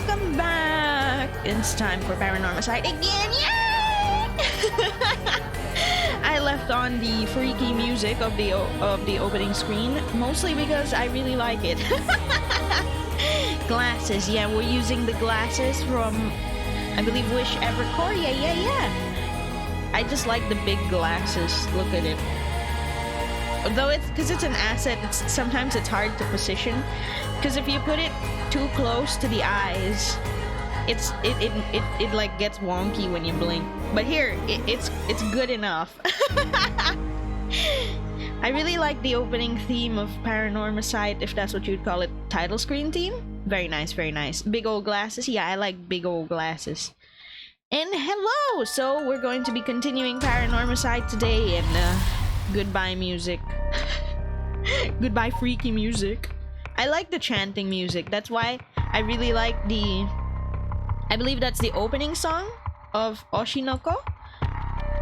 welcome back! It's time for Paranormasight again! Yay! I left on the freaky music of the opening screen, mostly because I really like it. Glasses, yeah, we're using the glasses from, I believe, Wish Evercore. Yeah. I just like the big glasses. Look at it. Though because it's an asset, sometimes it's hard to position. Because if you put it too close to the eyes, it like gets wonky when you blink. But here, it's good enough. I really like the opening theme of Paranormasight, if that's what you'd call it, title screen theme. Very nice, very nice. Big old glasses. Yeah, I like big old glasses. And hello! So we're going to be continuing Paranormasight today, and goodbye music. Goodbye freaky music. I like the chanting music. That's why I really like I believe that's the opening song of Oshinoko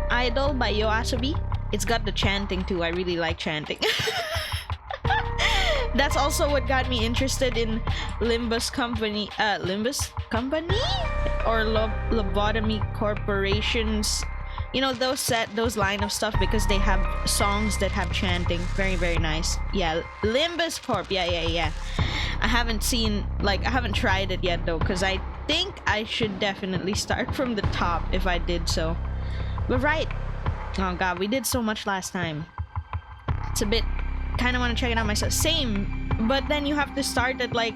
Idol by Yoasobi. It's got the chanting too. I really like chanting. That's also what got me interested in Limbus Company, or Lobotomy Corporation's, you know, those line of stuff, because they have songs that have chanting. Very, very nice. Yeah, Limbus Corp. Yeah. I haven't tried it yet though, because I think I should definitely start from the top if I did so. But right. Oh god, we did so much last time. It's a bit, kind of want to check it out myself. Same, but then you have to start at like,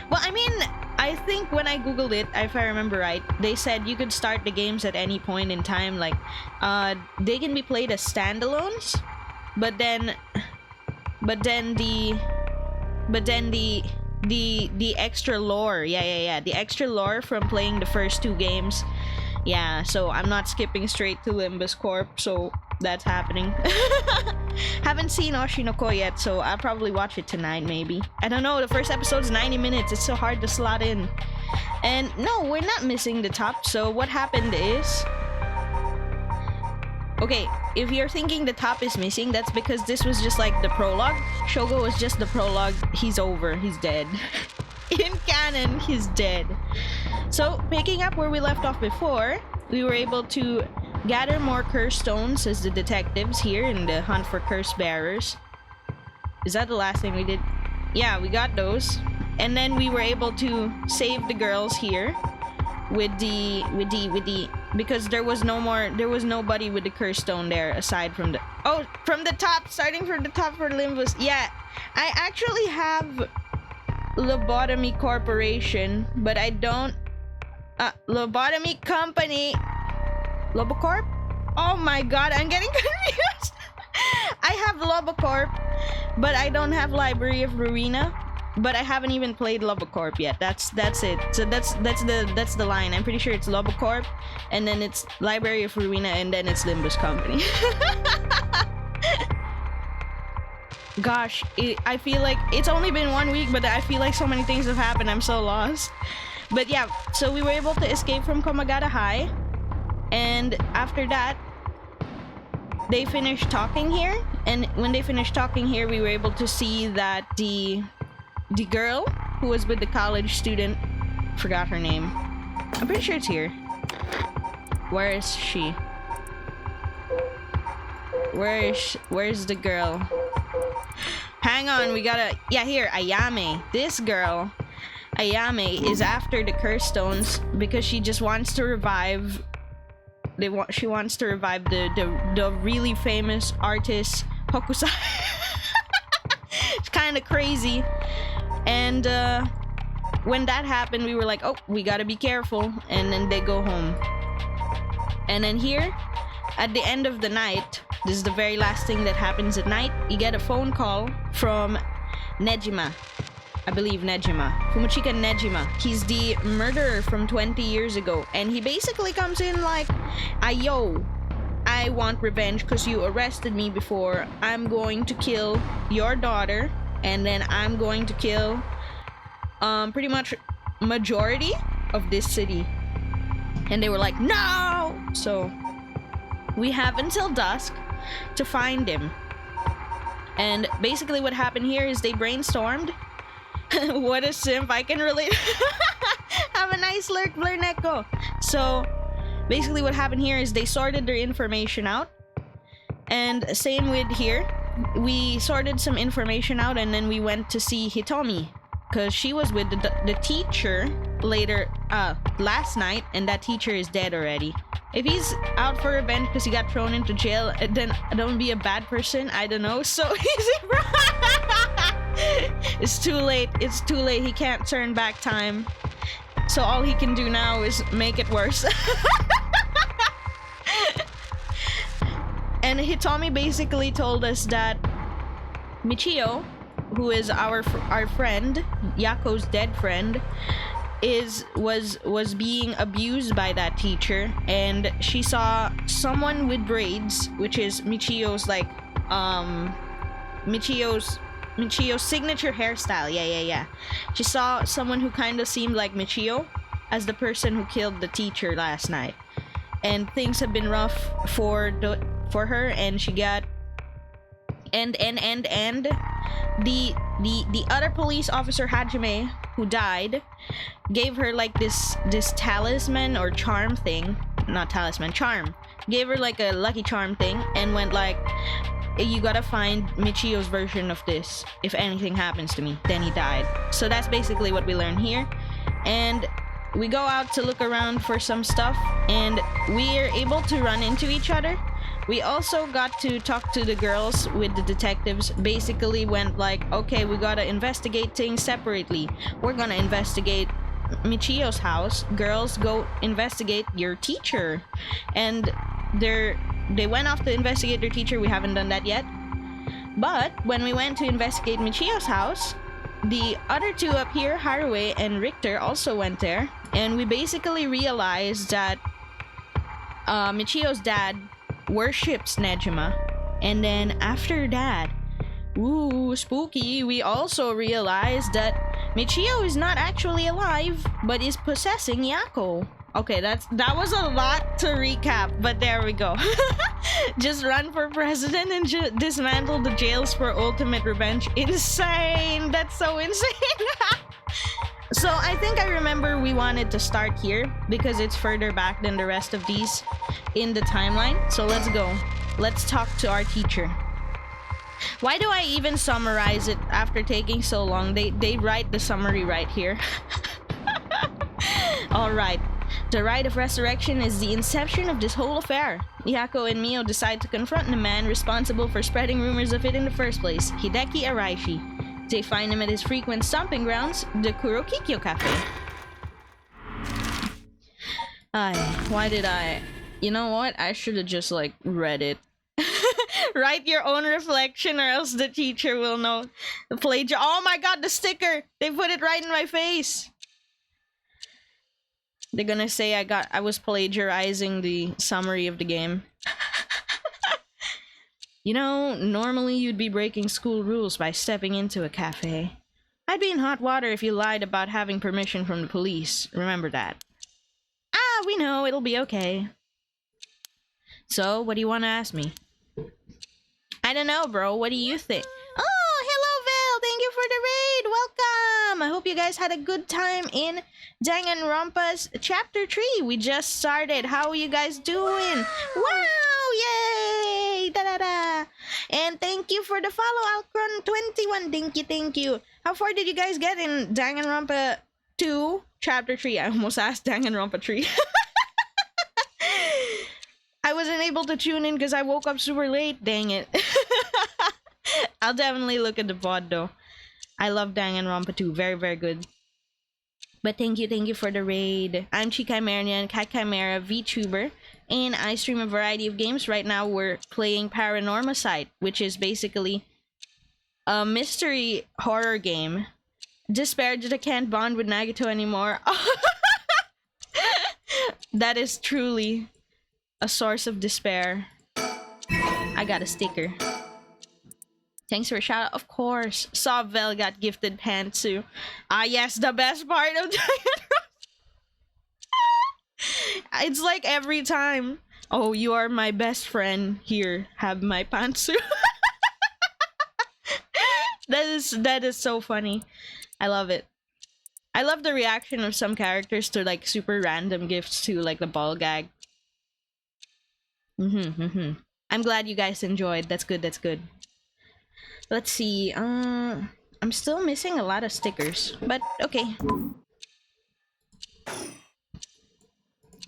well, I mean, I think when I googled it, if I remember right, they said you could start the games at any point in time. Like, they can be played as standalones, but then the extra lore, the extra lore from playing the first two games. Yeah, so I'm not skipping straight to Limbus Corp, so that's happening. Haven't seen Oshinoko yet, so I'll probably watch it tonight, maybe. I don't know, the first episode's 90 minutes, it's so hard to slot in. And no, we're not missing the top, so what happened is... Okay, if you're thinking the top is missing, that's because this was just like the prologue. Shogo was just the prologue, he's over, he's dead. In canon, he's dead. So, picking up where we left off before, we were able to gather more curse stones as the detectives here in the hunt for curse bearers. Is that the last thing we did? Yeah, we got those. And then we were able to save the girls here with the because there was nobody with the curse stone there aside from the, oh, from the top, starting from the top for Limbus. Yeah, I actually have Lobotomy Corporation, but I don't Lobotomy Company. Lobocorp? Oh my god, I'm getting confused. I have Lobocorp, but I don't have Library of Ruina. But I haven't even played Lobocorp yet. That's it. So that's the line. I'm pretty sure it's Lobocorp, and then it's Library of Ruina, and then it's Limbus Company. Gosh, I feel like it's only been 1 week, but I feel like so many things have happened. I'm so lost. But yeah, so we were able to escape from Komagata High, and after that, they finished talking here. And when they finished talking here, we were able to see that the girl who was with the college student, forgot her name. I'm pretty sure it's here. Where is she? Where's the girl? Hang on, we gotta... Yeah, here, Ayame. This girl, Ayame, is after the curse stones because she just wants to revive... She wants to revive the really famous artist, Hokusai. It's kind of crazy. And when that happened, we were like, oh, we gotta be careful. And then they go home. And then here, at the end of the night, this is the very last thing that happens at night, you get a phone call from Nejima. I believe Nejima. Fumichika Nejima. He's the murderer from 20 years ago. And he basically comes in like, Ayo, I want revenge because you arrested me before. I'm going to kill your daughter. And then I'm going to kill pretty much majority of this city. And they were like, no! So we have until dusk to find him. And basically what happened here is they brainstormed. What a simp, I can relate. nice lurk, Blurneko. So basically what happened here is they sorted their information out. And same with here. We sorted some information out and then we went to see Hitomi. Because she was with the teacher last night, and that teacher is dead already. If he's out for revenge because he got thrown into jail, then don't be a bad person. I don't know. So it's too late. It's too late. He can't turn back time. So all he can do now is make it worse. And Hitomi basically told us that Michio, who is our friend, Yako's dead friend, was being abused by that teacher, and she saw someone with braids, which is Michio's Michio's signature hairstyle. Yeah. She saw someone who kind of seemed like Michio as the person who killed the teacher last night, and things have been rough for her, and she got and the other police officer, Hajime, who died, gave her like this talisman or charm thing. Not talisman, charm. Gave her like a lucky charm thing and went like, you gotta find Michio's version of this. If anything happens to me, then he died. So that's basically what we learn here. And we go out to look around for some stuff, and we are able to run into each other. We also got to talk to the girls with the detectives. Basically went like, okay, we gotta investigate things separately. We're gonna investigate Michio's house. Girls, go investigate your teacher. And they went off to investigate their teacher. We haven't done that yet. But when we went to investigate Michio's house, the other two up here, Haruwe and Richter, also went there. And we basically realized that Michio's dad worships Nejima. And then after that, ooh, spooky, we also realized that Michio is not actually alive, but is possessing Yako. Okay, that was a lot to recap, but there we go. Just run for president and dismantle the jails for ultimate revenge. Insane! That's so insane! So I think I remember we wanted to start here because it's further back than the rest of these in the timeline. So let's go. Let's talk to our teacher. Why do I even summarize it after taking so long? They write the summary right here. Alright. The rite of resurrection is the inception of this whole affair. Yako and Mio decide to confront the man responsible for spreading rumors of it in the first place, Hideki Araishi. They find him at his frequent stomping grounds, the Kurokikyo Cafe. Why did I... You know what? I should have just, like, read it. Write your own reflection or else the teacher will know. The plagiar... Oh my god, the sticker! They put it right in my face! They're gonna say I was plagiarizing the summary of the game. You know, normally you'd be breaking school rules by stepping into a cafe. I'd be in hot water if you lied about having permission from the police. Remember that. Ah, we know, it'll be okay. So, what do you want to ask me? I don't know, bro. What do you think? Oh, hello, Val. Thank you for the raid. Welcome. I hope you guys had a good time in Danganronpa's Chapter 3. We just started. How are you guys doing? Wow, yay. Da-da-da. And thank you for the follow, Alcron21. Thank you. How far did you guys get in Danganronpa 2, Chapter 3? I almost asked Danganronpa 3. I wasn't able to tune in because I woke up super late. Dang it. I'll definitely look at the VOD though. I love Danganronpa 2. Very, very good. But thank you for the raid. I'm Chimernyan, Cat Chimera, VTuber, and I stream a variety of games. Right now we're playing Paranormasight, which is basically a mystery horror game. Despair that I can't bond with Nagito anymore. That is truly a source of despair. I got a sticker. Thanks for a shout out. Of course. Sobvel got gifted pantsu. Ah yes, the best part of Danganronpa. It's like every time. Oh, you are my best friend. Here, have my pantsu. That is so funny. I love it. I love the reaction of some characters to like super random gifts to like the ball gag. I'm glad you guys enjoyed. That's good, that's good. Let's see. I'm still missing a lot of stickers, but okay.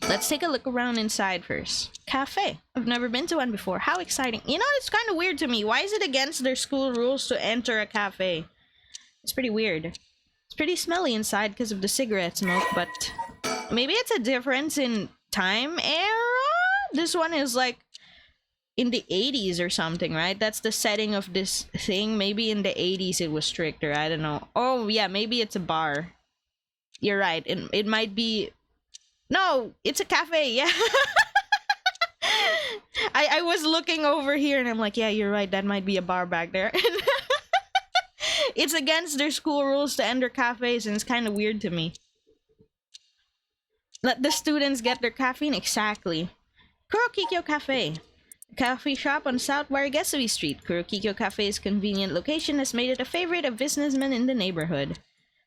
Let's take a look around inside first. Cafe. I've never been to one before. How exciting. You know, it's kind of weird to me. Why is it against their school rules to enter a cafe? It's pretty weird. It's pretty smelly inside because of the cigarette smoke, but maybe it's a difference in time era? This one is like in the 80s or something, right? That's the setting of this thing. Maybe in the 80s it was stricter. I don't know. Oh, yeah, maybe it's a bar. You're right. It might be... No, it's a cafe, yeah. I was looking over here and I'm like, yeah, you're right. That might be a bar back there. It's against their school rules to enter cafes and it's kind of weird to me. Let the students get their caffeine? Exactly. Kurokikyo Cafe. A coffee shop on South Warigasawi Street. Kurokikyo Cafe's convenient location has made it a favorite of businessmen in the neighborhood.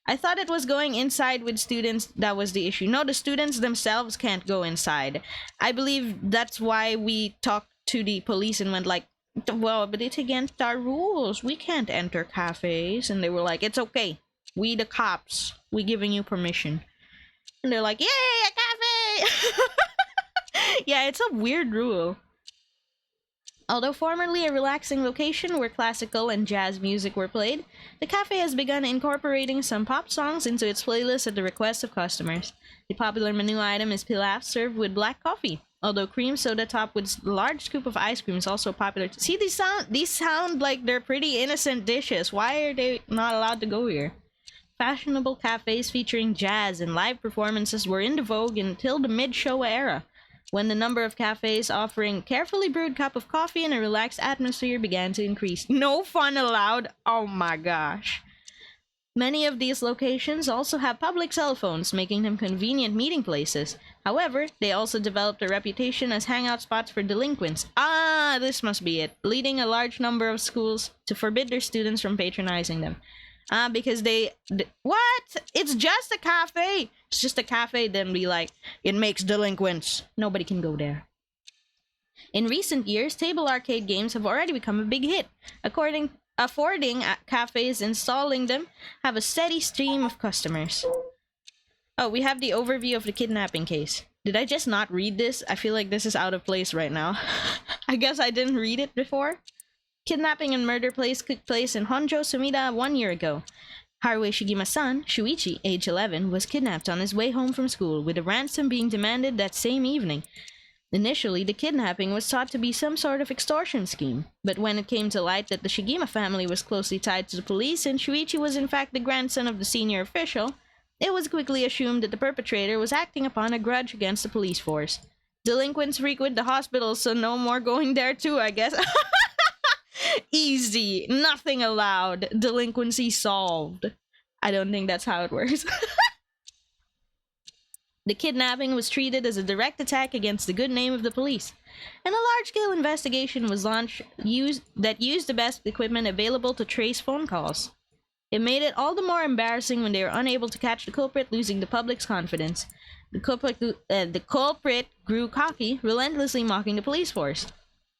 I thought it was going inside with students that was the issue. No, the students themselves can't go inside. I believe that's why we talked to the police and went like, well, but it's against our rules. We can't enter cafes. And they were like, it's okay. We the cops. We giving you permission. And they're like, yay, a cafe! Yeah, it's a weird rule. Although formerly a relaxing location where classical and jazz music were played, the cafe has begun incorporating some pop songs into its playlist at the request of customers. The popular menu item is pilaf served with black coffee, although cream soda topped with a large scoop of ice cream is also popular. See, these sound like they're pretty innocent dishes. Why are they not allowed to go here? Fashionable cafes featuring jazz and live performances were in vogue until the mid-Showa era, when the number of cafes offering carefully brewed cup of coffee in a relaxed atmosphere began to increase. No fun allowed? Oh my gosh. Many of these locations also have public cell phones, making them convenient meeting places. However, they also developed a reputation as hangout spots for delinquents. Ah, this must be it, leading a large number of schools to forbid their students from patronizing them. Because what? It's just a cafe. It's just a cafe. Then be like, it makes delinquents. Nobody can go there. In recent years, table arcade games have already become a big hit. Affording cafes installing them have a steady stream of customers. Oh, we have the overview of the kidnapping case. Did I just not read this? I feel like this is out of place right now. I guess I didn't read it before. Kidnapping and murder took place in Honjo, Sumida 1 year ago. Haruo Shigima's son, Shuichi, age 11, was kidnapped on his way home from school, with a ransom being demanded that same evening. Initially, the kidnapping was thought to be some sort of extortion scheme, but when it came to light that the Shigima family was closely tied to the police and Shuichi was in fact the grandson of the senior official, it was quickly assumed that the perpetrator was acting upon a grudge against the police force. Delinquents frequent the hospital, so no more going there too, I guess. Easy. Nothing allowed. Delinquency solved. I don't think that's how it works. The kidnapping was treated as a direct attack against the good name of the police, and a large-scale investigation was launched that used the best equipment available to trace phone calls. It made it all the more embarrassing when they were unable to catch the culprit, losing the public's confidence. The culprit grew cocky, relentlessly mocking the police force.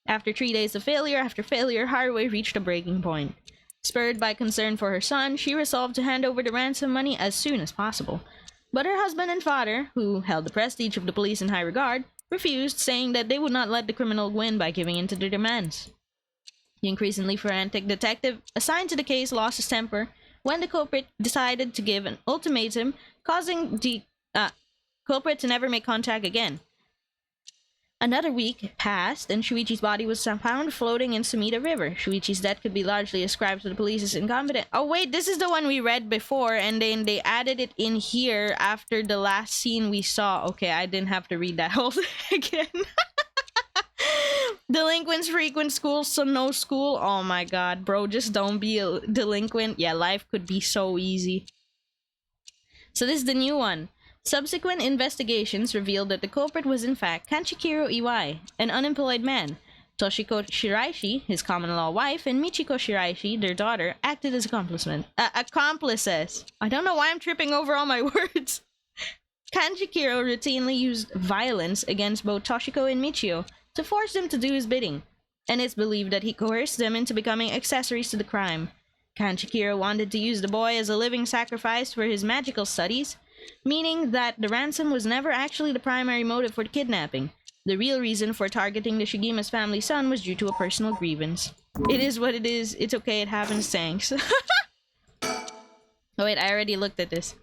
After 3 days of failure after failure, Haruo reached a breaking point. Spurred by concern for her son, she resolved to hand over the ransom money as soon as possible. But her husband and father, who held the prestige of the police in high regard, refused, saying that they would not let the criminal win by giving in to their demands. The increasingly frantic detective assigned to the case lost his temper when the culprit decided to give an ultimatum, causing the culprit to never make contact again. Another week passed, and Shuichi's body was found floating in Sumida River. Shuichi's death could be largely ascribed to the police's incompetence. Oh wait, this is the one we read before, and then they added it in here after the last scene we saw. Okay, I didn't have to read that whole thing again. Delinquents frequent schools, so no school. Oh my god, bro, just don't be a delinquent. Yeah, life could be so easy. So this is the new one. Subsequent investigations revealed that the culprit was in fact Kanchikiro Iwai, an unemployed man. Toshiko Shiraishi, his common-law wife, and Michiko Shiraishi, their daughter, acted as accomplices. I don't know why I'm tripping over all my words. Kanjikiro routinely used violence against both Toshiko and Michio to force them to do his bidding, and it's believed that he coerced them into becoming accessories to the crime. Kanjikiro wanted to use the boy as a living sacrifice for his magical studies, meaning that the ransom was never actually the primary motive for the kidnapping. The real reason for targeting the Shigima's family son was due to a personal grievance. It is what it is. It's okay, it happens, thanks. Oh wait, I already looked at this.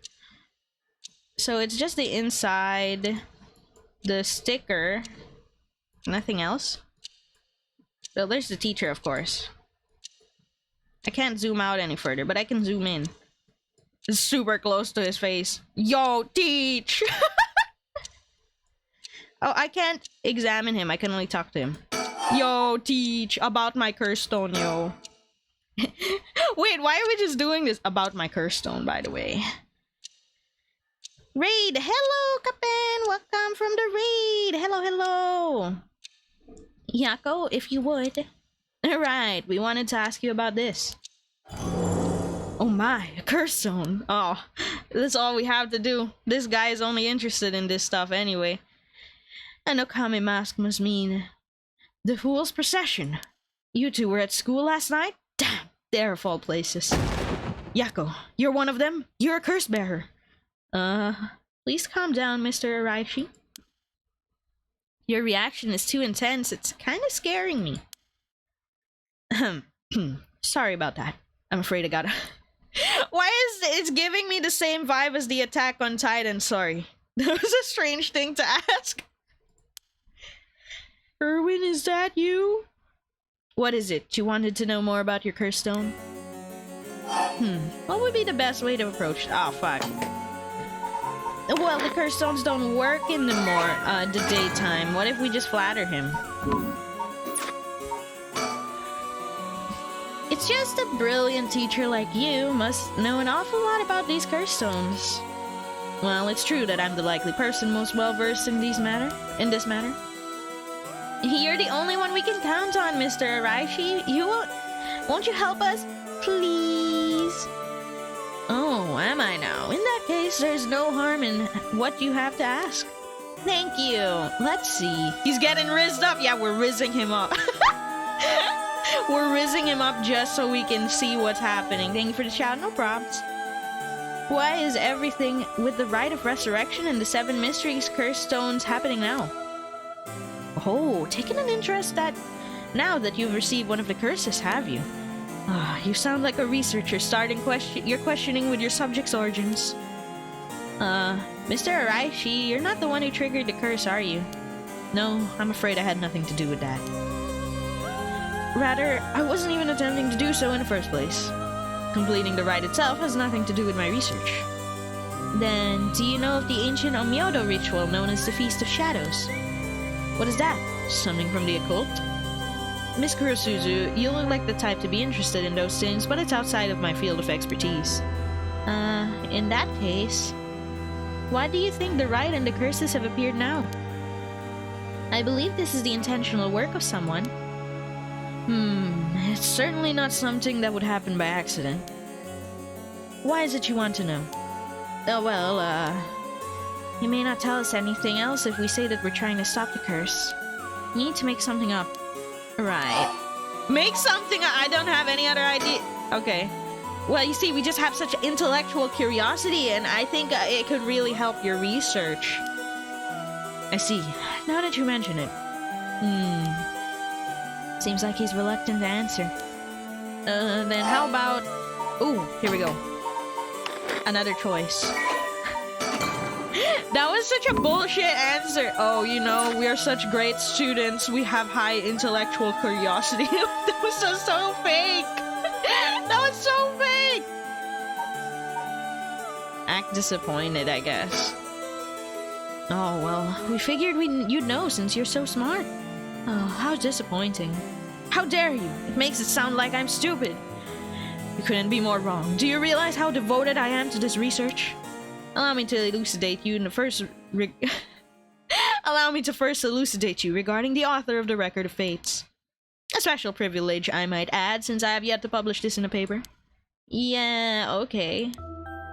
So it's just the inside, the sticker, nothing else. Well, there's the teacher, of course. I can't zoom out any further, but I can zoom in. It's super close to his face. Yo, teach! Oh, I can't examine him. I can only talk to him. Yo, teach! About my curse stone, yo. Wait, why are we just doing this? About my curse stone, by the way. Raid! Hello, Captain! Welcome from the raid! Hello, hello! Yako, if you would. Alright, we wanted to ask you about this. Oh my, a curse stone. Oh, that's all we have to do. This guy is only interested in this stuff anyway. An Okami mask must mean the Fool's Procession. You two were at school last night? Damn, they're of all places. Yako, you're one of them? You're a curse bearer. Please calm down, Mr. Araishi. Your reaction is too intense. It's kind of scaring me. Sorry about that. I'm afraid I gotta... Why is it's giving me the same vibe as the Attack on Titan? Sorry. That was a strange thing to ask. Erwin, is that you? What is it? You wanted to know more about your curse stone? What would be the best way to approach... Oh, fuck. Well, the curse stones don't work in the daytime. What if we just flatter him? It's just a brilliant teacher like you must know an awful lot about these curse stones. Well, it's true that I'm the likely person most well-versed in this matter. You're the only one we can count on, Mr. Araishi. Won't you help us? Please? Oh, am I now? In that case, there's no harm in what you have to ask. Thank you. Let's see. He's getting rizzed up. Yeah, we're rizzing him up. We're rizzing him up just so we can see what's happening. Thank you for the shout. No props. Why is everything with the rite of resurrection and the 7 mysteries curse stones happening now? Oh, taking an interest now that you've received one of the curses, have you? Ah, you sound like a researcher starting your questioning with your subject's origins. Mr. Araishi, you're not the one who triggered the curse, are you? No, I'm afraid I had nothing to do with that. Rather, I wasn't even attempting to do so in the first place. Completing the rite itself has nothing to do with my research. Then, do you know of the ancient Omyodo ritual known as the Feast of Shadows? What is that? Something from the occult? Miss Kurosuzu, you look like the type to be interested in those things, but it's outside of my field of expertise. In that case, why do you think the rite and the curses have appeared now? I believe this is the intentional work of someone. It's certainly not something that would happen by accident. Why is it you want to know? Oh, well, you may not tell us anything else if we say that we're trying to stop the curse. We need to make something up. Right. Make something up? I don't have any other idea. Okay. Well, you see, we just have such intellectual curiosity, and I think it could really help your research. I see. Now that you mention it. Seems like he's reluctant to answer. Then how about... Ooh, here we go. Another choice. That was such a bullshit answer. Oh, you know, we are such great students. We have high intellectual curiosity. That was so fake. That was so fake. Act disappointed, I guess. Oh, well, we figured you'd know since you're so smart. Oh, how disappointing. How dare you? It makes it sound like I'm stupid. You couldn't be more wrong. Do you realize how devoted I am to this research? Allow me to elucidate you in the first... Allow me to first elucidate you regarding the author of the Record of Fates. A special privilege, I might add, since I have yet to publish this in a paper. Yeah, okay.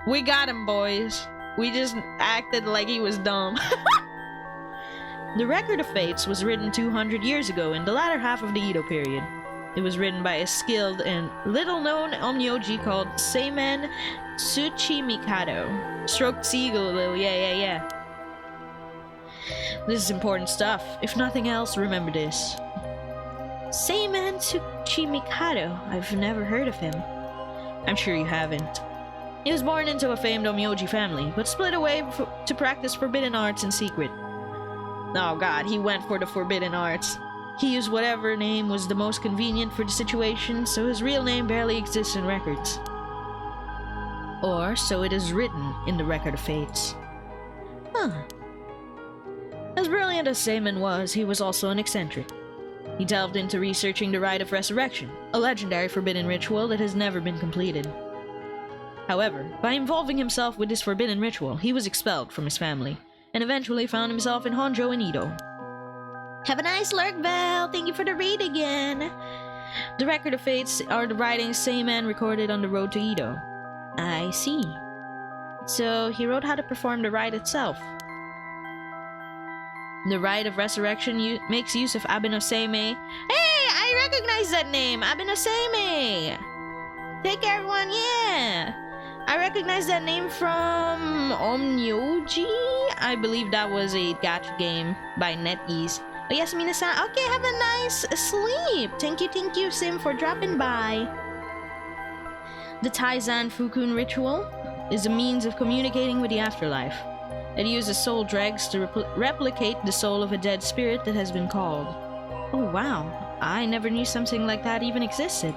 We got him, boys. We just acted like he was dumb. The Record of Fates was written 200 years ago in the latter half of the Edo period. It was written by a skilled and little-known onmyoji called Seimen Tsuchimikado. Stroked seagull, Lil, yeah. This is important stuff. If nothing else, remember this. Seimen Tsuchimikado. I've never heard of him. I'm sure you haven't. He was born into a famed onmyoji family, but split away to practice forbidden arts in secret. Oh god, he went for the forbidden arts. He used whatever name was the most convenient for the situation, so his real name barely exists in records. Or so it is written in the Record of Fates. Huh. As brilliant as Seimen was, he was also an eccentric. He delved into researching the Rite of Resurrection, a legendary forbidden ritual that has never been completed. However, by involving himself with this forbidden ritual, he was expelled from his family, and eventually found himself in Honjo in Edo. Have a nice lurk, Val! Thank you for the read again! The Record of Fates are the writings Seimen recorded on the road to Edo. I see. So, he wrote how to perform the rite itself. The Rite of Resurrection makes use of Abenoseme. Hey! I recognize that name! Abenoseme! Take care, everyone, yeah! I recognize that name from Onmyoji? I believe that was a gacha game by NetEase. Oh yes, Mina-san. Okay, have a nice sleep. Thank you, Sim, for dropping by. The Taizan Fukun ritual is a means of communicating with the afterlife. It uses soul dregs to replicate the soul of a dead spirit that has been called. Oh wow, I never knew something like that even existed.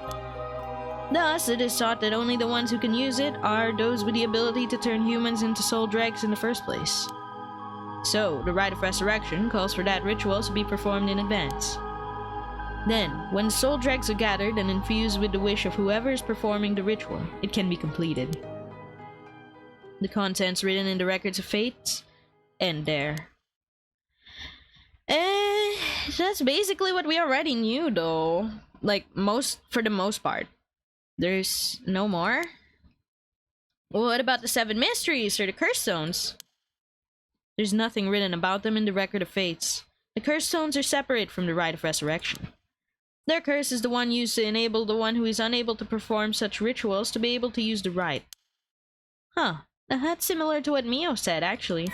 Thus, it is thought that only the ones who can use it are those with the ability to turn humans into soul dregs in the first place. So, the Rite of Resurrection calls for that ritual to be performed in advance. Then, when soul dregs are gathered and infused with the wish of whoever is performing the ritual, it can be completed. The contents written in the Records of Fates end there. That's basically what we already knew, though. Like, for the most part. There's no more? What about the 7 mysteries or the curse stones? There's nothing written about them in the Record of Fates. The curse stones are separate from the Rite of Resurrection. Their curse is the one used to enable the one who is unable to perform such rituals to be able to use the rite. Huh. That's similar to what Mio said, actually.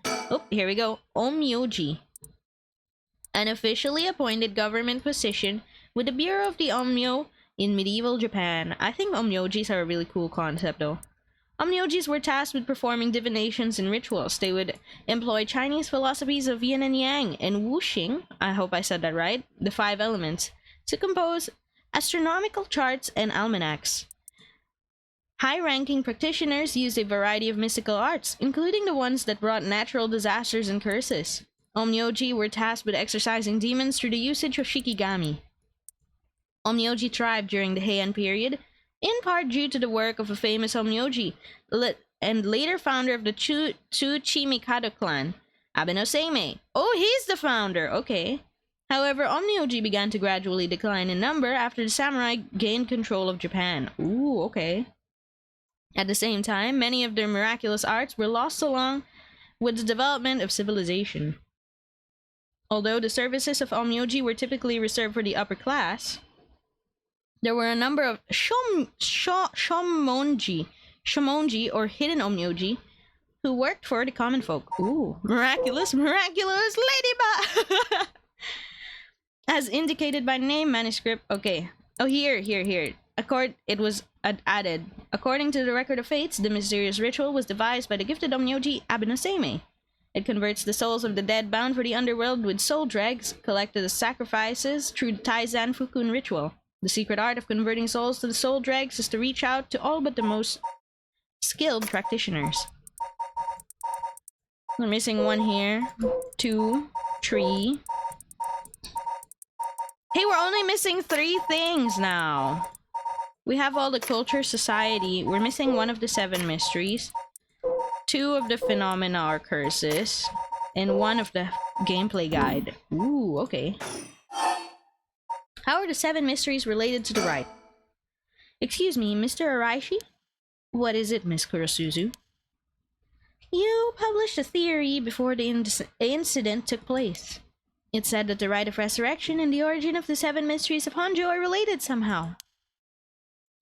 Oh, here we go. Onmyoji. An officially appointed government position with the Bureau of the Onmyo in medieval Japan. I think onmyojis are a really cool concept, though. Onmyojis were tasked with performing divinations and rituals. They would employ Chinese philosophies of yin and yang and wuxing, I hope I said that right, the 5 elements, to compose astronomical charts and almanacs. High-ranking practitioners used a variety of mystical arts, including the ones that brought natural disasters and curses. Onmyoji were tasked with exorcising demons through the usage of shikigami. Onmyoji thrived during the Heian period, in part due to the work of a famous onmyoji and later founder of the Tsuchimikado clan, Abenoseme. Oh, he's the founder, okay. However, onmyoji began to gradually decline in number after the samurai gained control of Japan. Ooh, okay. At the same time, many of their miraculous arts were lost along with the development of civilization. Although the services of onmyoji were typically reserved for the upper class, there were a number of shomonji or hidden onmyoji who worked for the common folk. Ooh, miraculous ladybug! As indicated by name manuscript. Okay. Oh, here. It was added. According to the Record of Fates, the mysterious ritual was devised by the gifted onmyoji Abenoseme. It converts the souls of the dead bound for the underworld with soul dregs collected as sacrifices through the Taizan Fukun ritual. The secret art of converting souls to the soul dregs is to reach out to all but the most skilled practitioners. We're missing 1 here. 2, 3. Hey, we're only missing 3 things now. We have all the culture society. We're missing 1 of the 7 mysteries. 2 of the phenomena or curses. And 1 of the gameplay guide. Ooh, okay. How are the 7 mysteries related to the rite? Excuse me, Mr. Araishi? What is it, Miss Kurosuzu? You published a theory before the incident took place. It said that the rite of resurrection and the origin of the 7 mysteries of Honjo are related somehow.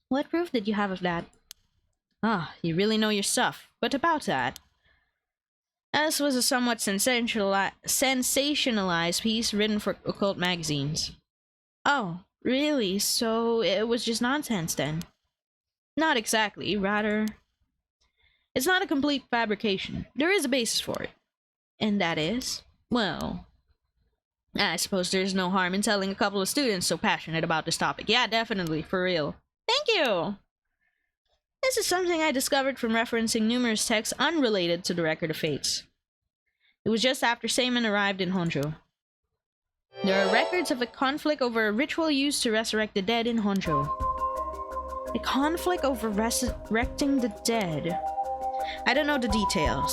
What proof did you have of that? Ah, you really know your stuff. But about that. This was a somewhat sensationalized piece written for occult magazines. Oh, really? So it was just nonsense then? Not exactly, rather... It's not a complete fabrication. There is a basis for it. And that is? Well... I suppose there's no harm in telling a couple of students so passionate about this topic. Yeah, definitely, for real. Thank you! This is something I discovered from referencing numerous texts unrelated to the Record of Fates. It was just after Seimin arrived in Honjo. There are records of a conflict over a ritual used to resurrect the dead in Honjo. A conflict over resurrecting the dead. I don't know the details.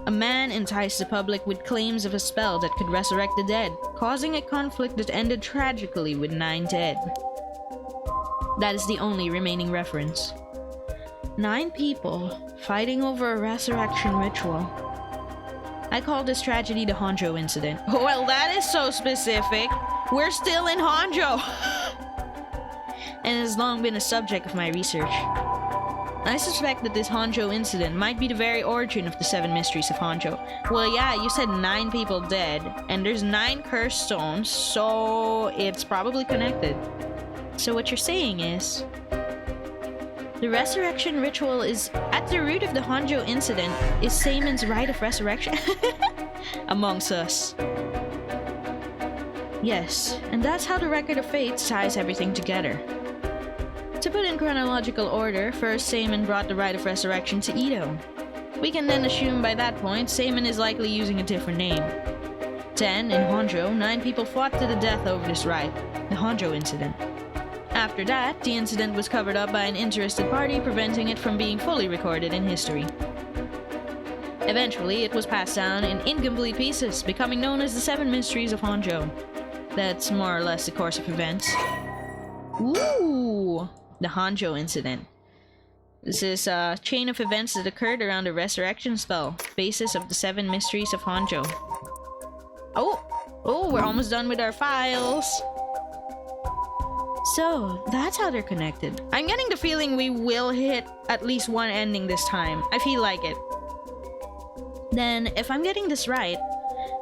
A man enticed the public with claims of a spell that could resurrect the dead, causing a conflict that ended tragically with 9 dead. That is the only remaining reference. 9 people fighting over a resurrection ritual. I call this tragedy the Honjo incident. Well, that is so specific. We're still in Honjo! And has long been a subject of my research. I suspect that this Honjo incident might be the very origin of the 7 mysteries of Honjo. Well, yeah, you said 9 people dead, and there's 9 cursed stones, so it's probably connected. So what you're saying is... the resurrection ritual is at the root of the Honjo incident is Seimin's rite of resurrection? Amongst us. Yes, and that's how the Record of Fates ties everything together. To put in chronological order, first Seimin brought the rite of resurrection to Edo. We can then assume by that point Seimin is likely using a different name. Then, in Honjo, 9 people fought to the death over this rite, the Honjo incident. After that, the incident was covered up by an interested party, preventing it from being fully recorded in history. Eventually, it was passed down in incomplete pieces, becoming known as the 7 Mysteries of Honjo. That's more or less the course of events. Ooh! The Honjo incident. This is a chain of events that occurred around the resurrection spell, basis of the 7 Mysteries of Honjo. Oh, we're almost done with our files. So, that's how they're connected. I'm getting the feeling we will hit at least one ending this time. I feel like it. Then, if I'm getting this right,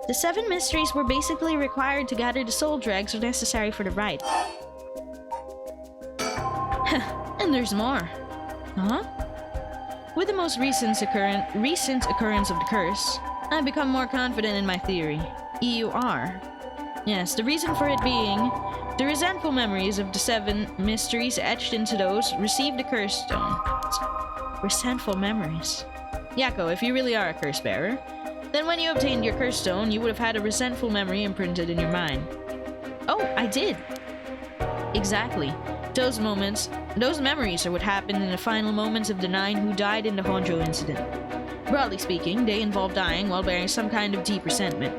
the 7 mysteries were basically required to gather the soul dregs necessary for the rite. And there's more. Huh? With the most recent occurrence of the curse, I've become more confident in my theory. EUR. Yes, the reason for it being... the resentful memories of the 7 mysteries etched into those received the curse stone. Resentful memories. Yako, if you really are a curse bearer, then when you obtained your curse stone, you would have had a resentful memory imprinted in your mind. Oh, I did! Exactly. Those memories are what happened in the final moments of the 9 who died in the Honjo incident. Broadly speaking, they involved dying while bearing some kind of deep resentment.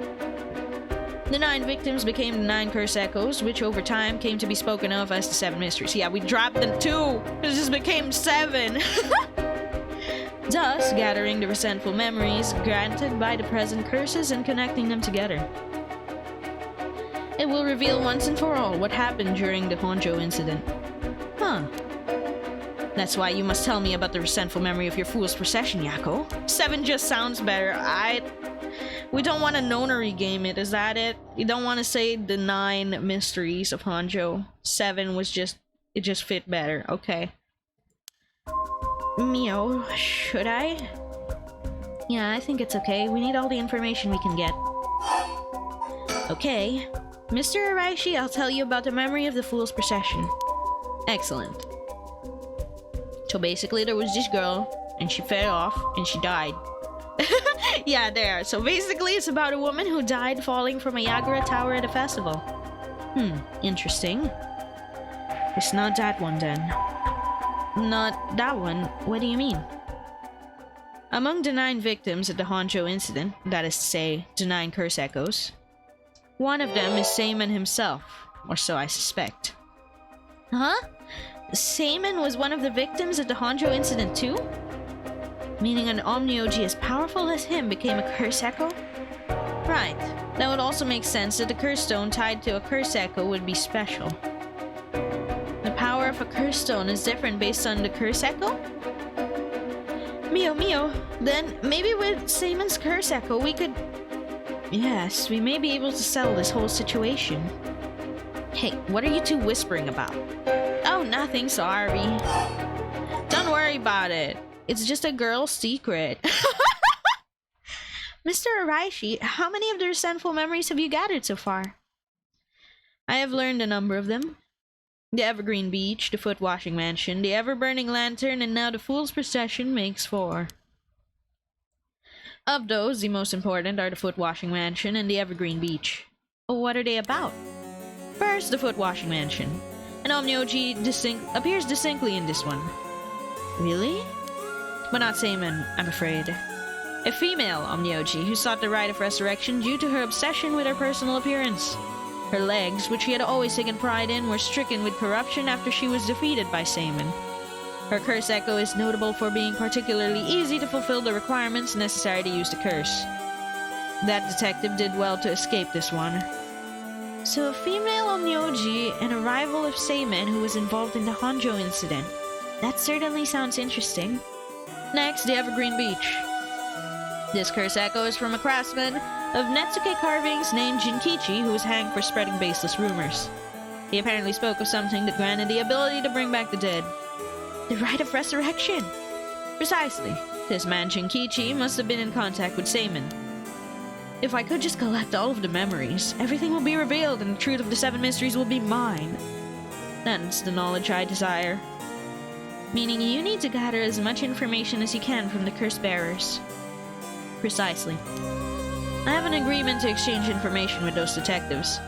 The 9 victims became the 9 curse echoes, which over time came to be spoken of as the 7 mysteries. Yeah, we dropped the 2! It just became 7! Thus, gathering the resentful memories granted by the present curses and connecting them together. It will reveal once and for all what happened during the Honjo incident. Huh. That's why you must tell me about the resentful memory of your fool's procession, Yako. 7 just sounds better. We don't want to nonary game it, is that it? You don't want to say the 9 mysteries of Honjo. 7 was just... it just fit better. Okay. Mio, should I? Yeah, I think it's okay. We need all the information we can get. Okay. Mr. Araishi, I'll tell you about the memory of the fool's procession. Excellent. So basically there was this girl, and she fell off, and she died. Yeah, there. So basically it's about a woman who died falling from a Yagura tower at a festival. Interesting. It's not that one then. Not that one? What do you mean? Among the 9 victims at the Honjo incident, that is to say, the 9 curse echoes, One of them is Seaman himself, or so I suspect. Huh? Seaman was one of the victims of the Honjo incident too? Meaning an Omnioji as powerful as him became a curse echo? Right. That would also make sense that the curse stone tied to a curse echo would be special. The power of a curse stone is different based on the curse echo? Mio. Then maybe with Seaman's curse echo we could... Yes, we may be able to settle this whole situation. Hey, what are you two whispering about? Oh, nothing, sorry. Don't worry about it. It's just a girl's secret. Mr. Araishi, how many of the resentful memories have you gathered so far? I have learned a number of them. The Evergreen Beach, the Foot Washing Mansion, the Ever-Burning Lantern, and now the Fool's Procession makes 4. Of those, the most important are the Foot Washing Mansion and the Evergreen Beach. What are they about? First, the Foot Washing Mansion. An Omnioji appears distinctly in this one. Really? But not Seaman, I'm afraid. A female Omnioji who sought the rite of resurrection due to her obsession with her personal appearance. Her legs, which she had always taken pride in, were stricken with corruption after she was defeated by Seaman. Her curse echo is notable for being particularly easy to fulfill the requirements necessary to use the curse. That detective did well to escape this one. So a female Omnioji and a rival of Seaman who was involved in the Honjo incident. That certainly sounds interesting. Next, the Evergreen Beach. This curse echo is from a craftsman of Netsuke carvings named Jinkichi who was hanged for spreading baseless rumors. He apparently spoke of something that granted the ability to bring back the dead. The rite of resurrection! Precisely. This man Jinkichi must have been in contact with Seaman. If I could just collect all of the memories, everything will be revealed and the truth of the 7 mysteries will be mine. That's the knowledge I desire. Meaning you need to gather as much information as you can from the curse bearers. Precisely. I have an agreement to exchange information with those detectives,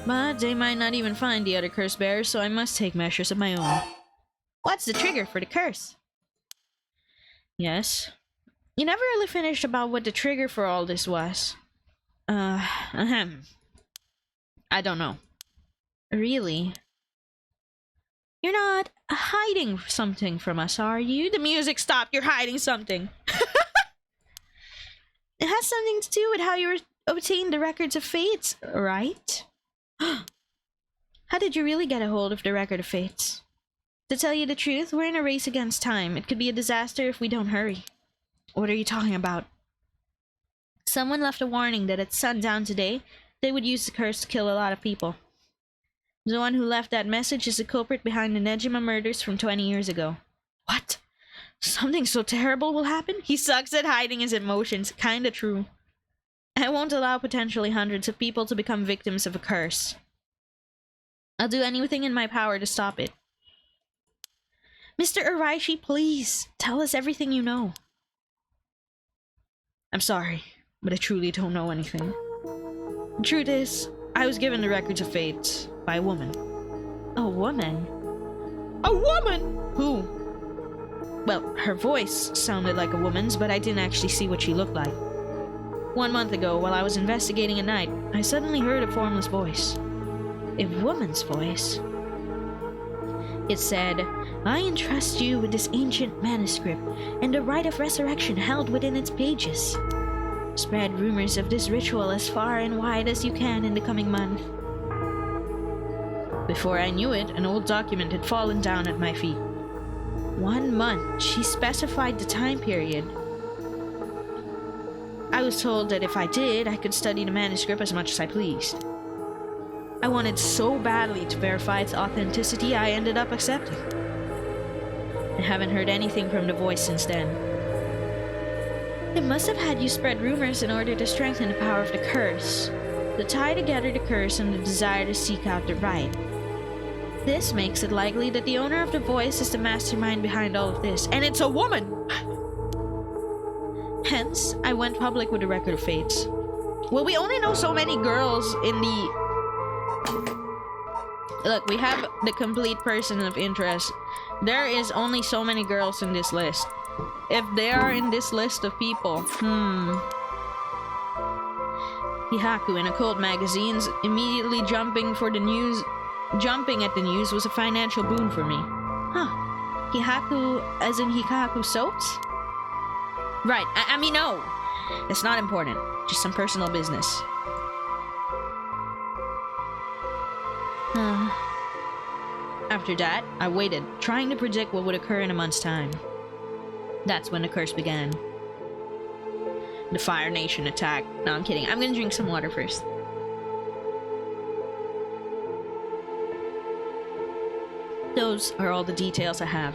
but they might not even find the other curse bearers, so I must take measures of my own. What's the trigger for the curse? Yes? You never really finished about what the trigger for all this was. I don't know. Really? You're not hiding something from us, are you? The music stopped. You're hiding something. It has something to do with how you obtained the records of fates, right? How did you really get a hold of the record of fates? To tell you the truth, we're in a race against time. It could be a disaster if we don't hurry. What are you talking about? Someone left a warning that at sundown today, they would use the curse to kill a lot of people. The one who left that message is the culprit behind the Nejima murders from 20 years ago. What? Something so terrible will happen? He sucks at hiding his emotions. Kinda true. I won't allow potentially hundreds of people to become victims of a curse. I'll do anything in my power to stop it. Mr. Araishi, please, tell us everything you know. I'm sorry, but I truly don't know anything. The truth is, I was given the records of fate by a woman. A woman? A woman? Who? Well, her voice sounded like a woman's, but I didn't actually see what she looked like. 1 month ago, while I was investigating at night, I suddenly heard a formless voice. A woman's voice. It said, I entrust you with this ancient manuscript and the rite of resurrection held within its pages. Spread rumors of this ritual as far and wide as you can in the coming month. Before I knew it, an old document had fallen down at my feet. 1 month, she specified the time period. I was told that if I did, I could study the manuscript as much as I pleased. I wanted so badly to verify its authenticity, I ended up accepting. I haven't heard anything from the voice since then. It must have had you spread rumors in order to strengthen the power of the curse, to tie together the curse and the desire to seek out the rite. This makes it likely that the owner of the voice is the mastermind behind all of this, and it's a woman! Hence, I went public with the record of fates. Well, we only know so many girls in the... Look, we have the complete person of interest. There is only so many girls in this list. If they are in this list of people, Hihaku in occult magazines, immediately jumping at the news was a financial boon for me. Huh. Hihaku as in Hikaku soaps? Right, I mean, no. It's not important. Just some personal business. After that, I waited, trying to predict what would occur in a month's time. That's when the curse began. The Fire Nation attack. No, I'm kidding. I'm gonna drink some water first. Those are all the details I have.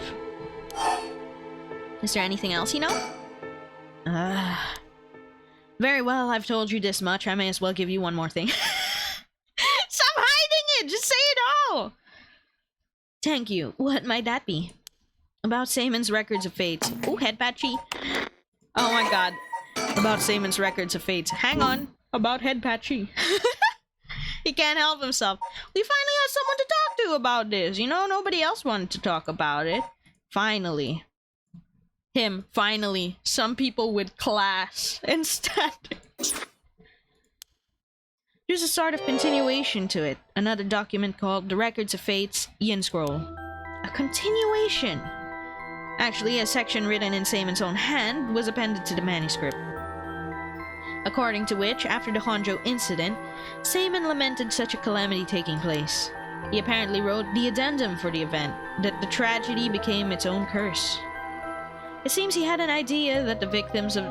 Is there anything else you know? Very well, I've told you this much. I may as well give you one more thing. Stop hiding it! Just say it all! Thank you. What might that be? About Seimon's records of fates. Ooh, head patchy. Oh my god. About Seimon's records of fates. Hang on. About head patchy. He can't help himself. We finally have someone to talk to about this. You know, nobody else wanted to talk about it. Finally. Him, finally. Some people with class and standards. There's a sort of continuation to it. Another document called The Records of Fates, Yin Scroll. A continuation! Actually, a section written in Seimon's own hand was appended to the manuscript. According to which, after the Honjo incident, Seimon lamented such a calamity taking place. He apparently wrote the addendum for the event, that the tragedy became its own curse. It seems he had an idea that the victims of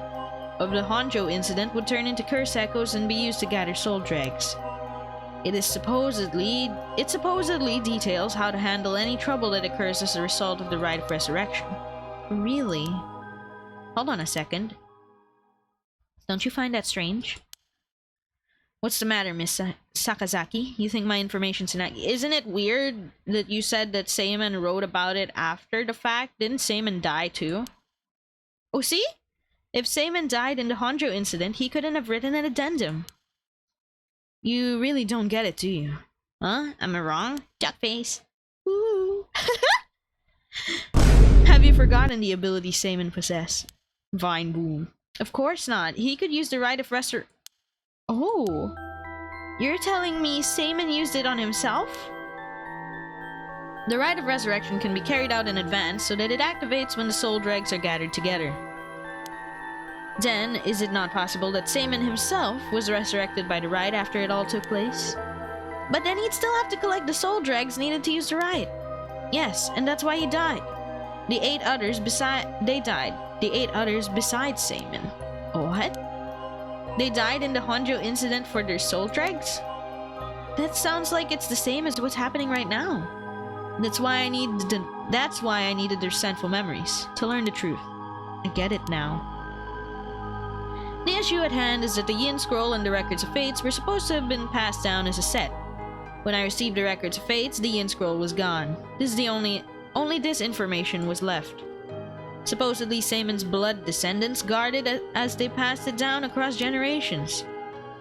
the Honjo incident would turn into curse echoes and be used to gather soul dregs. It supposedly details how to handle any trouble that occurs as a result of the rite of resurrection. Really? Hold on a second. Don't you find that strange? What's the matter, Miss Sakazaki? You think my information's inaccurate? Isn't it weird that you said that Seimon wrote about it after the fact? Didn't Seimon die too? Oh, see? If Seimon died in the Honjo incident, he couldn't have written an addendum. You really don't get it, do you? Huh? Am I wrong? Duckface. Woo! Have you forgotten the ability Seimon possessed? Vine Boom. Of course not. He could use the rite of Oh! You're telling me Seimon used it on himself? The rite of resurrection can be carried out in advance so that it activates when the soul dregs are gathered together. Then, is it not possible that Seimon himself was resurrected by the rite after it all took place? But then he'd still have to collect the soul dregs needed to use the rite. Yes, and that's why he died. The 8 others besides Seimon. What? They died in the Honjo incident for their soul dregs? That sounds like it's the same as what's happening right now. That's why I needed their sinful memories, to learn the truth. I get it now. The issue at hand is that the Yin Scroll and the Records of Fates were supposed to have been passed down as a set. When I received the Records of Fates, the Yin Scroll was gone. This is the only this information was left. Supposedly Seimon's blood descendants guarded it as they passed it down across generations.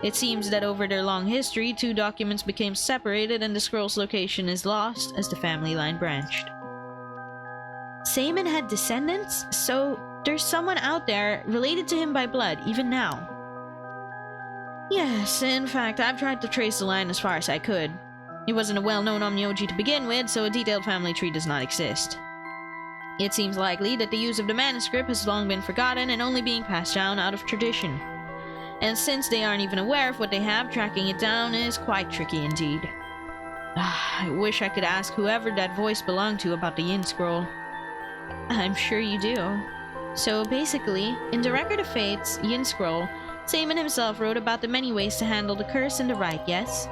It seems that over their long history, 2 documents became separated and the scroll's location is lost as the family line branched. Seimon had descendants? So there's someone out there related to him by blood, even now. Yes, in fact, I've tried to trace the line as far as I could. He wasn't a well-known Onmyoji to begin with, so a detailed family tree does not exist. It seems likely that the use of the manuscript has long been forgotten and only being passed down out of tradition. And since they aren't even aware of what they have, tracking it down is quite tricky indeed. I wish I could ask whoever that voice belonged to about the Yin Scroll. I'm sure you do. So basically, in the Record of Fates, Yin Scroll, Seimon himself wrote about the many ways to handle the curse and the rite, yes?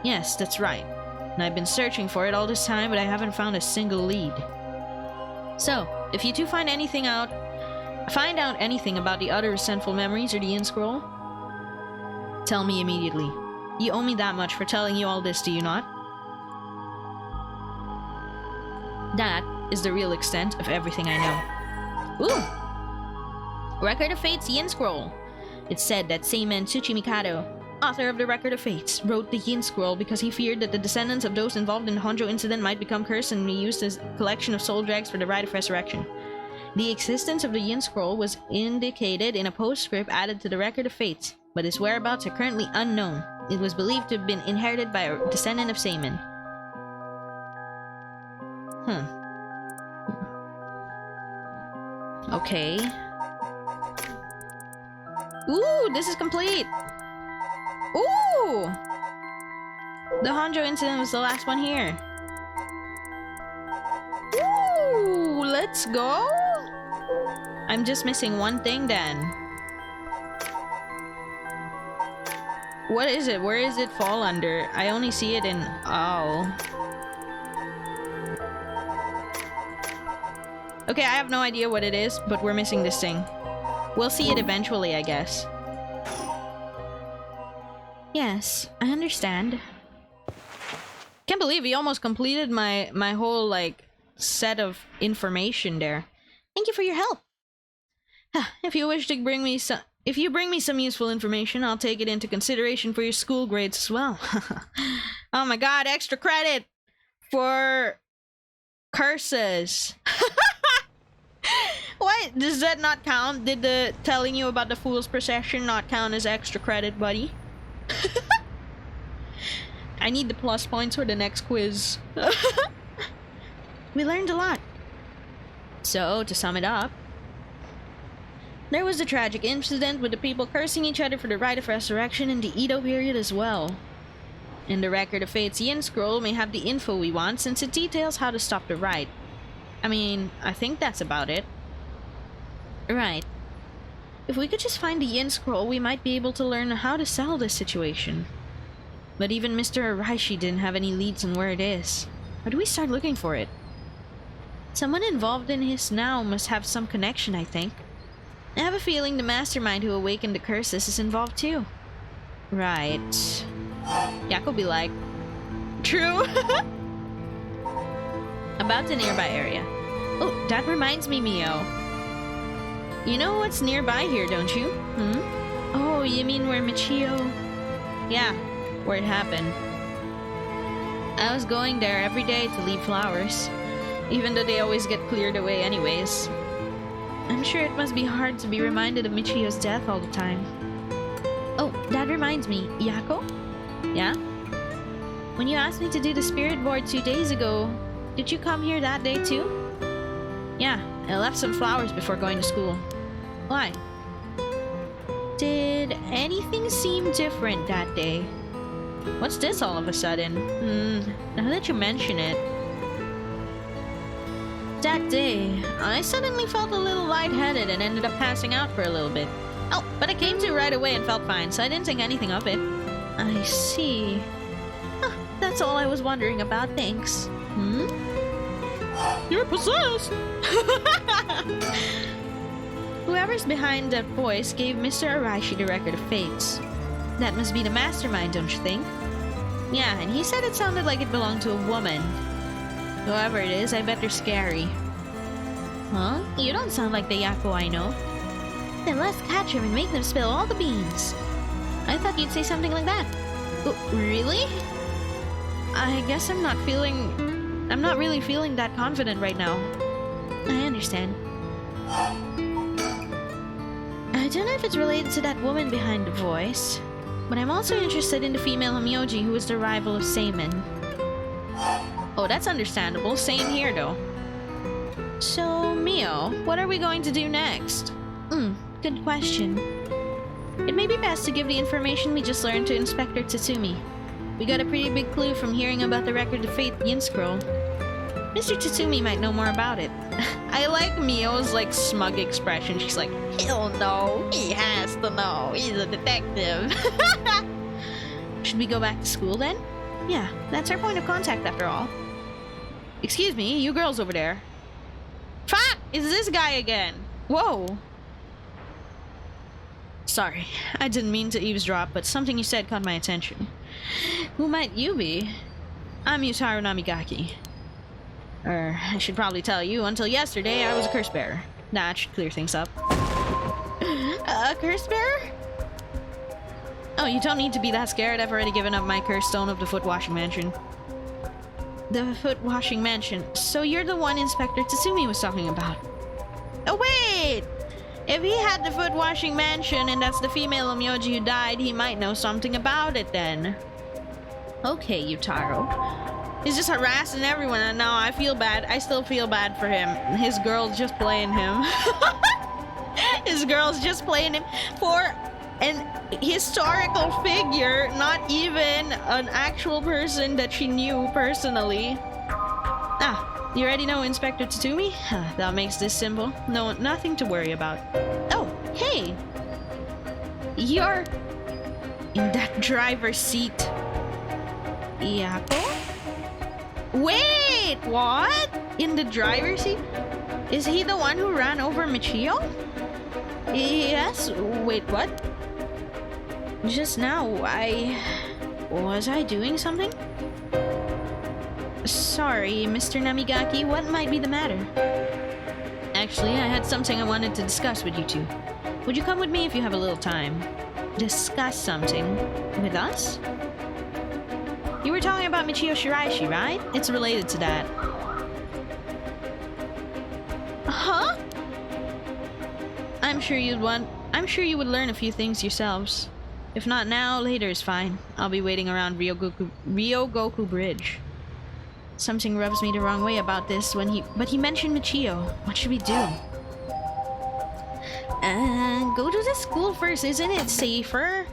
Yes, that's right. And I've been searching for it all this time, but I haven't found a single lead. So, if you two find out anything about the other resentful memories or the Yin Scroll, tell me immediately. You owe me that much for telling you all this, do you not? That is the real extent of everything I know. Ooh! Record of Fates Yin Scroll. It's said that Seimon Tsuchimikado, author of the Record of Fates, wrote the Yin Scroll because he feared that the descendants of those involved in the Honjo incident might become cursed and be used as a collection of soul dregs for the rite of resurrection. The existence of the Yin Scroll was indicated in a postscript added to the Record of Fates. but its whereabouts are currently unknown. It was believed to have been inherited by a descendant of Seaman. Okay. Ooh, this is complete! Ooh! The Honjo incident was the last one here. Ooh, let's go! I'm just missing one thing then. What is it? Where does it fall under? I only see it in... Oh. Okay, I have no idea what it is, but we're missing this thing. We'll see it eventually, I guess. Yes, I understand. Can't believe he almost completed my whole, like, set of information there. Thank you for your help. If you wish to bring me some... If you bring me some useful information, I'll take it into consideration for your school grades as well. Oh my god, extra credit for curses. What? Does that not count? Did the telling you about the Fool's Procession not count as extra credit, buddy? I need the plus points for the next quiz. We learned a lot. So, to sum it up, there was the tragic incident with the people cursing each other for the rite of resurrection in the Edo period as well. And the Record of Fate's Yin Scroll may have the info we want since it details how to stop the rite. I mean, I think that's about it. Right. If we could just find the Yin Scroll, we might be able to learn how to settle this situation. But even Mr. Araishi didn't have any leads on where it is. How do we start looking for it? Someone involved in his now must have some connection, I think. I have a feeling the mastermind who awakened the curses is involved too. Right. Yako be like, true. About the nearby area. Oh, that reminds me, Mio. You know what's nearby here, don't you? Oh, you mean where Michio... Yeah, where it happened. I was going there every day to leave flowers, even though they always get cleared away anyways. I'm sure it must be hard to be reminded of Michio's death all the time. Oh, that reminds me, Yako? Yeah? When you asked me to do the spirit board 2 days ago, did you come here that day too? Yeah, I left some flowers before going to school. Why? Did anything seem different that day? What's this all of a sudden? Now that you mention it. That day, I suddenly felt a little lightheaded and ended up passing out for a little bit. Oh, but I came to right away and felt fine, so I didn't think anything of it. I see. Huh, that's all I was wondering about, thanks. You're possessed! Whoever's behind that voice gave Mr. Araishi the Record of Fates. That must be the mastermind, don't you think? Yeah, and he said it sounded like it belonged to a woman. Whoever it is, I bet they're scary. Huh? You don't sound like the Yako I know. Then let's catch him and make them spill all the beans. I thought you'd say something like that. Oh, really? I guess I'm not really feeling that confident right now. I understand. I don't know if it's related to that woman behind the voice, but I'm also interested in the female Himyoji who is the rival of Seimin. Oh, that's understandable. Same here, though. So, Mio, what are we going to do next? Good question. It may be best to give the information we just learned to Inspector Tatsumi. We got a pretty big clue from hearing about the Record of Fate Yin Scroll. Mr. Tatsumi might know more about it. I like Mio's, like, smug expression. She's like, he'll know. He has to know. He's a detective. Should we go back to school, then? Yeah, that's our point of contact, after all. Excuse me, you girls over there. Fuck! Is this guy again? Whoa. Sorry, I didn't mean to eavesdrop, but something you said caught my attention. Who might you be? I'm Yutaro Namigaki. I should probably tell you, until yesterday, I was a curse bearer. That should clear things up. A curse bearer? Oh, you don't need to be that scared. I've already given up my curse stone of the Foot Washing Mansion. The Foot Washing Mansion. So you're the one Inspector Tatsumi was talking about. Oh, wait! If he had the foot washing mansion and that's the female Omyoji who died, he might know something about it then. Okay, Yutaro. He's just harassing everyone, and now I feel bad. I still feel bad for him. His girl's just playing him. His girl's just playing him for an historical figure, not even an actual person that she knew personally. Ah, you already know Inspector Tatsumi? That makes this simple. No, nothing to worry about. Oh, hey! You're in that driver's seat. Yako? Wait, what? In the driver's seat? Is he the one who ran over Michio? Yes, wait, what? Just now, was I doing something? Sorry, Mr. Namigaki, what might be the matter? Actually, I had something I wanted to discuss with you two. Would you come with me if you have a little time? Discuss something? With us? You were talking about Michio Shiraishi, right? It's related to that. Huh? I'm sure you would learn a few things yourselves. If not now, later is fine. I'll be waiting around Ryogoku Bridge. Something rubs me the wrong way about this but he mentioned Michio. What should we do? Go to the school first, isn't it safer?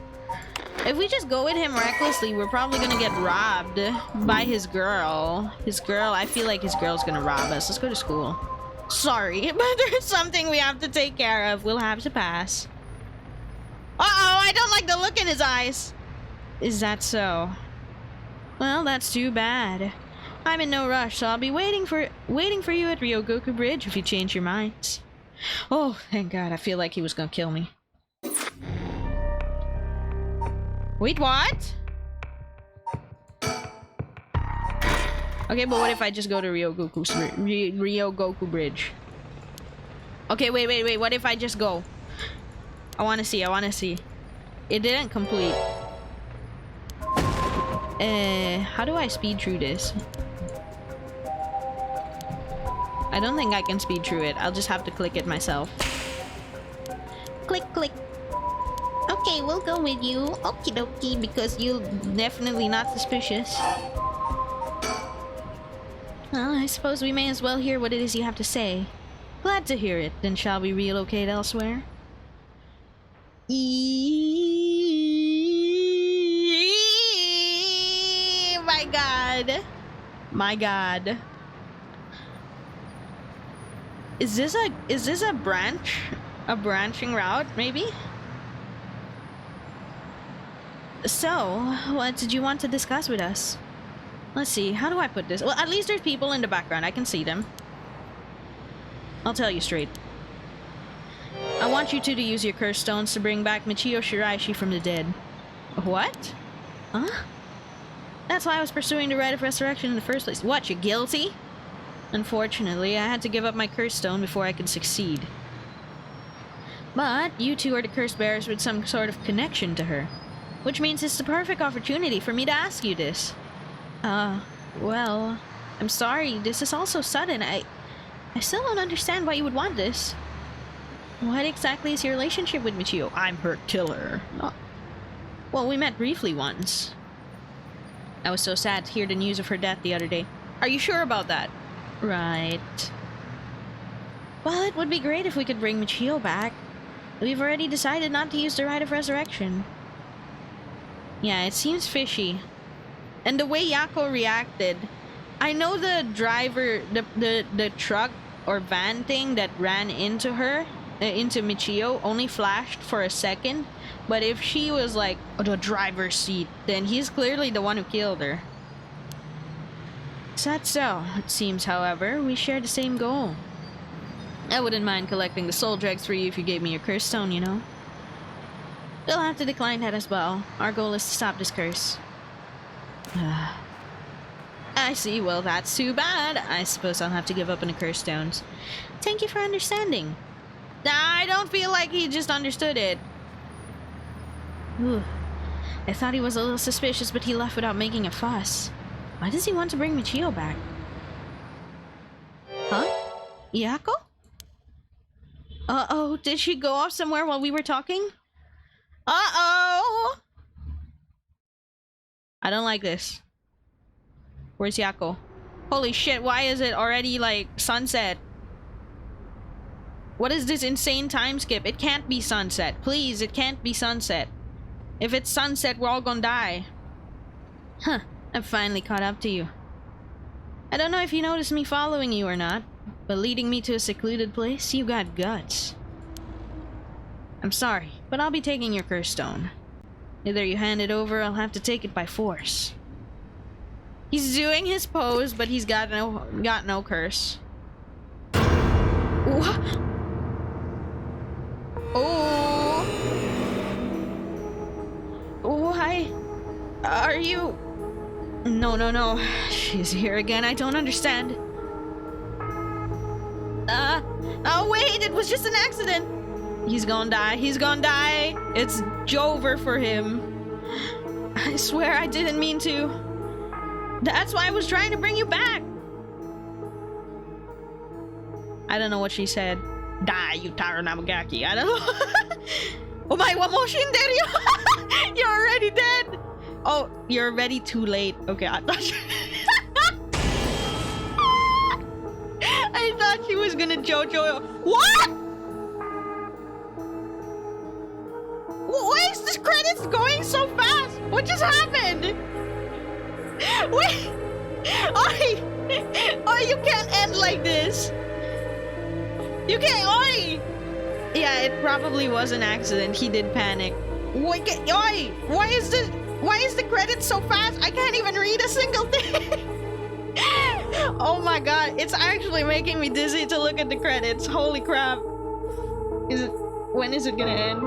If we just go with him recklessly, we're probably gonna get robbed by his girl. I feel like his girl's gonna rob us. Let's go to school. Sorry, but there's something we have to take care of. We'll have to pass. Uh-oh, I don't like the look in his eyes. Is that so? Well, that's too bad. I'm in no rush, so I'll be waiting for you at Ryogoku Bridge if you change your minds. Oh, thank God. I feel like he was gonna kill me. Wait, what? Okay, but what if I just go to Ryogoku Bridge? Okay, wait. What if I just go? I wanna see. It didn't complete. How do I speed through this? I don't think I can speed through it. I'll just have to click it myself. Click. Okay, we'll go with you. Okie dokie, because you're definitely not suspicious. Well, I suppose we may as well hear what it is you have to say. Glad to hear it. Then shall we relocate elsewhere? My God. Is this a branch? A branching route, maybe? So, what did you want to discuss with us? Let's see, how do I put this? Well, at least there's people in the background. I can see them. I'll tell you straight. I want you two to use your curse stones to bring back Michio Shiraishi from the dead. What? Huh? That's why I was pursuing the rite of resurrection in the first place. What, you're guilty? Unfortunately, I had to give up my curse stone before I could succeed. But you two are the curse bearers with some sort of connection to her. Which means it's the perfect opportunity for me to ask you this. Well, I'm sorry, this is all so sudden. I still don't understand why you would want this. What exactly is your relationship with Michio? I'm her killer. Oh. Well, we met briefly once. I was so sad to hear the news of her death the other day. Are you sure about that? Right. Well, it would be great if we could bring Michio back. We've already decided not to use the rite of resurrection. Yeah, it seems fishy. And the way Yako reacted, I know the driver, the truck or van thing that ran into her, into Michio, only flashed for a second. But if she was like the driver's seat, then he's clearly the one who killed her. Is that so? It seems, however, we share the same goal. I wouldn't mind collecting the soul dregs for you if you gave me your curse stone, you know. You'll have to decline that as well. Our goal is to stop this curse. I see. Well, that's too bad. I suppose I'll have to give up on the curse stones. Thank you for understanding. I don't feel like he just understood it. Ooh. I thought he was a little suspicious, but he left without making a fuss. Why does he want to bring Michio back? Huh? Yako? Uh-oh, did she go off somewhere while we were talking? Uh-oh! I don't like this. Where's Yako? Holy shit, why is it already, like, sunset? What is this insane time skip? It can't be sunset. Please, it can't be sunset. If it's sunset, we're all gonna die. Huh, I've finally caught up to you. I don't know if you noticed me following you or not, but leading me to a secluded place, you got guts. I'm sorry, but I'll be taking your curse stone. Either you hand it over, or I'll have to take it by force. He's doing his pose, but he's got no curse. What? Oh. Why are you... No. She's here again. I don't understand. Oh wait, it was just an accident. He's gonna die. He's gonna die. It's Jover for him. I swear I didn't mean to. That's why I was trying to bring you back. I don't know what she said. Die, you Taro Namagaki. I don't know. Oh my, what motion did you? You're already dead. Oh, you're already too late. Okay, I thought I thought she was gonna JoJo. What? Why is this credits going so fast? What just happened? Wait. Oi, you can't end like this. You can't, oi! Yeah, it probably was an accident. He did panic. Wait, oi! Why is the credits so fast? I can't even read a single thing. Oh my god, it's actually making me dizzy to look at the credits. Holy crap. When is it gonna end?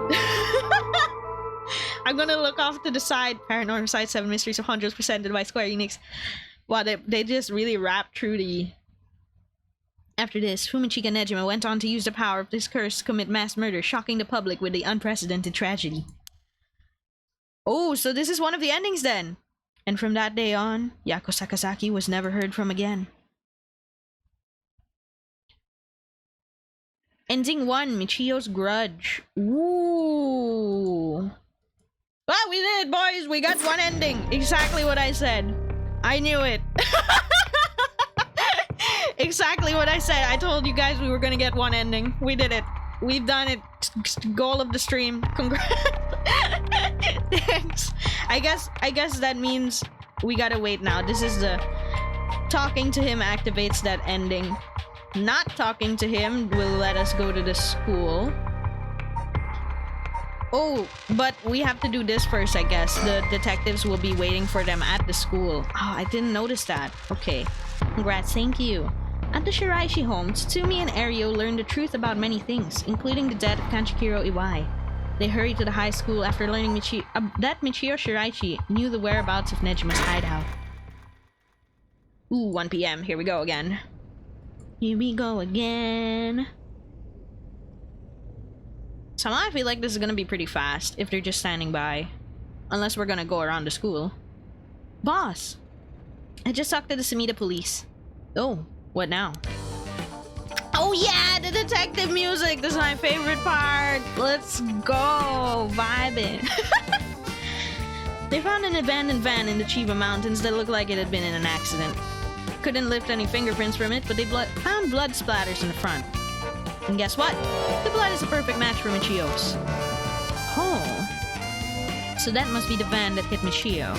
I'm gonna look off to the side. Paranormasight 7 Mysteries of Honjo presented by Square Enix. Wow, they just really rapped through the... After this, Fumichika Nejima went on to use the power of this curse to commit mass murder, shocking the public with the unprecedented tragedy. Oh, so this is one of the endings then! And from that day on, Yako Sakazaki was never heard from again. Ending 1, Michio's Grudge. Ooh. Well, we did it, boys! We got one ending! Exactly what I said. I knew it. Exactly what I said. I told you guys we were gonna get one ending. We did it. We've done it. Goal of the stream. Congrats. Thanks. I guess that means we gotta wait now. This is the... Talking to him activates that ending. Not talking to him will let us go to the school. Oh, but we have to do this first, I guess. The detectives will be waiting for them at the school. Oh, I didn't notice that. Okay. Congrats, thank you. At the Shiraishi home, Tsumi and Ario learned the truth about many things, including the death of Kanchikiro Iwai. They hurried to the high school after learning that Michio Shiraishi knew the whereabouts of Nejima's hideout. Ooh, 1 PM. Here we go again. Here we go again. Somehow I feel like this is gonna be pretty fast if they're just standing by. Unless we're gonna go around the school. Boss! I just talked to the Sumida police. Oh, what now? Oh yeah, the detective music! This is my favorite part! Let's go! Vibing! They found an abandoned van in the Chiba Mountains that looked like it had been in an accident. Couldn't lift any fingerprints from it, but they found blood splatters in the front. And guess what? The blood is a perfect match for Michio's. Oh. So that must be the van that hit Michio.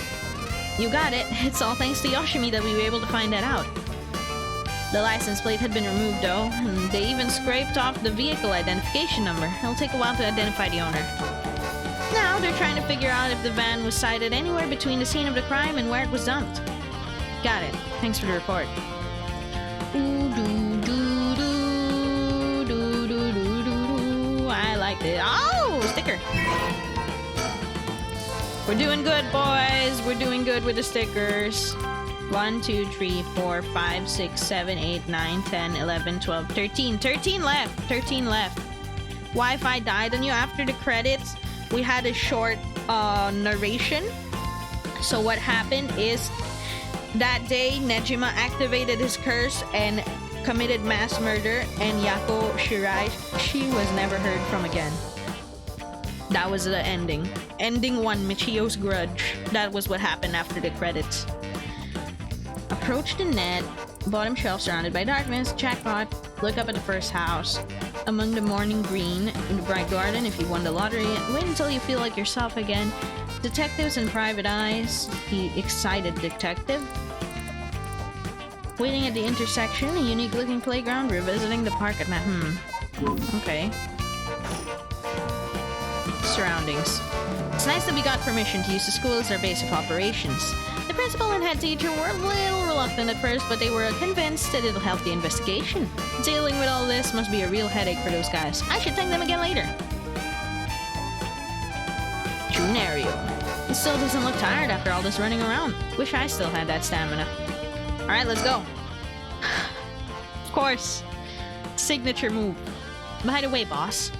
You got it. It's all thanks to Yoshimi that we were able to find that out. The license plate had been removed though, and they even scraped off the vehicle identification number. It'll take a while to identify the owner. Now they're trying to figure out if the van was sighted anywhere between the scene of the crime and where it was dumped. Got it. Thanks for the report. I liked it. Oh, sticker. We're doing good, boys. We're doing good with the stickers. 1, 2, 3, 4, 5, 6, 7, 8, 9, 10, 11, 12, 13. 13 left. 13 left. Wi-Fi died on you after the credits. We had a short narration. So what happened is that day Nejima activated his curse and committed mass murder, and Yako Shirai, she was never heard from again. That was the ending. Ending 1, Michio's grudge. That was what happened after the credits. Approach the net. Bottom shelf surrounded by darkness. Jackpot. Look up at the first house. Among the morning green in the bright garden if you won the lottery. Wait until you feel like yourself again. Detectives and private eyes. The excited detective. Waiting at the intersection. A unique looking playground. Revisiting the park at night. Okay. Surroundings. It's nice that we got permission to use the school as our base of operations. The principal and head teacher were a little reluctant at first, but they were convinced that it'll help the investigation. Dealing with all this must be a real headache for those guys. I should thank them again later. Junario. He still doesn't look tired after all this running around. Wish I still had that stamina. Alright, let's go. Of course. Signature move. By the way, boss.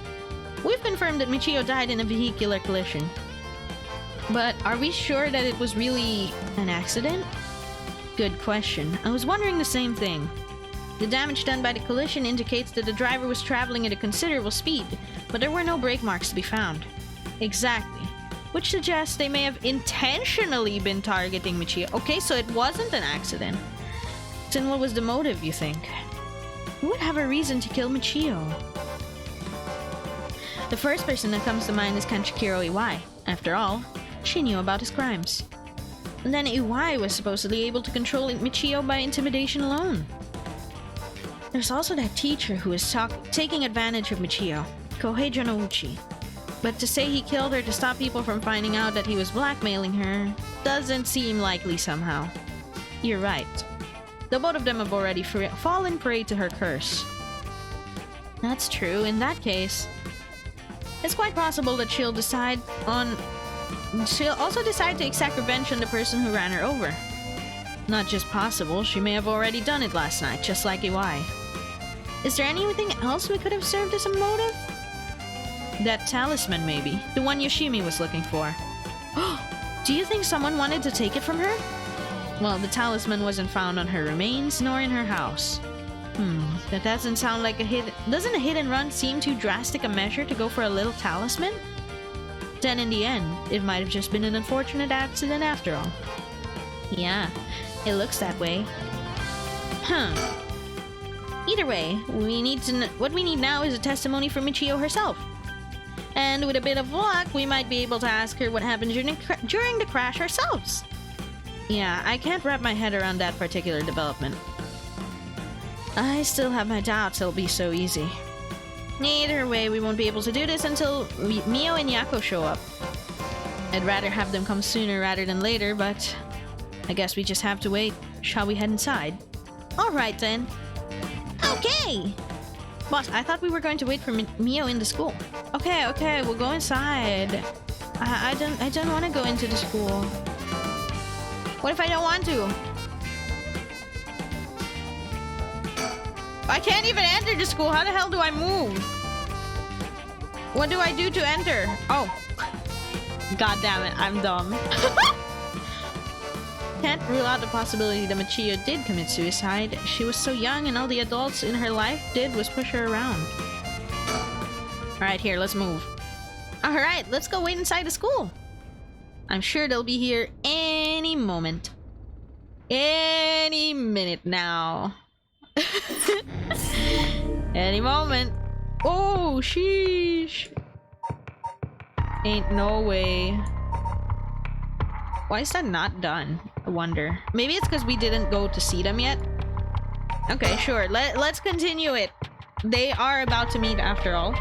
We've confirmed that Michio died in a vehicular collision. But are we sure that it was really an accident? Good question. I was wondering the same thing. The damage done by the collision indicates that the driver was traveling at a considerable speed, but there were no brake marks to be found. Exactly. Which suggests they may have intentionally been targeting Michio. Okay, so it wasn't an accident. Then what was the motive, you think? Who would have a reason to kill Michio? The first person that comes to mind is Kanchikiro Iwai. After all, she knew about his crimes. And then Iwai was supposedly able to control Michio by intimidation alone. There's also that teacher who is taking advantage of Michio, Kohei Jonouchi. But to say he killed her to stop people from finding out that he was blackmailing her doesn't seem likely somehow. You're right. Though both of them have already fallen prey to her curse. That's true. In that case, it's quite possible that she'll also decide to exact revenge on the person who ran her over. Not just possible, she may have already done it last night, just like Iwai. Is there anything else we could have served as a motive? That talisman, maybe. The one Yoshimi was looking for. Do you think someone wanted to take it from her? Well, the talisman wasn't found on her remains, nor in her house. That doesn't sound like a hit. Doesn't a hit and run seem too drastic a measure to go for a little talisman? Then in the end, it might have just been an unfortunate accident after all. Yeah, it looks that way. Either way, what we need now is a testimony from Michio herself. And with a bit of luck, we might be able to ask her what happened during the crash ourselves. Yeah, I can't wrap my head around that particular development. I still have my doubts it'll be so easy. Either way, we won't be able to do this until Mio and Yako show up. I'd rather have them come sooner rather than later, but I guess we just have to wait. Shall we head inside? Alright then. Okay! Boss, I thought we were going to wait for Mio in the school. Okay, we'll go inside. I don't want to go into the school. What if I don't want to? I can't even enter the school. How the hell do I move? What do I do to enter? Oh. God damn it, I'm dumb. Can't rule out the possibility that Michio did commit suicide. She was so young and all the adults in her life did was push her around. Alright, here, let's move. Alright, let's go wait inside the school. I'm sure they'll be here any moment. Any minute now. Any moment. Oh, sheesh. Ain't no way. Why is that not done? I wonder. Maybe it's because we didn't go to see them yet. Okay, sure. Let's continue it. They are about to meet after all.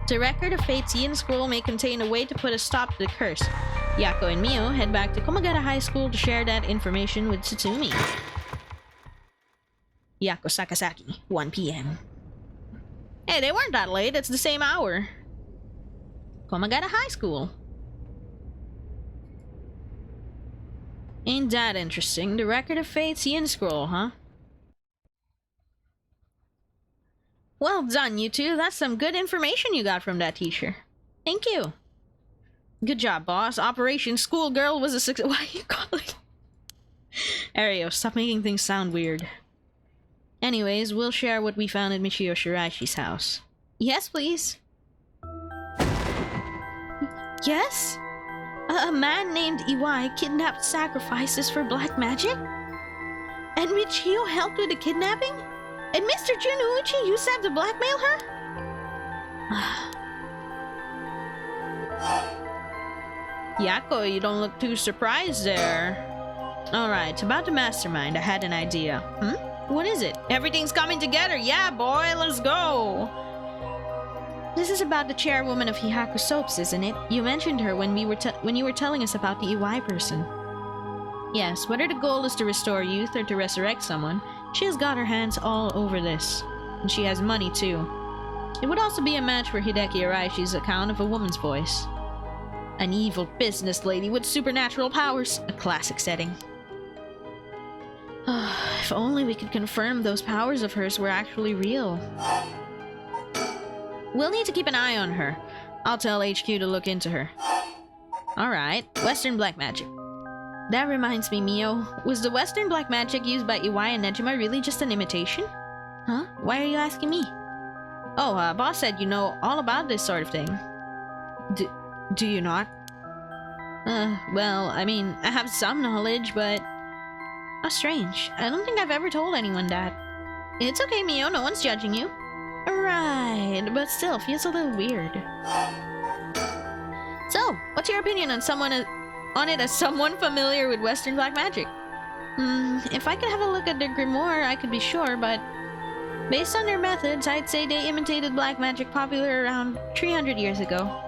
The record of fate's yin scroll may contain a way to put a stop to the curse. Yako and Mio head back to Komagata High School to share that information with Tsutsumi. Yako Sakazaki, 1 p.m. Hey, they weren't that late. It's the same hour. Komagata High School. Ain't that interesting? The record of fate's yin scroll, huh? Well done, you two. That's some good information you got from that teacher. Thank you. Good job, boss. Operation Schoolgirl was a success. Why are you calling? Ario, stop making things sound weird. Anyways, we'll share what we found at Michio Shiraishi's house. Yes, please. Yes? A man named Iwai kidnapped sacrifices for black magic? And Michio helped with the kidnapping? And Mr. Junuuchi used that to blackmail her? Yako, you don't look too surprised there. Alright, about the mastermind, I had an idea. What is it? Everything's coming together. Yeah, boy, let's go. This is about the chairwoman of Hihaku Soaps, isn't it? You mentioned her when you were telling us about the EY person. Yes, whether the goal is to restore youth or to resurrect someone, she has got her hands all over this. And she has money, too. It would also be a match for Hideki Araishi's account of a woman's voice. An evil business lady with supernatural powers. A classic setting. If only we could confirm those powers of hers were actually real. We'll need to keep an eye on her. I'll tell HQ to look into her. Alright, Western Black Magic. That reminds me, Mio. Was the Western Black Magic used by Iwai and Nejima really just an imitation? Huh? Why are you asking me? Oh, boss said you know all about this sort of thing. Do you not? Well, I mean, I have some knowledge, but... How strange. I don't think I've ever told anyone that. It's okay, Mio. No one's judging you. Right, but still, feels a little weird. So, what's your opinion on it as someone familiar with Western Black Magic? If I could have a look at their grimoire, I could be sure, but... Based on their methods, I'd say they imitated black magic popular around 300 years ago.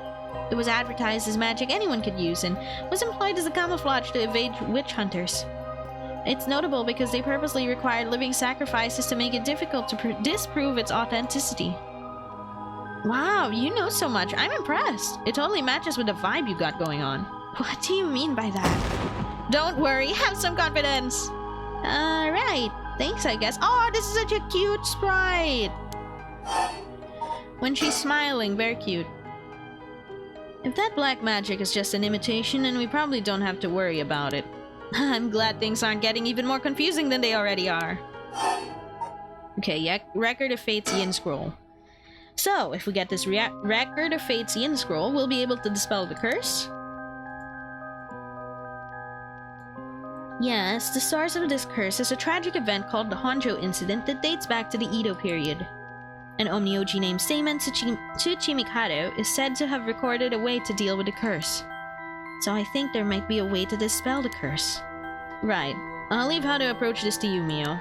It was advertised as magic anyone could use and was employed as a camouflage to evade witch hunters. It's notable because they purposely required living sacrifices to make it difficult to disprove its authenticity. Wow, you know so much. I'm impressed. It totally matches with the vibe you got going on. What do you mean by that? Don't worry, have some confidence. Alright, thanks I guess. Oh, this is such a cute sprite. When she's smiling, very cute. If that black magic is just an imitation, then we probably don't have to worry about it. I'm glad things aren't getting even more confusing than they already are. Okay, Record of Fate's Yin Scroll. So, if we get this Record of Fate's Yin Scroll, we'll be able to dispel the curse. Yes, the source of this curse is a tragic event called the Honjo incident that dates back to the Edo period. An Omnioji named Seiman Tsuchimikado is said to have recorded a way to deal with the curse. So I think there might be a way to dispel the curse. Right. I'll leave how to approach this to you, Mio.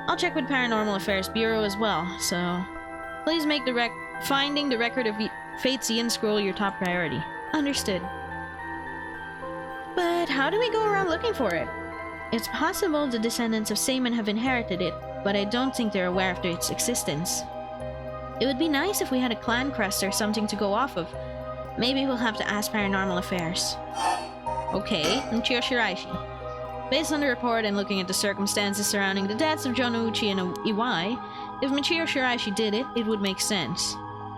I'll check with Paranormal Affairs Bureau as well, so... Please make finding the Record of Fate's Yin Scroll your top priority. Understood. But how do we go around looking for it? It's possible the descendants of Seiman have inherited it, but I don't think they're aware of its existence. It would be nice if we had a clan crest or something to go off of. Maybe we'll have to ask Paranormal Affairs. Okay, Michio Shiraishi. Based on the report and looking at the circumstances surrounding the deaths of Jonuuchi and Iwai, if Michio Shiraishi did it, it would make sense.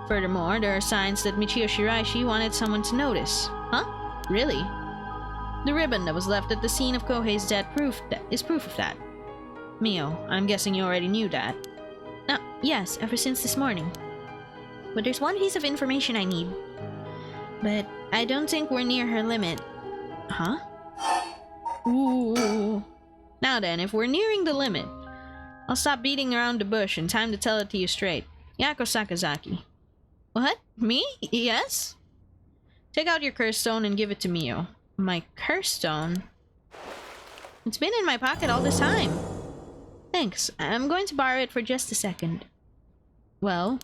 Furthermore, there are signs that Michio Shiraishi wanted someone to notice. Huh? Really? The ribbon that was left at the scene of Kohei's death is proof of that. Mio, I'm guessing you already knew that. Yes, ever since this morning. But there's one piece of information I need. But I don't think we're near her limit. Huh? Ooh. Now then, if we're nearing the limit, I'll stop beating around the bush and time to tell it to you straight. Yako Sakazaki. What? Me? Yes? Take out your curse stone and give it to Mio. My curse stone? It's been in my pocket all this time. Thanks. I'm going to borrow it for just a second. Well?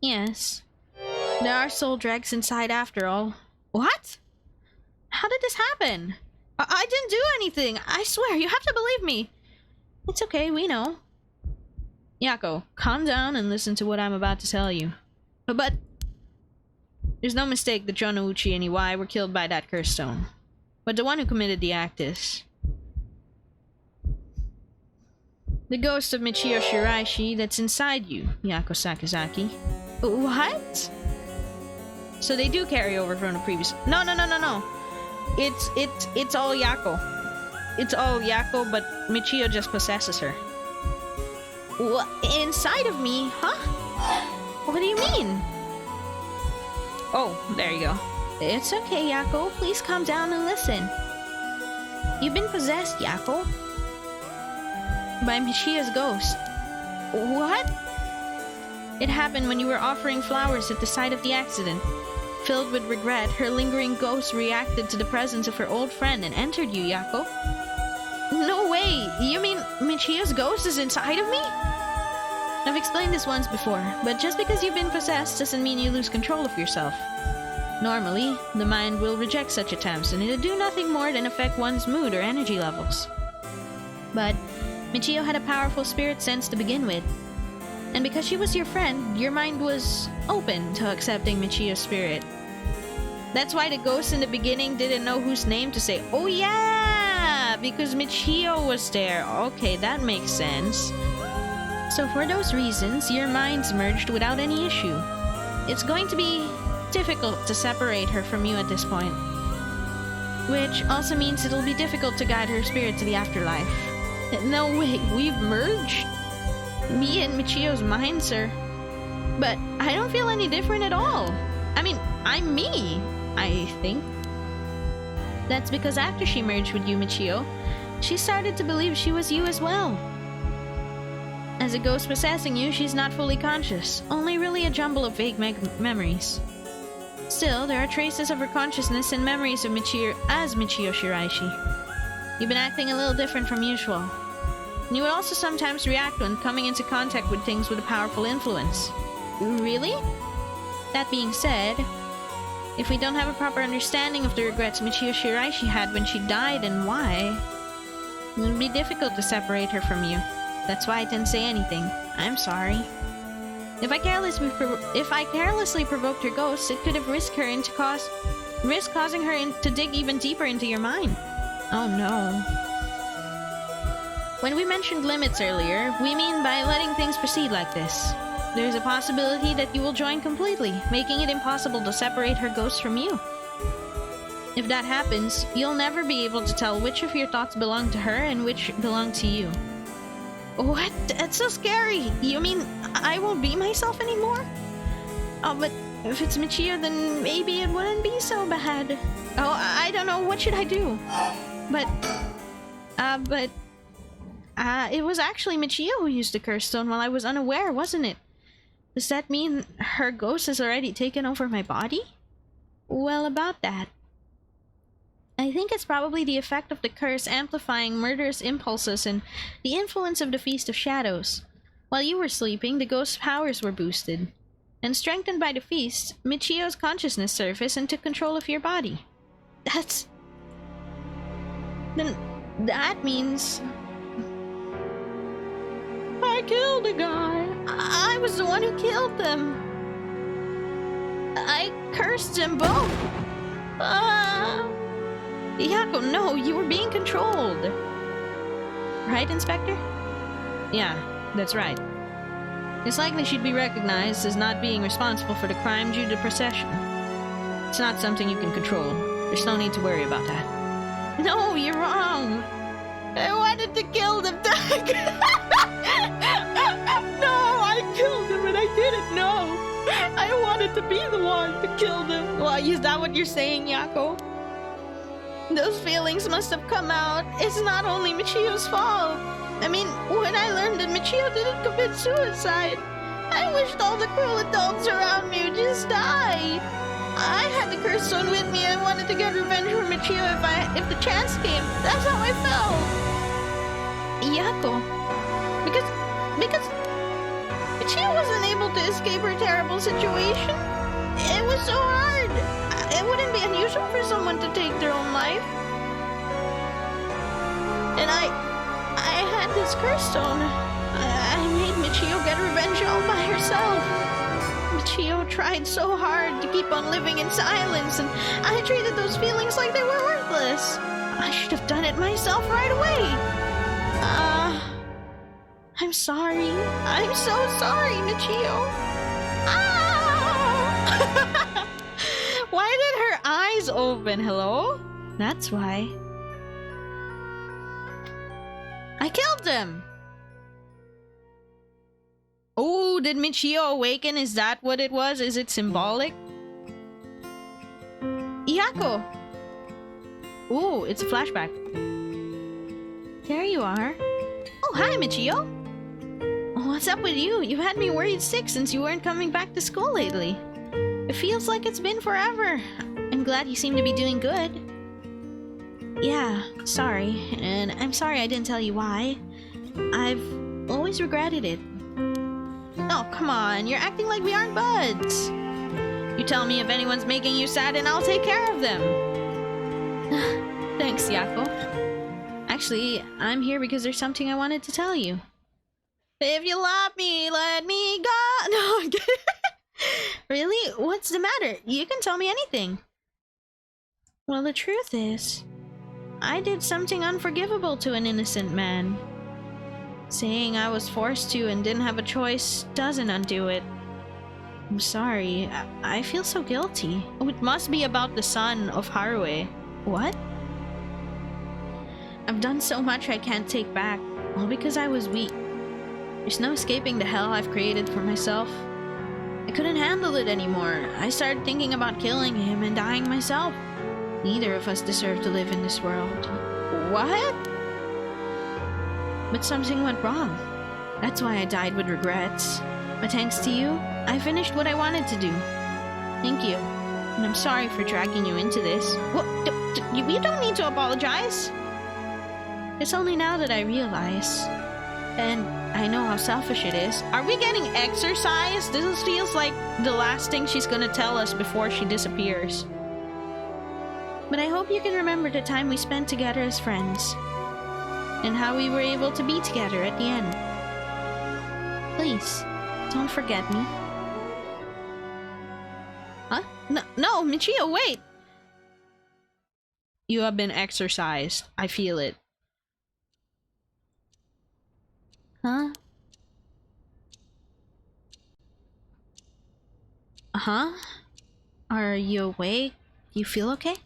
Yes. There are soul dregs inside after all. What? How did this happen? I didn't do anything. I swear, you have to believe me. It's okay, we know. Yako, calm down and listen to what I'm about to tell you. But there's no mistake that Jonuuchi and Iwai were killed by that curse stone. But the one who committed the act is... the ghost of Michio Shiraishi that's inside you, Yako Sakazaki. What? So they do carry over from the previous... No. It's all Yako. It's all Yako, but Michio just possesses her. What? Inside of me? Huh? What do you mean? Oh, there you go. It's okay, Yako. Please calm down and listen. You've been possessed, Yako. By Michiyo's ghost. What? It happened when you were offering flowers at the site of the accident. Filled with regret, her lingering ghost reacted to the presence of her old friend and entered you, Yako. No way! You mean Michiyo's ghost is inside of me? I've explained this once before, but just because you've been possessed doesn't mean you lose control of yourself. Normally, the mind will reject such attempts, and it'll do nothing more than affect one's mood or energy levels. But Michiyo had a powerful spirit sense to begin with. And because she was your friend, your mind was open to accepting Michiyo's spirit. That's why the ghost in the beginning didn't know whose name to say. Oh yeah! Because Michiyo was there. Okay, that makes sense. So for those reasons, your minds merged without any issue. It's going to be difficult to separate her from you at this point. Which also means it'll be difficult to guide her spirit to the afterlife. No, wait, we've merged? Me and Michiyo's mind, sir. But I don't feel any different at all. I mean, I'm me, I think. That's because after she merged with you, Michiyo, she started to believe she was you as well. As a ghost possessing you, she's not fully conscious, only really a jumble of vague memories. Still, there are traces of her consciousness and memories of Michiyo as Michiyo Shiraishi. You've been acting a little different from usual. And you would also sometimes react when coming into contact with things with a powerful influence. Really? That being said, if we don't have a proper understanding of the regrets Michiyo Shiraishi had when she died and why, it would be difficult to separate her from you. That's why I didn't say anything. I'm sorry. If I carelessly provoked her ghost, it could have risked causing her to dig even deeper into your mind. Oh no. When we mentioned limits earlier, we mean by letting things proceed like this. There's a possibility that you will join completely, making it impossible to separate her ghost from you. If that happens, you'll never be able to tell which of your thoughts belong to her and which belong to you. What? That's so scary! You mean I won't be myself anymore? Oh, but if it's Michiyo, then maybe it wouldn't be so bad. Oh, I don't know. What should I do? It was actually Michiyo who used the curse stone while I was unaware, wasn't it? Does that mean her ghost has already taken over my body? Well, about that. I think it's probably the effect of the curse amplifying murderous impulses and the influence of the Feast of Shadows. While you were sleeping, the ghost's powers were boosted. And strengthened by the feast, Michiyo's consciousness surfaced and took control of your body. Then that means... I killed a guy. I was the one who killed them. I cursed them both. Yako, no, you were being controlled. Right, Inspector? Yeah, that's right. It's likely she'd be recognized as not being responsible for the crime due to possession. It's not something you can control. There's no need to worry about that. No, you're wrong. I wanted to kill them. No, I killed them and I didn't know. I wanted to be the one to kill them. Well, is that what you're saying, Yako? Those feelings must have come out. It's not only Michiyo's fault. I mean, when I learned that Michiyo didn't commit suicide, I wished all the cruel adults around me would just die. I had the curse stone with me. I wanted to get revenge for Michiyo if the chance came. That's how I felt. Yako. Because Michiyo wasn't able to escape her terrible situation. It was so hard. It wouldn't be unusual for someone to take their own life. And I had this curse stone. I made Michiyo get revenge all by herself. Michiyo tried so hard to keep on living in silence, and I treated those feelings like they were worthless. I should have done it myself right away. I'm sorry. I'm so sorry, Michiyo. Ah! Why did her eyes open? Hello? That's why. I killed him! Oh, did Michio awaken? Is that what it was? Is it symbolic? Iyako! Ooh, it's a flashback. There you are. Oh, hi, Michio! What's up with you? You've had me worried sick since you weren't coming back to school lately. It feels like it's been forever. I'm glad you seem to be doing good. Yeah, sorry. And I'm sorry I didn't tell you why. I've always regretted it. Oh, come on. You're acting like we aren't buds. You tell me if anyone's making you sad and I'll take care of them. Thanks, Yako. Actually, I'm here because there's something I wanted to tell you. If you love me, let me go. No, I'm kidding. Really? What's the matter? You can tell me anything. Well, the truth is, I did something unforgivable to an innocent man. Saying I was forced to and didn't have a choice doesn't undo it. I'm sorry. I feel so guilty. Oh, it must be about the son of Haruo. What? I've done so much I can't take back, all because I was weak. There's no escaping the hell I've created for myself. I couldn't handle it anymore. I started thinking about killing him and dying myself. Neither of us deserve to live in this world. What? But something went wrong. That's why I died with regrets. But thanks to you, I finished what I wanted to do. Thank you. And I'm sorry for dragging you into this. What? You don't need to apologize. It's only now that I realize. And I know how selfish it is. Are we getting exercise? This feels like the last thing she's gonna tell us before she disappears. But I hope you can remember the time we spent together as friends. And how we were able to be together at the end. Please, don't forget me. Huh? No, Michio, wait! You have been exorcised. I feel it. Huh? Uh-huh? Are you awake? You feel okay?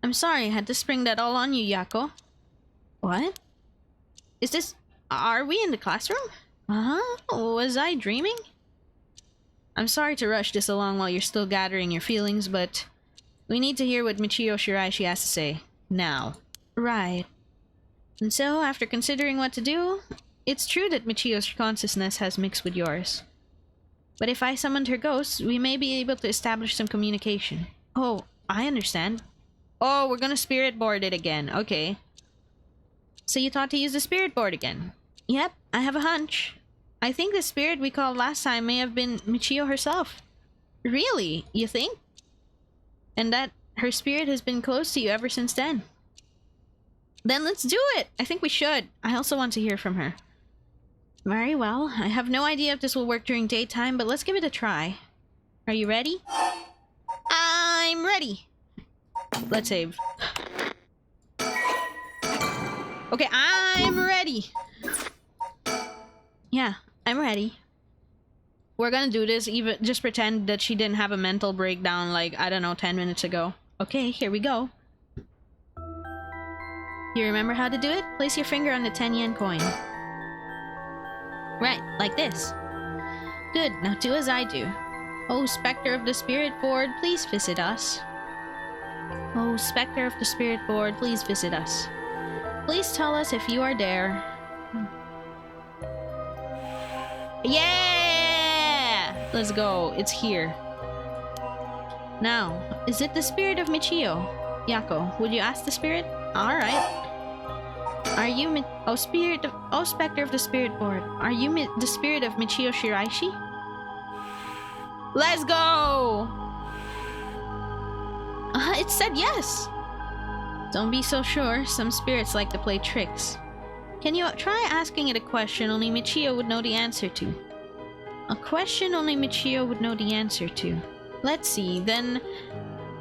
I'm sorry I had to spring that all on you, Yako. What? Is this... Are we in the classroom? Uh-huh? Was I dreaming? I'm sorry to rush this along while you're still gathering your feelings, but... we need to hear what Michio Shiraishi has to say. Now. Right. And so, after considering what to do... It's true that Michio's consciousness has mixed with yours. But if I summoned her ghost, we may be able to establish some communication. Oh, I understand. Oh, we're gonna spirit board it again. Okay. So you thought to use the spirit board again? Yep, I have a hunch. I think the spirit we called last time may have been Michio herself. Really? You think? And that her spirit has been close to you ever since then. Then let's do it! I think we should. I also want to hear from her. Very well. I have no idea if this will work during daytime, but let's give it a try. Are you ready? I'm ready! Let's save. Okay, I'm ready! Yeah, I'm ready. We're gonna do this, even just pretend that she didn't have a mental breakdown like, I don't know, 10 minutes ago. Okay, here we go. You remember how to do it? Place your finger on the 10-yen coin. Right, like this. Good, now do as I do. Oh, Spectre of the Spirit Board, please visit us. Oh, Spectre of the Spirit Board, please visit us. Please tell us if you are there. Yeah! Let's go, it's here. Now, is it the spirit of Michio? Yako, would you ask the spirit? Alright. Are you Oh, Spectre of the Spirit Board. Are you the spirit of Michio Shiraishi? Let's go! It said yes! Don't be so sure. Some spirits like to play tricks. Can you try asking it a question only Michio would know the answer to? A question only Michio would know the answer to. Let's see, then...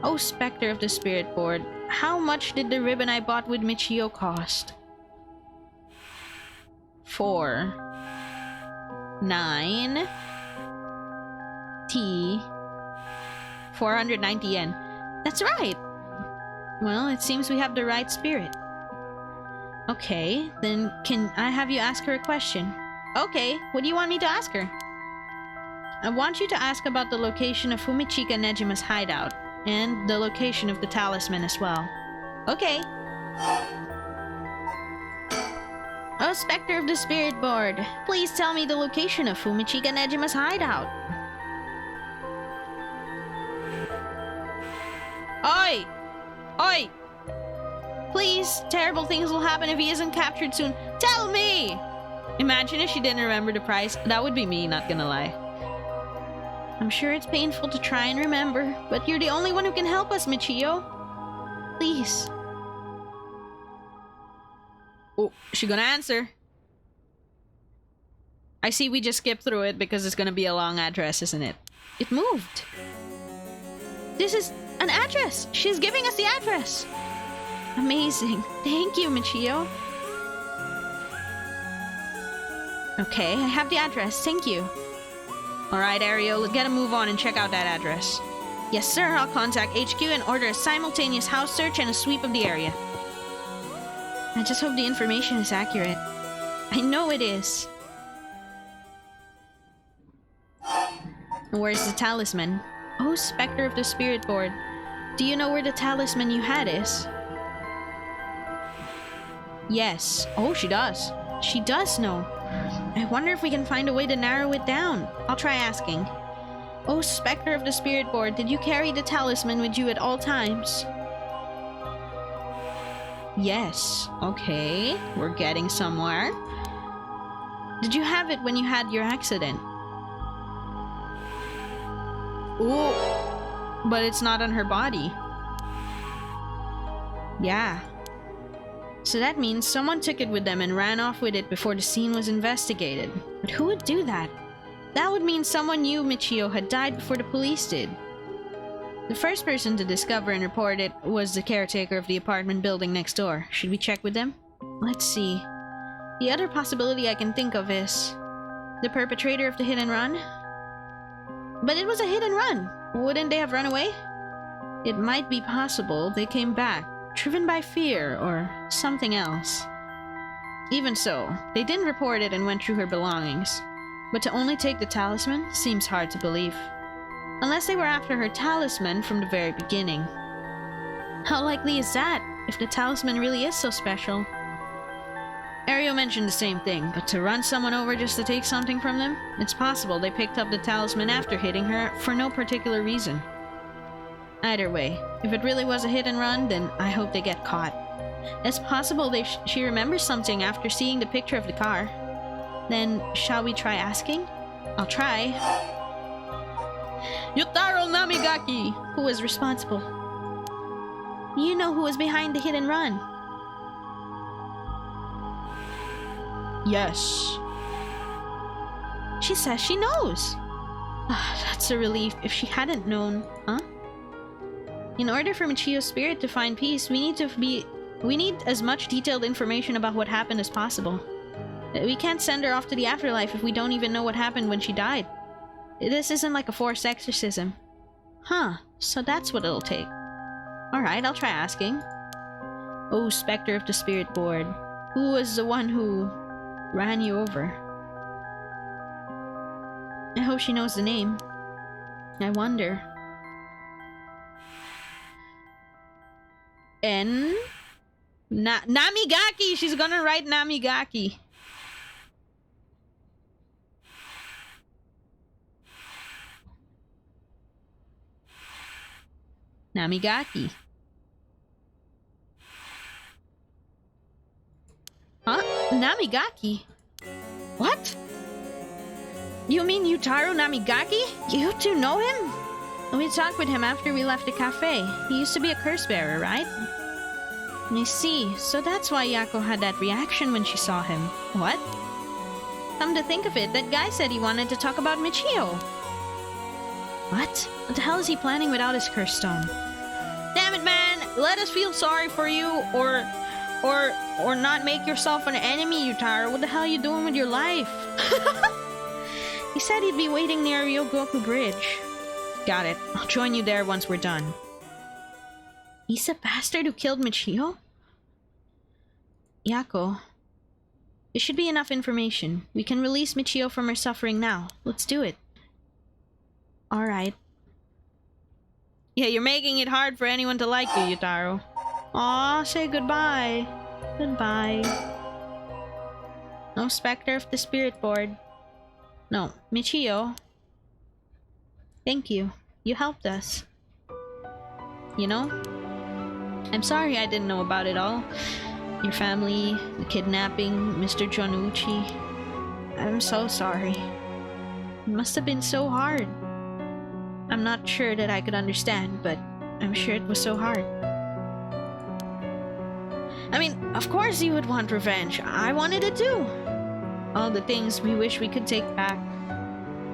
Oh, Spectre of the Spirit Board. How much did the ribbon I bought with Michio cost? 4 9 T 490 yen. That's right! Well, it seems we have the right spirit. Okay, then can I have you ask her a question? Okay, what do you want me to ask her? I want you to ask about the location of Fumichika Nejima's hideout, and the location of the talisman as well. Okay. Oh, Spectre of the Spirit Board, please tell me the location of Fumichika Nejima's hideout. Oi! Oi! Please, terrible things will happen if he isn't captured soon. Tell me! Imagine if she didn't remember the price. That would be me, not gonna lie. I'm sure it's painful to try and remember, but you're the only one who can help us, Michio. Please. Oh, she gonna answer. I see we just skipped through it because it's gonna be a long address, isn't it? It moved. This is an address. She's giving us the address. Amazing. Thank you, Michio. Okay, I have the address. Thank you. Alright, Ariel, let's get a move on and check out that address. Yes, sir. I'll contact HQ and order a simultaneous house search and a sweep of the area. I just hope the information is accurate. I know it is. Where's the talisman? Oh, Spectre of the Spirit Board. Do you know where the talisman you had is? Yes. Oh, she does. She does know. I wonder if we can find a way to narrow it down. I'll try asking. Oh, Spectre of the Spirit Board, did you carry the talisman with you at all times? Yes. Okay, we're getting somewhere. Did you have it when you had your accident? Ooh, but it's not on her body. Yeah. So that means someone took it with them and ran off with it before the scene was investigated. But who would do that? That would mean someone knew Michio had died before the police did. The first person to discover and report it was the caretaker of the apartment building next door. Should we check with them? Let's see. The other possibility I can think of is the perpetrator of the hit and run. But it was a hit and run. Wouldn't they have run away? It might be possible they came back, driven by fear or something else. Even so, they didn't report it and went through her belongings. But to only take the talisman seems hard to believe. Unless they were after her talisman from the very beginning. How likely is that, if the talisman really is so special? Ario mentioned the same thing, but to run someone over just to take something from them? It's possible they picked up the talisman after hitting her for no particular reason. Either way, if it really was a hit and run, then I hope they get caught. It's possible she remembers something after seeing the picture of the car. Then, shall we try asking? I'll try. Yutaro Namigaki! Who was responsible? You know who was behind the hit and run. Yes. She says she knows. That's a relief. If she hadn't known, huh? In order for Michio's spirit to find peace, we need as much detailed information about what happened as possible. We can't send her off to the afterlife if we don't even know what happened when she died. This isn't like a forced exorcism. Huh, so that's what it'll take. Alright, I'll try asking. Oh, Spectre of the Spirit Board. Who was the one who ran you over? I hope she knows the name. I wonder. Namigaki! She's gonna write Namigaki. Namigaki. Huh? Namigaki? What? You mean Yutaro Namigaki? You two know him? We talked with him after we left the cafe. He used to be a curse bearer, right? I see. So that's why Yako had that reaction when she saw him. What? Come to think of it, that guy said he wanted to talk about Michio. What? What the hell is he planning without his curse stone? Damn it, man! Let us feel sorry for you, or not make yourself an enemy, Yutaro. What the hell are you doing with your life? He said he'd be waiting near Ryogoku Bridge. Got it. I'll join you there once we're done. He's the bastard who killed Michio? Yako. This should be enough information. We can release Michio from her suffering now. Let's do it. Alright. Yeah, you're making it hard for anyone to like you, Yutaro. Aw, say goodbye. Goodbye. No Spectre of the Spirit Board. No, Michio. Thank you. You helped us. You know? I'm sorry I didn't know about it all. Your family, the kidnapping, Mr. Jonucci. I'm so sorry. It must have been so hard. I'm not sure that I could understand, but I'm sure it was so hard. I mean, of course you would want revenge. I wanted it too. All the things we wish we could take back.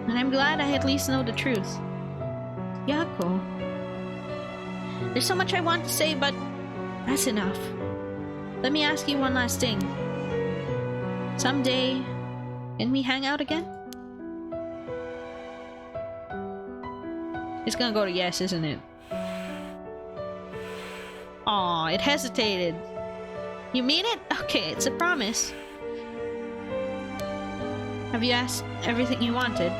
And I'm glad I at least know the truth. Yako. There's so much I want to say, but that's enough. Let me ask you one last thing. Someday, can we hang out again? It's gonna go to yes, isn't it? Aw, it hesitated. You mean it? Okay, it's a promise. Have you asked everything you wanted?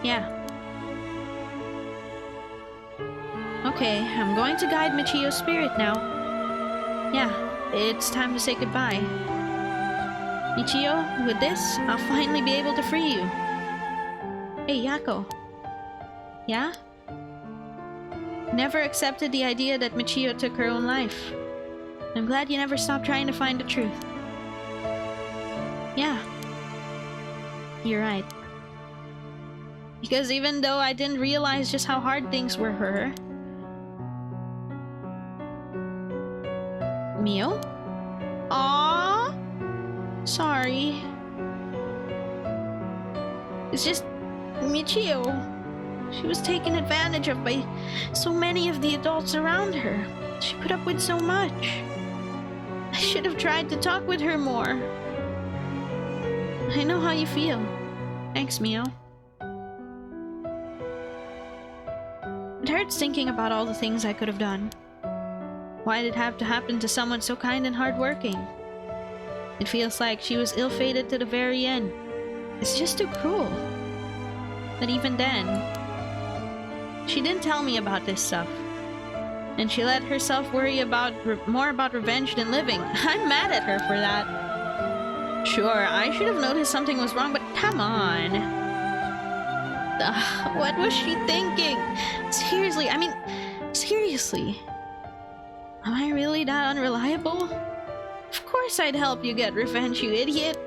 Yeah. Okay, I'm going to guide Michio's spirit now. Yeah, it's time to say goodbye. Michio, with this, I'll finally be able to free you. Hey, Yako. Yeah? Never accepted the idea that Michio took her own life. I'm glad you never stopped trying to find the truth. Yeah. You're right. Because even though I didn't realize just how hard things were for her... Mio? Aww! Sorry. It's just... Michio. She was taken advantage of by so many of the adults around her. She put up with so much. I should have tried to talk with her more. I know how you feel. Thanks, Mio. It hurts thinking about all the things I could have done. Why did it have to happen to someone so kind and hardworking? It feels like she was ill-fated to the very end. It's just too cruel. But even then, she didn't tell me about this stuff. And she let herself worry about more about revenge than living. I'm mad at her for that. Sure, I should have noticed something was wrong, but come on. What was she thinking? Seriously, I mean, seriously. Am I really that unreliable? Of course I'd help you get revenge, you idiot.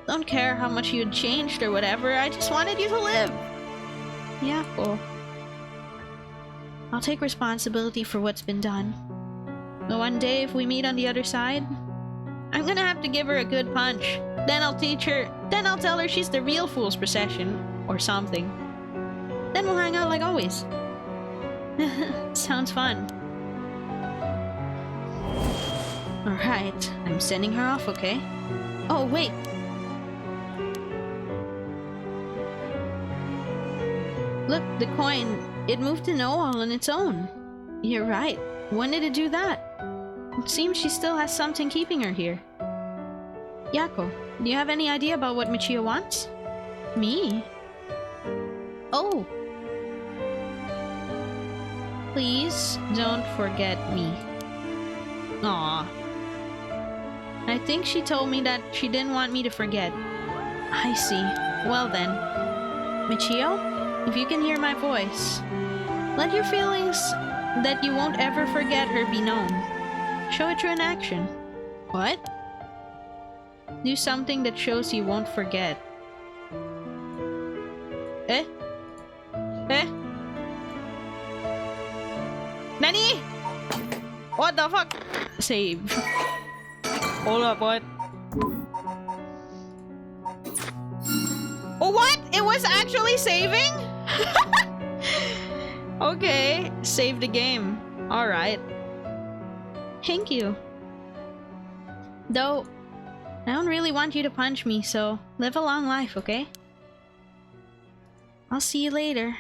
Don't care how much you'd changed or whatever, I just wanted you to live. Yeah, well. I'll take responsibility for what's been done. But one day, if we meet on the other side, I'm gonna have to give her a good punch. Then I'll teach her, then I'll tell her she's the real fool's procession. Or something. Then we'll hang out like always. Sounds fun. Alright, I'm sending her off, okay? Oh, wait. Look, the coin. It moved to no all on its own. You're right. When did it do that? It seems she still has something keeping her here. Yako, do you have any idea about what Michio wants? Me? Oh. Please don't forget me. Aw. I think she told me that she didn't want me to forget. I see. Well then. Michio, if you can hear my voice, let your feelings that you won't ever forget her be known. Show it through an action. What? Do something that shows you won't forget. Eh? Eh? Nani? What the fuck? Save. Hold up, what? Oh, what? It was actually saving? Okay, save the game. Alright. Thank you. Though, I don't really want you to punch me, so live a long life, okay? I'll see you later.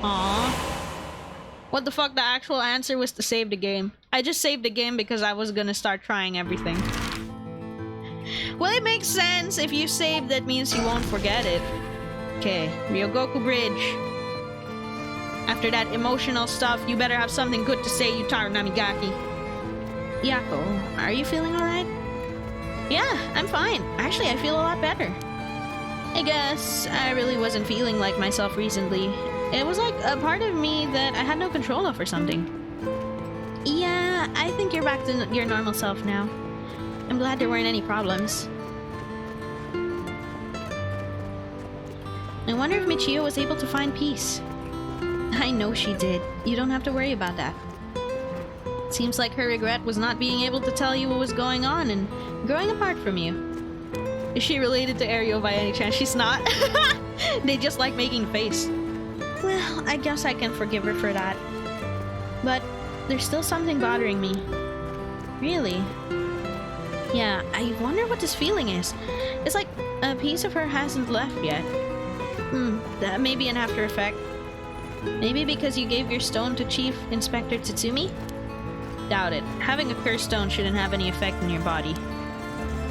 Aww. What the fuck, the actual answer was to save the game. I just saved the game because I was gonna start trying everything. Well, it makes sense. If you save, that means you won't forget it. Okay, Ryogoku Bridge. After that emotional stuff, you better have something good to say, Yutaro Namigaki. Yako, are you feeling alright? Yeah, I'm fine. Actually, I feel a lot better. I guess I really wasn't feeling like myself recently. It was like a part of me that I had no control of or something. Yeah, I think you're back to your normal self now. I'm glad there weren't any problems. I wonder if Michio was able to find peace. I know she did. You don't have to worry about that. Seems like her regret was not being able to tell you what was going on and growing apart from you. Is she related to Aeryo by any chance? She's not. They just like making a face. Well, I guess I can forgive her for that. But there's still something bothering me. Really? Yeah, I wonder what this feeling is. It's like a piece of her hasn't left yet. That may be an after effect. Maybe because you gave your stone to Chief Inspector Tsutsumi? Doubt it. Having a cursed stone shouldn't have any effect on your body.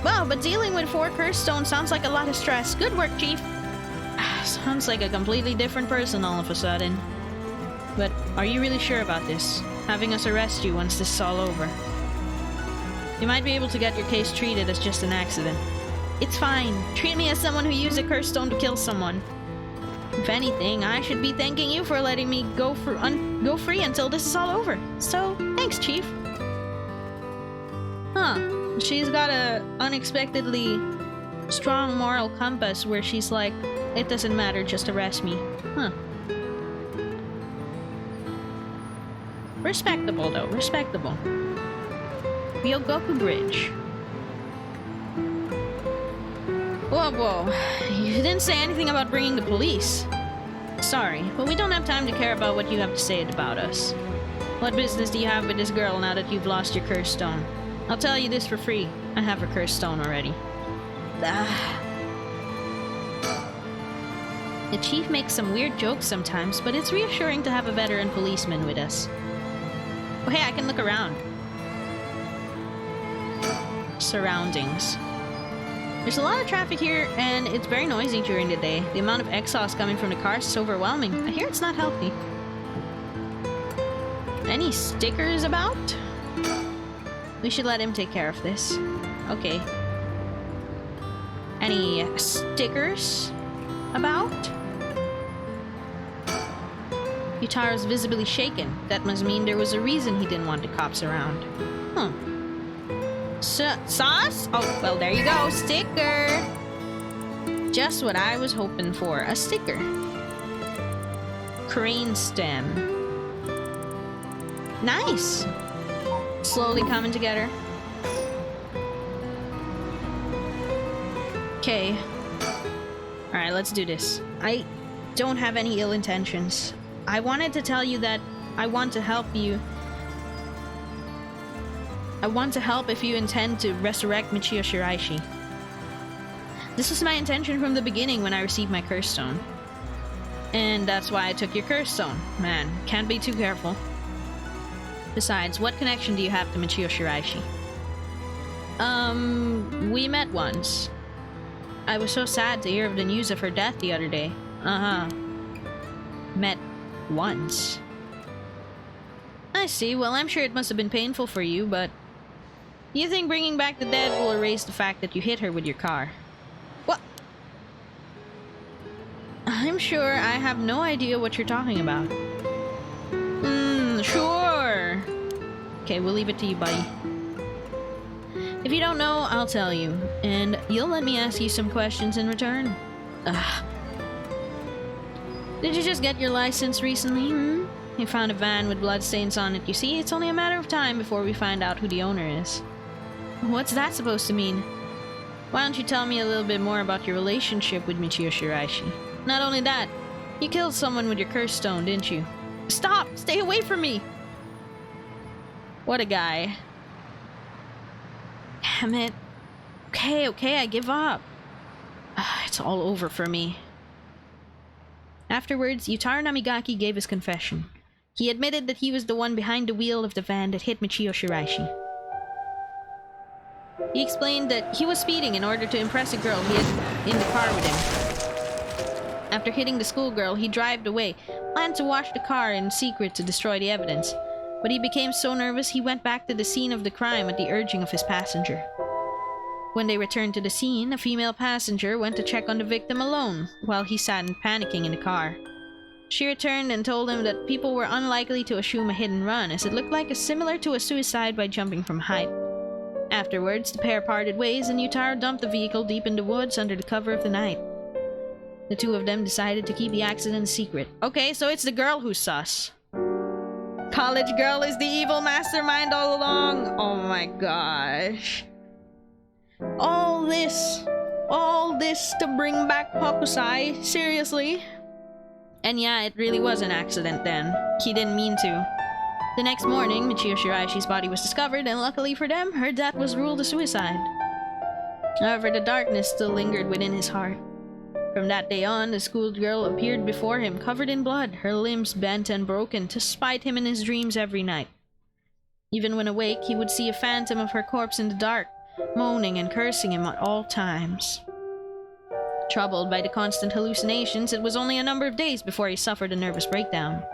Wow, but dealing with 4 cursed stones sounds like a lot of stress. Good work, Chief. Sounds like a completely different person all of a sudden. But are you really sure about this? Having us arrest you once this is all over? You might be able to get your case treated as just an accident. It's fine. Treat me as someone who used a cursed stone to kill someone. If anything, I should be thanking you for letting me go free until this is all over. So, thanks, Chief. Huh. She's got a unexpectedly strong moral compass where she's like, it doesn't matter, just arrest me. Huh. Respectable, though. Respectable. Ryogoku Bridge. Whoa. You didn't say anything about bringing the police. Sorry, but we don't have time to care about what you have to say about us. What business do you have with this girl now that you've lost your cursed stone? I'll tell you this for free. I have her cursed stone already. The chief makes some weird jokes sometimes, but it's reassuring to have a veteran policeman with us. Oh hey, I can look around. Surroundings. There's a lot of traffic here, and it's very noisy during the day. The amount of exhaust coming from the cars is overwhelming. I hear it's not healthy. Any stickers about? We should let him take care of this. Okay. Any stickers about? Yutaro's visibly shaken. That must mean there was a reason he didn't want the cops around. Huh. Sauce? Oh, well, there you go. Sticker. Just what I was hoping for. A sticker. Crane stem. Nice. Slowly coming together. Okay. Alright, let's do this. I don't have any ill intentions. I wanted to tell you that I want to help you. I want to help if you intend to resurrect Michio Shiraishi. This was my intention from the beginning when I received my curse stone. And that's why I took your curse stone. Man, can't be too careful. Besides, what connection do you have to Michio Shiraishi? We met once. I was so sad to hear of the news of her death the other day. Met once. I see. Well, I'm sure it must have been painful for you, but... You think bringing back the dead will erase the fact that you hit her with your car? What? I'm sure I have no idea what you're talking about. Sure. Okay, we'll leave it to you, buddy. If you don't know, I'll tell you. And you'll let me ask you some questions in return. Ugh. Did you just get your license recently, You found a van with bloodstains on it. You see, it's only a matter of time before we find out who the owner is. What's that supposed to mean? Why don't you tell me a little bit more about your relationship with Michio Shiraishi? Not only that, you killed someone with your curse stone, didn't you? Stop! Stay away from me! What a guy. Damn it. Okay, I give up. It's all over for me. Afterwards, Yutaro Namigaki gave his confession. He admitted that he was the one behind the wheel of the van that hit Michio Shiraishi. He explained that he was speeding in order to impress a girl he had in the car with him. After hitting the schoolgirl, he drove away, planned to wash the car in secret to destroy the evidence. But he became so nervous he went back to the scene of the crime at the urging of his passenger. When they returned to the scene, a female passenger went to check on the victim alone, while he sat panicking in the car. She returned and told him that people were unlikely to assume a hit and run, as it looked like similar to a suicide by jumping from height. Afterwards, the pair parted ways and Yutaro dumped the vehicle deep in the woods under the cover of the night. The two of them decided to keep the accident a secret. Okay, so it's the girl who's sus. College girl is the evil mastermind all along. Oh my gosh. All this to bring back Hokusai? Seriously? And yeah, it really was an accident then. He didn't mean to. The next morning, Michio Shiraishi's body was discovered, and luckily for them, her death was ruled a suicide. However, the darkness still lingered within his heart. From that day on, the schoolgirl appeared before him covered in blood, her limbs bent and broken, to spite him in his dreams every night. Even when awake, he would see a phantom of her corpse in the dark, moaning and cursing him at all times. Troubled by the constant hallucinations, it was only a number of days before he suffered a nervous breakdown.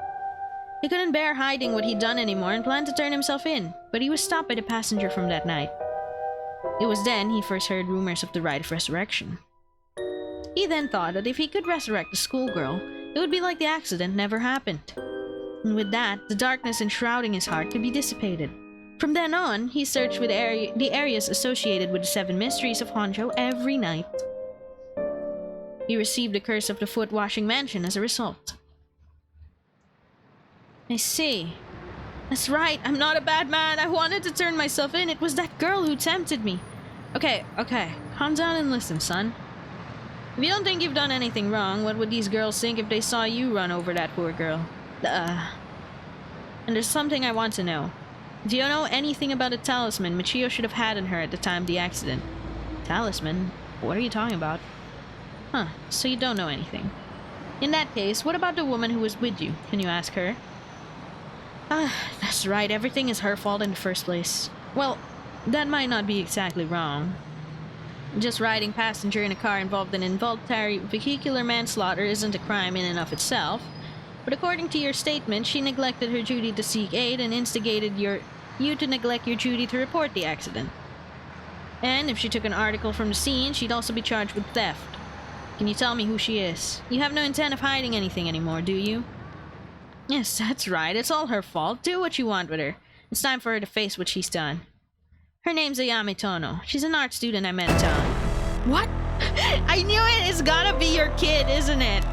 He couldn't bear hiding what he'd done anymore and planned to turn himself in, but he was stopped by the passenger from that night. It was then he first heard rumors of the rite of resurrection. He then thought that if he could resurrect the schoolgirl, it would be like the accident never happened. And with that, the darkness enshrouding his heart could be dissipated. From then on, he searched with the areas associated with the 7 mysteries of Honjo every night. He received the curse of the foot-washing mansion as a result. I see. That's right, I'm not a bad man. I wanted to turn myself in. It was that girl who tempted me. Okay. Calm down and listen, son. If you don't think you've done anything wrong, what would these girls think if they saw you run over that poor girl? And there's something I want to know. Do you know anything about a talisman Michio should have had on her at the time of the accident? Talisman? What are you talking about? Huh, so you don't know anything. In that case, what about the woman who was with you? Can you ask her? That's right, everything is her fault in the first place. Well, that might not be exactly wrong. Just riding passenger in a car involved in involuntary vehicular manslaughter isn't a crime in and of itself, but according to your statement, she neglected her duty to seek aid and instigated you to neglect your duty to report the accident. And if she took an article from the scene, she'd also be charged with theft. Can you tell me who she is? You have no intent of hiding anything anymore, do you? Yes, that's right. It's all her fault. Do what you want with her. It's time for her to face what she's done. Her name's Ayame Tono. She's an art student I met in town. What? I knew it! It's gotta be your kid, isn't it?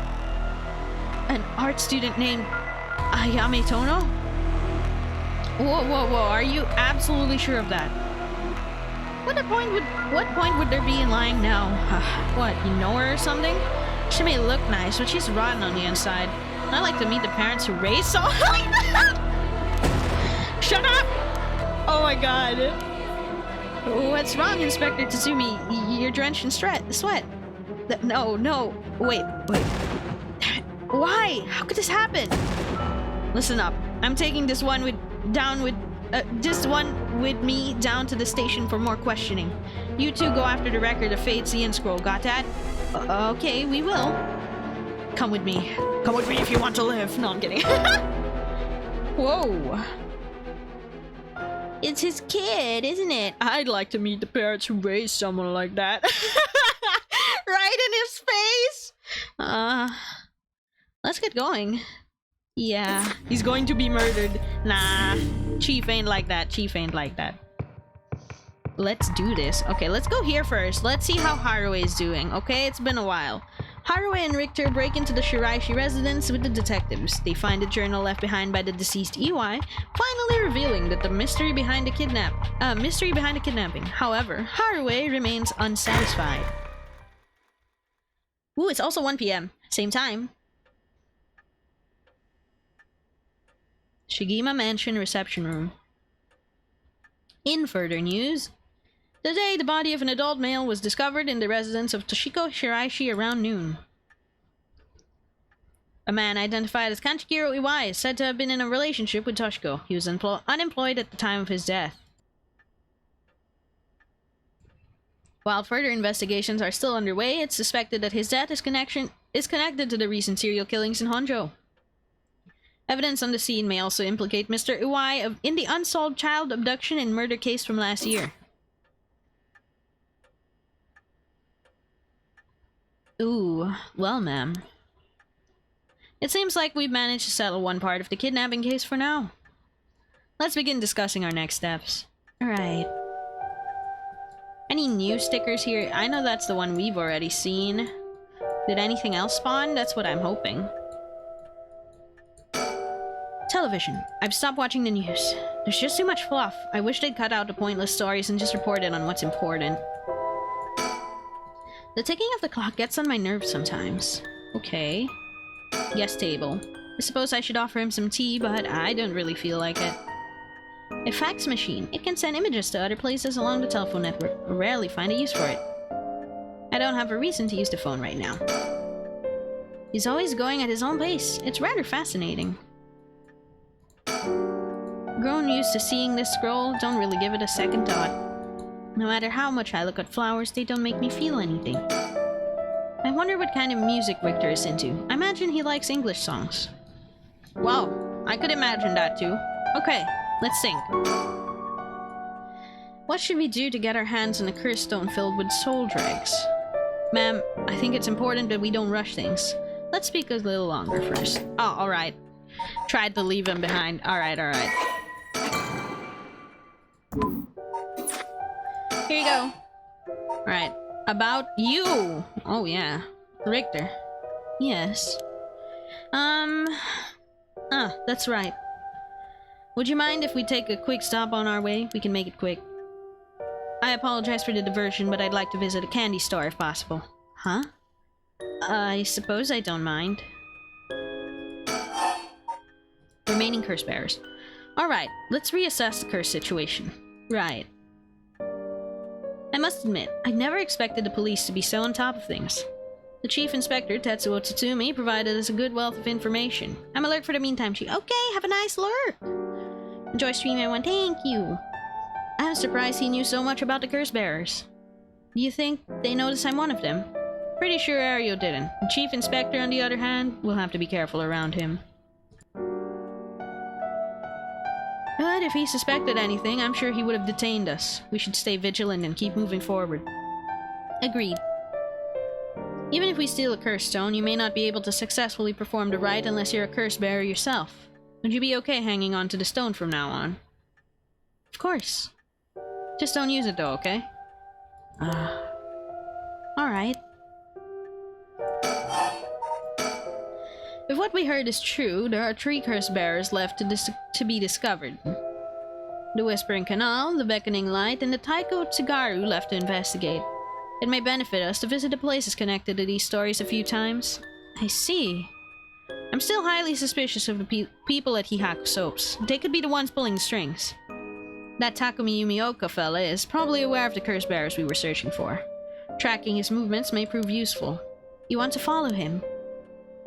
An art student named Ayame Tono? Whoa. Are you absolutely sure of that? What point would there be in lying now? What, you know her or something? She may look nice, but she's rotten on the inside. I'd like to meet the parents who raised someone like that! Shut up! Oh my god. What's wrong, Inspector Tatsumi? You're drenched in sweat. No. Wait. Why? How could this happen? Listen up. I'm taking this one with me down to the station for more questioning. You two go after the record of Fate's Ian Scroll. Got that? Okay, we will. Come with me. Come with me if you want to live. No, I'm kidding. Whoa. It's his kid, isn't it? I'd like to meet the parents who raised someone like that. Right in his face! Let's get going. Yeah, he's going to be murdered. Nah, Chief ain't like that. Let's do this. Okay, let's go here first. Let's see how Haruo is doing, okay? It's been a while. Haruo and Richter break into the Shiraishi residence with the detectives. They find a journal left behind by the deceased Iwai, finally revealing that the mystery behind the kidnapping. However, Haruo remains unsatisfied. Ooh, it's also 1 p.m. Same time. Shigima Mansion reception room. In further news, today the body of an adult male was discovered in the residence of Toshiko Shiraishi around noon. A man identified as Kanchikiro Iwai is said to have been in a relationship with Toshiko. He was unemployed at the time of his death. While further investigations are still underway, it's suspected that his death is connected to the recent serial killings in Honjo. Evidence on the scene may also implicate Mr. Iwai in the unsolved child abduction and murder case from last year. Ooh, well, ma'am. It seems like we've managed to settle one part of the kidnapping case for now. Let's begin discussing our next steps. Alright. Any new stickers here? I know that's the one we've already seen. Did anything else spawn? That's what I'm hoping. Television. I've stopped watching the news. There's just too much fluff. I wish they'd cut out the pointless stories and just report it on what's important. The ticking of the clock gets on my nerves sometimes. Okay. Guest table. I suppose I should offer him some tea, but I don't really feel like it. A fax machine. It can send images to other places along the telephone network. I rarely find a use for it. I don't have a reason to use the phone right now. He's always going at his own pace. It's rather fascinating. Grown used to seeing this scroll, don't really give it a second thought. No matter how much I look at flowers, they don't make me feel anything. I wonder what kind of music Victor is into. I imagine he likes English songs. Wow, I could imagine that too. Okay, let's sing. What should we do to get our hands on a cursed stone filled with soul dregs? Ma'am, I think it's important that we don't rush things. Let's speak a little longer first. Oh, alright. Tried to leave him behind. Alright, alright. Here you go. Alright. About you! Oh, yeah. Richter. Yes. That's right. Would you mind if we take a quick stop on our way? We can make it quick. I apologize for the diversion, but I'd like to visit a candy store if possible. Huh? I suppose I don't mind. Remaining curse bearers. Alright, let's reassess the curse situation. Right. I must admit, I never expected the police to be so on top of things. The Chief Inspector, Tetsuo Tsutsumi, provided us a good wealth of information. I'm alert for the meantime, Chief. Okay, have a nice lurk! Enjoy streaming, everyone. Thank you! I'm surprised he knew so much about the curse bearers. Do you think they noticed I'm one of them? Pretty sure Ario didn't. The Chief Inspector, on the other hand, will have to be careful around him. But if he suspected anything, I'm sure he would have detained us. We should stay vigilant and keep moving forward. Agreed. Even if we steal a curse stone, you may not be able to successfully perform the rite unless you're a curse bearer yourself. Would you be okay hanging on to the stone from now on? Of course. Just don't use it though, okay? Alright. If what we heard is true, there are 3 curse bearers left to be discovered. The Whispering Canal, the Beckoning Light, and the Taiko Tsugaru left to investigate. It may benefit us to visit the places connected to these stories a few times. I see. I'm still highly suspicious of the people at Hihaku Soaps. They could be the ones pulling the strings. That Takumi Yumioka fella is probably aware of the curse bearers we were searching for. Tracking his movements may prove useful. You want to follow him?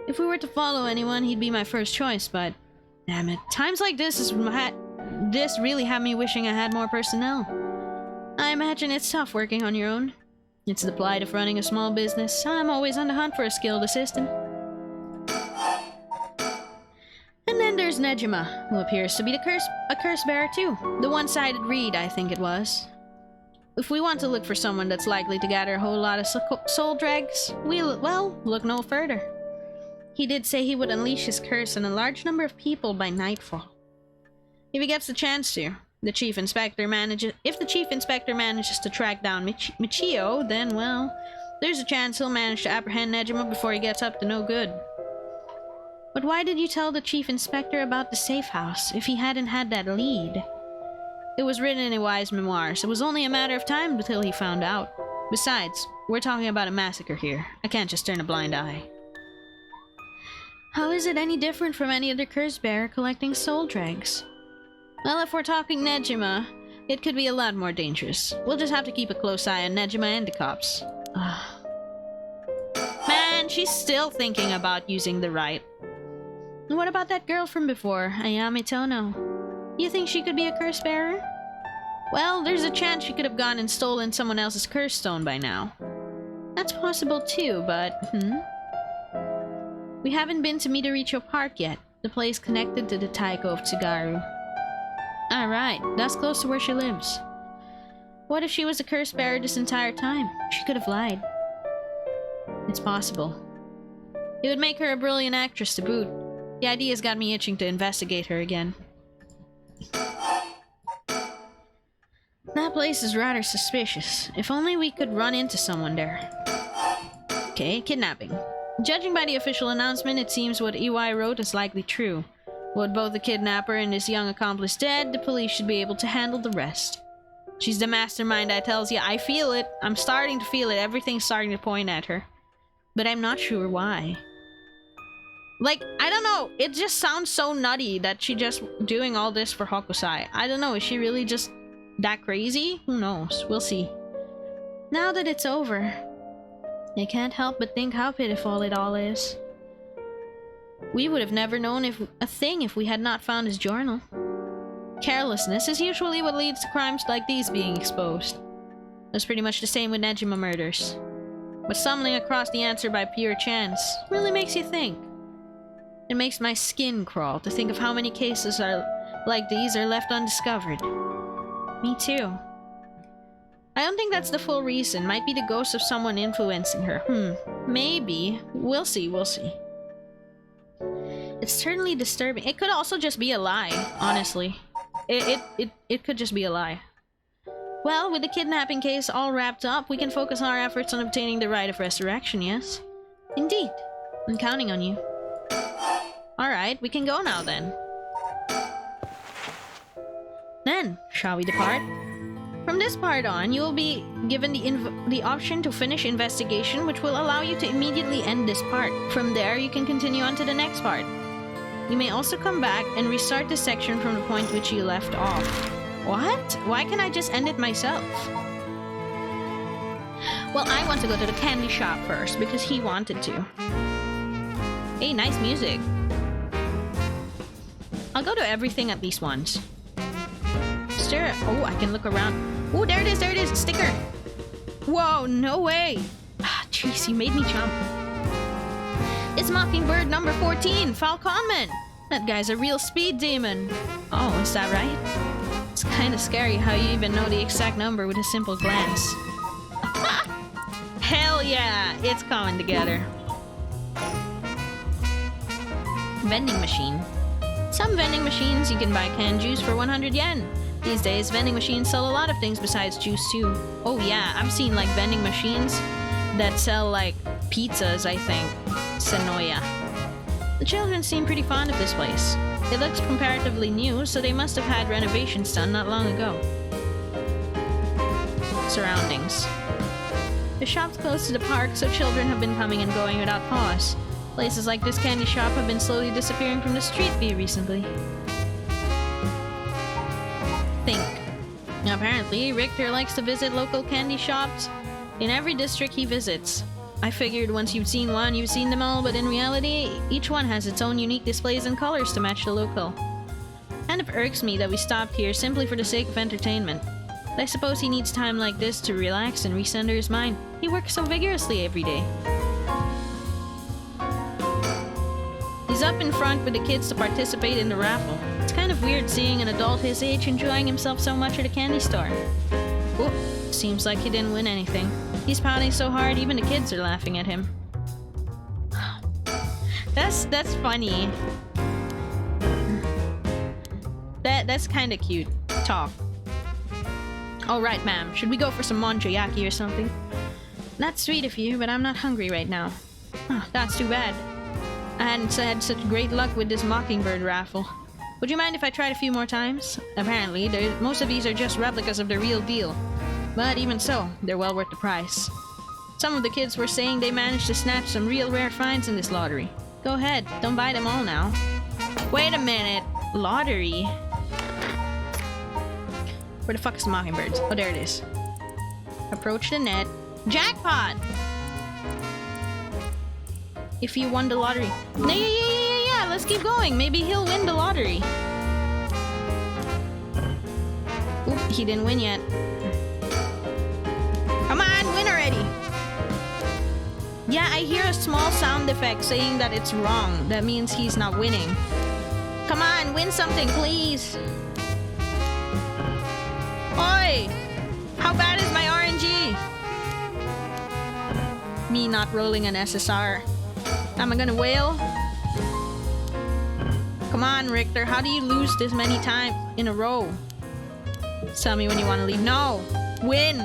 If we were to follow anyone, he'd be my first choice, but... Damn it. Times like this really have me wishing I had more personnel. I imagine it's tough working on your own. It's the plight of running a small business. I'm always on the hunt for a skilled assistant. And then there's Nejima, who appears to be a curse bearer too. The one-sided reed, I think it was. If we want to look for someone that's likely to gather a whole lot of soul dregs, well, look no further. He did say he would unleash his curse on a large number of people by nightfall. If he gets the chance to, if the Chief Inspector manages to track down Michio, then, well, there's a chance he'll manage to apprehend Nejima before he gets up to no good. But why did you tell the Chief Inspector about the safe house if he hadn't had that lead? It was written in Iwai's memoirs. It was only a matter of time until he found out. Besides, we're talking about a massacre here. I can't just turn a blind eye. How is it any different from any other curse bearer collecting soul dregs? Well, if we're talking Nejima, it could be a lot more dangerous. We'll just have to keep a close eye on Nejima and the cops. Man, she's still thinking about using the rite. What about that girl from before, Ayame Tono? You think she could be a curse bearer? Well, there's a chance she could have gone and stolen someone else's curse stone by now. That's possible too, but... We haven't been to Midoricho Park yet, the place connected to the Taiko of Tsugaru. Alright, that's close to where she lives. What if she was a curse bearer this entire time? She could have lied. It's possible. It would make her a brilliant actress to boot. The idea's got me itching to investigate her again. That place is rather suspicious. If only we could run into someone there. Okay, kidnapping. Judging by the official announcement, it seems what Iwai wrote is likely true. With both the kidnapper and his young accomplice dead, the police should be able to handle the rest. She's the mastermind, I tells ya. I feel it. I'm starting to feel it. Everything's starting to point at her. But I'm not sure why. Like, I don't know. It just sounds so nutty that she just doing all this for Hokusai. I don't know. Is she really just that crazy? Who knows? We'll see. Now that it's over, I can't help but think how pitiful it all is. We would have never known a thing if we had not found his journal. Carelessness is usually what leads to crimes like these being exposed. That's pretty much the same with Nejima murders. But stumbling across the answer by pure chance really makes you think. It makes my skin crawl to think of how many cases like these are left undiscovered. Me too. I don't think that's the full reason. Might be the ghost of someone influencing her. Maybe. We'll see, we'll see. It's certainly disturbing. It could also just be a lie, honestly. It could just be a lie. Well, with the kidnapping case all wrapped up, we can focus our efforts on obtaining the right of resurrection, yes? Indeed. I'm counting on you. Alright, we can go now then. Then, shall we depart? From this part on, you will be given the option to finish investigation, which will allow you to immediately end this part. From there, you can continue on to the next part. You may also come back and restart this section from the point which you left off. What? Why can't I just end it myself? Well, I want to go to the candy shop first, because he wanted to. Hey, nice music. I'll go to everything at least once. Sure. Oh, I can look around. Oh, there it is, a sticker. Whoa, no way. Ah, jeez, you made me jump. It's Mockingbird number 14, Falconman. That guy's a real speed demon. Oh, is that right? It's kind of scary how you even know the exact number with a simple glance. Hell yeah, it's coming together. Vending machine. Some vending machines you can buy canned juice for 100 yen. These days, vending machines sell a lot of things besides juice too. Oh yeah, I've seen like vending machines that sell like pizzas, I think. Senoya. The children seem pretty fond of this place. It looks comparatively new, so they must have had renovations done not long ago. Surroundings. The shop's close to the park, so children have been coming and going without pause. Places like this candy shop have been slowly disappearing from the street view recently. Think. Apparently, Richter likes to visit local candy shops in every district he visits. I figured once you've seen one, you've seen them all, but in reality, each one has its own unique displays and colors to match the local. Kind of irks me that we stopped here simply for the sake of entertainment. But I suppose he needs time like this to relax and recenter his mind. He works so vigorously every day. He's up in front with the kids to participate in the raffle. It's kind of weird seeing an adult his age enjoying himself so much at a candy store. Oh, seems like he didn't win anything. He's pouting so hard, even the kids are laughing at him. That's funny. That's kind of cute. Talk. All right, ma'am. Should we go for some monjoyaki or something? That's sweet of you, but I'm not hungry right now. Oh, that's too bad. I hadn't had such great luck with this Mockingbird raffle. Would you mind if I tried a few more times? Apparently, most of these are just replicas of the real deal. But even so, they're well worth the price. Some of the kids were saying they managed to snatch some real rare finds in this lottery. Go ahead, don't buy them all now. Wait a minute. Lottery? Where the fuck is the Mockingbirds? Oh, there it is. Approach the net. Jackpot! If you won the lottery. Yeah, let's keep going. Maybe he'll win the lottery. Oop, he didn't win yet. Come on, win already. Yeah, I hear a small sound effect saying that it's wrong. That means he's not winning. Come on, win something, please. Oi! How bad is my RNG? Me not rolling an SSR. Am I gonna wail? Come on, Richter. How do you lose this many times in a row? Tell me when you want to leave. No! Win!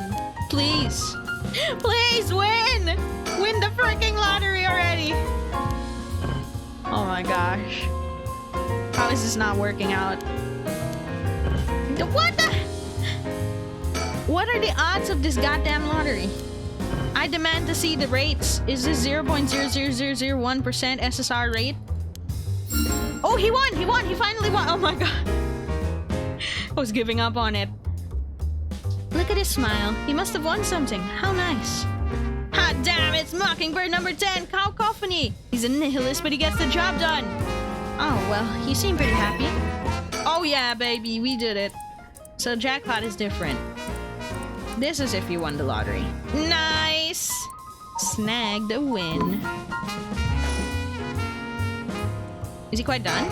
Please! Please win! Win the freaking lottery already! Oh my gosh. How is this not working out? What the? What are the odds of this goddamn lottery? I demand to see the rates. Is this 0.00001% SSR rate? Oh, he won! He won! He finally won! Oh my god. I was giving up on it. Look at his smile. He must have won something. How nice. Hot damn, it's Mockingbird number 10, Cacophony. He's a nihilist, but he gets the job done. Oh, well, you seem pretty happy. Oh yeah, baby, we did it. So jackpot is different. This is if you won the lottery. Nice! Snagged a win. Is he quite done?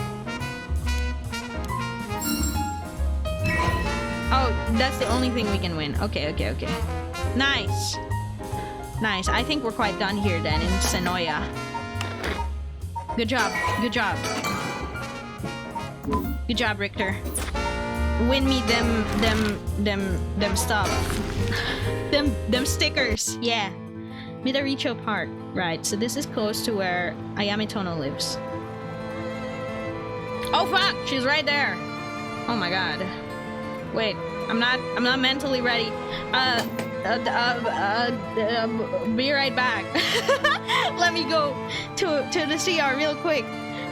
Oh, that's the only thing we can win. Okay, okay, okay. Nice. Nice. I think we're quite done here then in Senoia. Good job. Good job. Good job, Richter. Win me them stuff. them stickers. Yeah. Midoricho Park. Right, so this is close to where Ayame Tono lives. Oh fuck! She's right there. Oh my god. Wait, I'm not mentally ready. Be right back. Let me go to the CR real quick.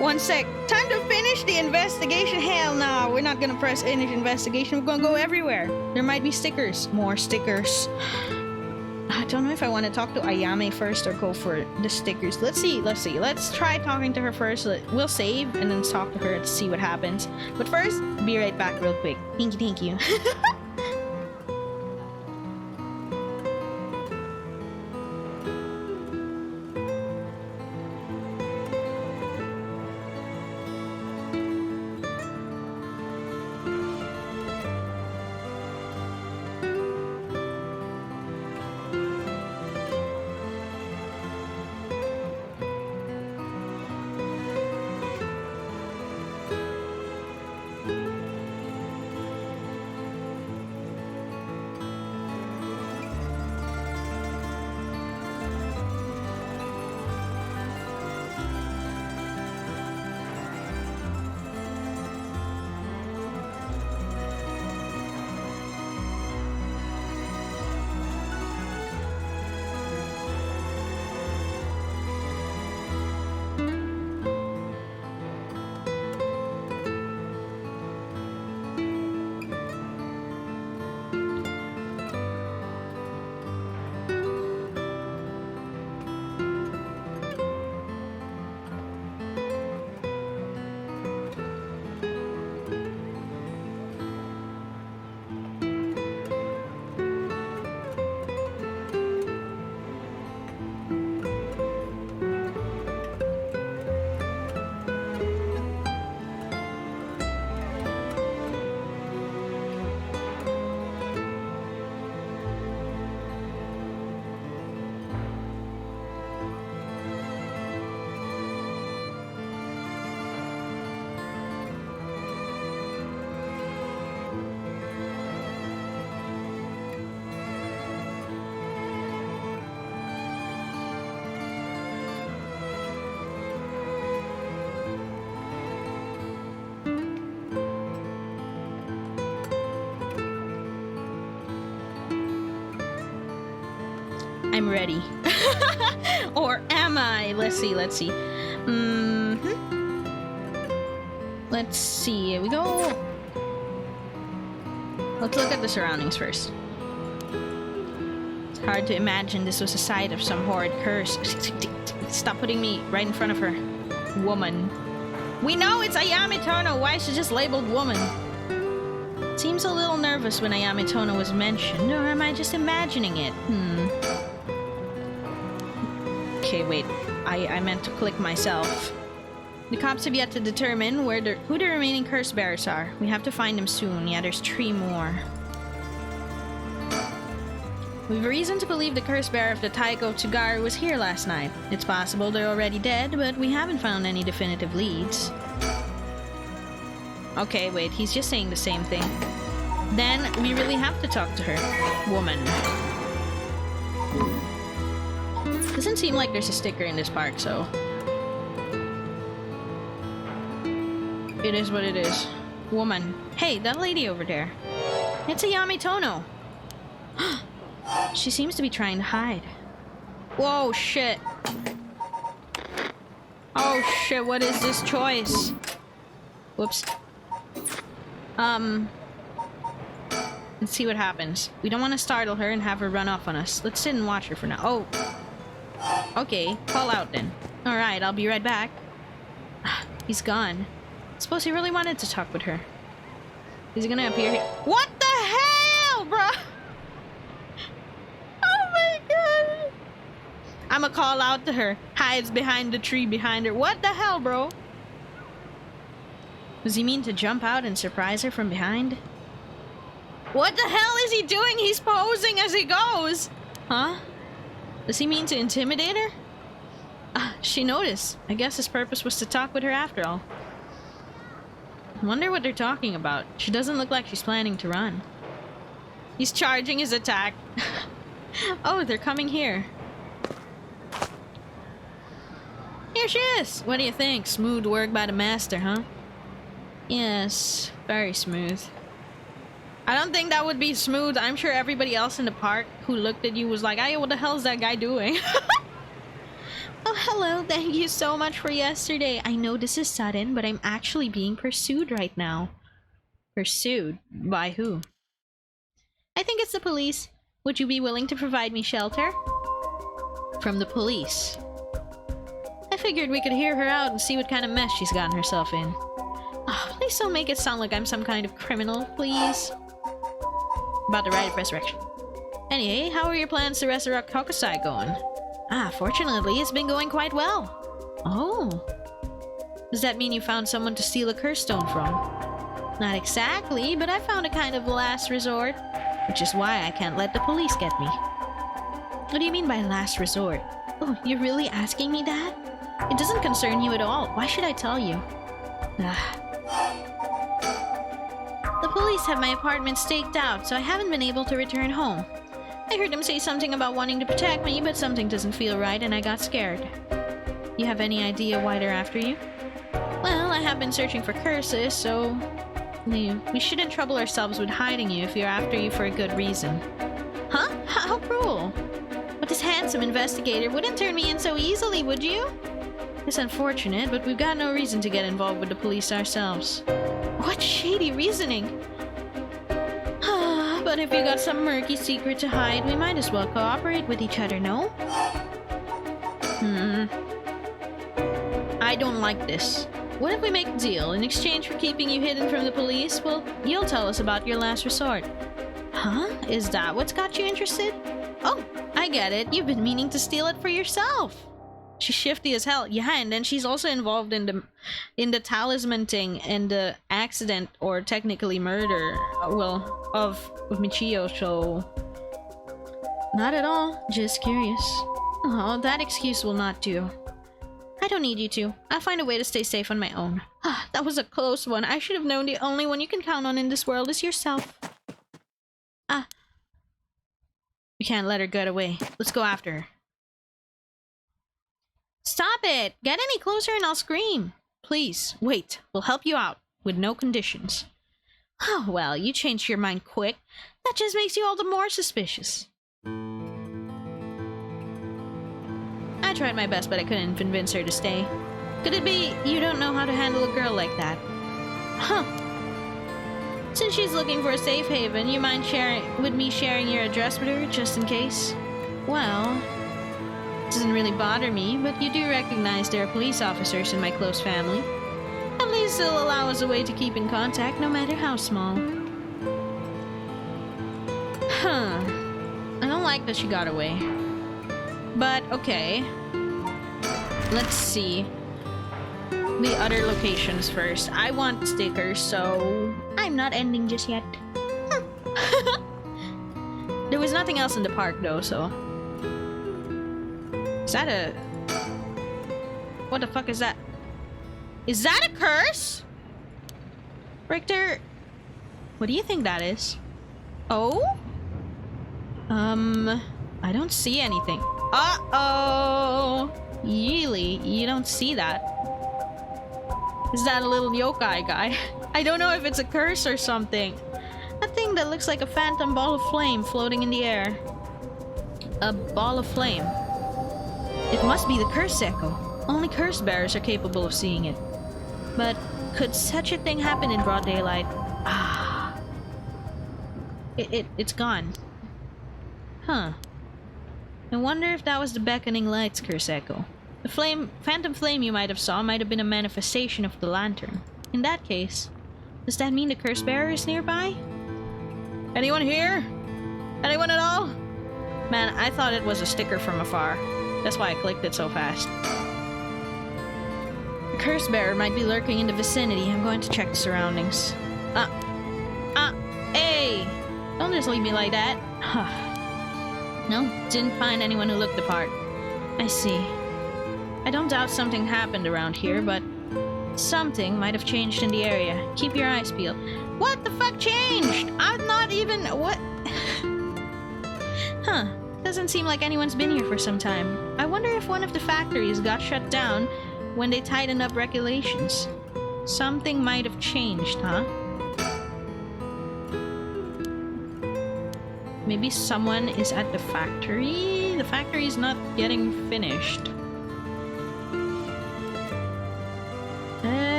1 sec. Time to finish the investigation. Hell no, we're not gonna press finish investigation. We're gonna go everywhere. There might be stickers. More stickers. I don't know if I want to talk to Ayame first or go for the stickers. Let's see. Let's try talking to her first. We'll save and then talk to her to see what happens. But first, be right back real quick. Thank you. I'm ready. Or am I? Let's see. Let's see. Here we go. Let's look at the surroundings first. It's hard to imagine this was a site of some horrid curse. Stop putting me right in front of her. Woman. We know it's Ayame Tono. Why is she just labeled woman? Seems a little nervous when Ayame Tono was mentioned, or am I just imagining it? Okay, wait. I meant to click myself. The cops have yet to determine who the remaining curse bearers are. We have to find them soon. Yeah, there's 3 more. We've reason to believe the curse bearer of the Taiko Tsugaru was here last night. It's possible they're already dead, but we haven't found any definitive leads. Okay, wait, he's just saying the same thing. Then we really have to talk to her. Woman. Doesn't seem like there's a sticker in this park, so... It is what it is. Woman. Hey, that lady over there. It's Ayame Tono. She seems to be trying to hide. Whoa, shit. Oh, shit, what is this choice? Whoops. Let's see what happens. We don't want to startle her and have her run off on us. Let's sit and watch her for now. Oh. Okay, call out then. Alright, I'll be right back. He's gone. Suppose he really wanted to talk with her. Is he gonna appear here? What the hell, bro? Oh my god. I'ma call out to her. Hides behind the tree behind her. What the hell, bro? Does he mean to jump out and surprise her from behind? What the hell is he doing? He's posing as he goes. Huh? Does he mean to intimidate her? She noticed. I guess his purpose was to talk with her after all. I wonder what they're talking about. She doesn't look like she's planning to run. He's charging his attack. Oh, they're coming here. Here she is! What do you think? Smooth work by the master, huh? Yes, very smooth. I don't think that would be smooth. I'm sure everybody else in the park who looked at you was like, "Hey, what the hell is that guy doing?" Oh, hello. Thank you so much for yesterday. I know this is sudden, but I'm actually being pursued right now. Pursued? By who? I think it's the police. Would you be willing to provide me shelter? From the police. I figured we could hear her out and see what kind of mess she's gotten herself in. Oh, please don't make it sound like I'm some kind of criminal, please. About the rite of resurrection. Anyway, how are your plans to resurrect Hokusai going? Fortunately, it's been going quite well. Oh. Does that mean you found someone to steal a curse stone from? Not exactly, but I found a kind of last resort. Which is why I can't let the police get me. What do you mean by last resort? Oh, you're really asking me that? It doesn't concern you at all. Why should I tell you? The police have my apartment staked out, so I haven't been able to return home. I heard them say something about wanting to protect me, but something doesn't feel right and I got scared. You have any idea why they're after you? Well, I have been searching for curses, so... we shouldn't trouble ourselves with hiding you if you're after you for a good reason. Huh? How cruel! But this handsome investigator wouldn't turn me in so easily, would you? It's unfortunate, but we've got no reason to get involved with the police ourselves. What shady reasoning! But if you got some murky secret to hide, we might as well cooperate with each other, no? I don't like this. What if we make a deal? In exchange for keeping you hidden from the police, well, you'll tell us about your last resort. Huh? Is that what's got you interested? Oh, I get it. You've been meaning to steal it for yourself. She's shifty as hell. Yeah, and then she's also involved in the talisman thing and the accident, or technically murder, well, of Michio, so... Not at all. Just curious. Oh, that excuse will not do. I don't need you to. I'll find a way to stay safe on my own. That was a close one. I should have known the only one you can count on in this world is yourself. We can't let her get away. Let's go after her. Stop it! Get any closer and I'll scream. Please, wait. We'll help you out. With no conditions. Oh, well, you changed your mind quick. That just makes you all the more suspicious. I tried my best, but I couldn't convince her to stay. Could it be you don't know how to handle a girl like that? Huh. Since she's looking for a safe haven, you mind sharing your address with her, just in case? Well, it doesn't really bother me, but you do recognize there are police officers in my close family. least still allow us a way to keep in contact, no matter how small. Huh. I don't like that she got away. But, okay. Let's see the other locations first. I want stickers, so I'm not ending just yet. There was nothing else in the park, though, so... Is that a... What the fuck is that? Is that a curse? Richter... What do you think that is? Oh? I don't see anything. Uh-oh! Yeely, you don't see that. Is that a little yokai guy? I don't know if it's a curse or something. A thing that looks like a phantom ball of flame floating in the air. A ball of flame. It must be the curse echo. Only curse bearers are capable of seeing it. But could such a thing happen in broad daylight? Ah. It's gone. Huh. I wonder if that was the beckoning light's curse echo. The phantom flame you might have saw might have been a manifestation of the lantern. In that case, does that mean the curse bearer is nearby? Anyone here? Anyone at all? Man, I thought it was a sticker from afar. That's why I clicked it so fast. The curse bearer might be lurking in the vicinity. I'm going to check the surroundings. Hey! Don't just leave me like that. No, didn't find anyone who looked the part. I see. I don't doubt something happened around here, but something might have changed in the area. Keep your eyes peeled. What the fuck changed? I'm not even... What? Huh. Doesn't seem like anyone's been here for some time. I wonder if one of the factories got shut down when they tightened up regulations. Something might have changed, huh? Maybe someone is at the factory? The factory is not getting finished.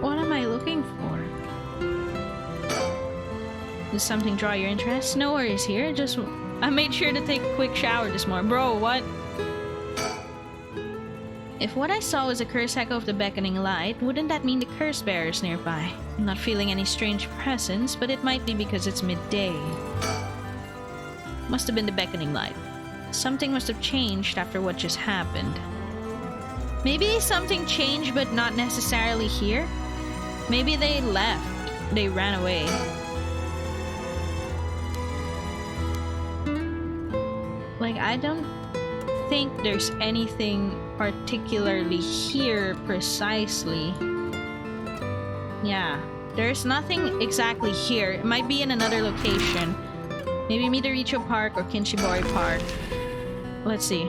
What am I looking for? Does something draw your interest? No worries here. I made sure to take a quick shower this morning. Bro, what? If what I saw was a curse echo of the beckoning light, wouldn't that mean the curse bearer's nearby? I'm not feeling any strange presence, but it might be because it's midday. Must have been the beckoning light. Something must have changed after what just happened. Maybe something changed, but not necessarily here? Maybe they left. They ran away. Like, I don't think there's anything particularly here precisely. Yeah, there's nothing exactly here. It might be in another location. Maybe Midoricho Park or Kinshibori Park. Let's see.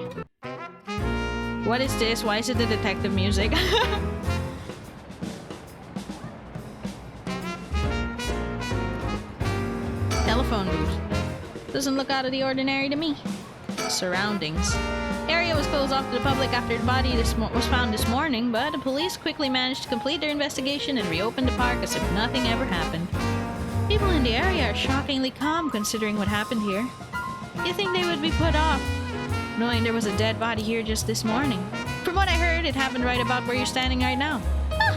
What is this? Why is it the detective music? Telephone booth. Doesn't look out of the ordinary to me. Surroundings. Area was closed off to the public after the body was found this morning, but the police quickly managed to complete their investigation and reopen the park as if nothing ever happened. People in the area are shockingly calm considering what happened here. You think they would be put off, knowing there was a dead body here just this morning? From what I heard, it happened right about where you're standing right now. Ah.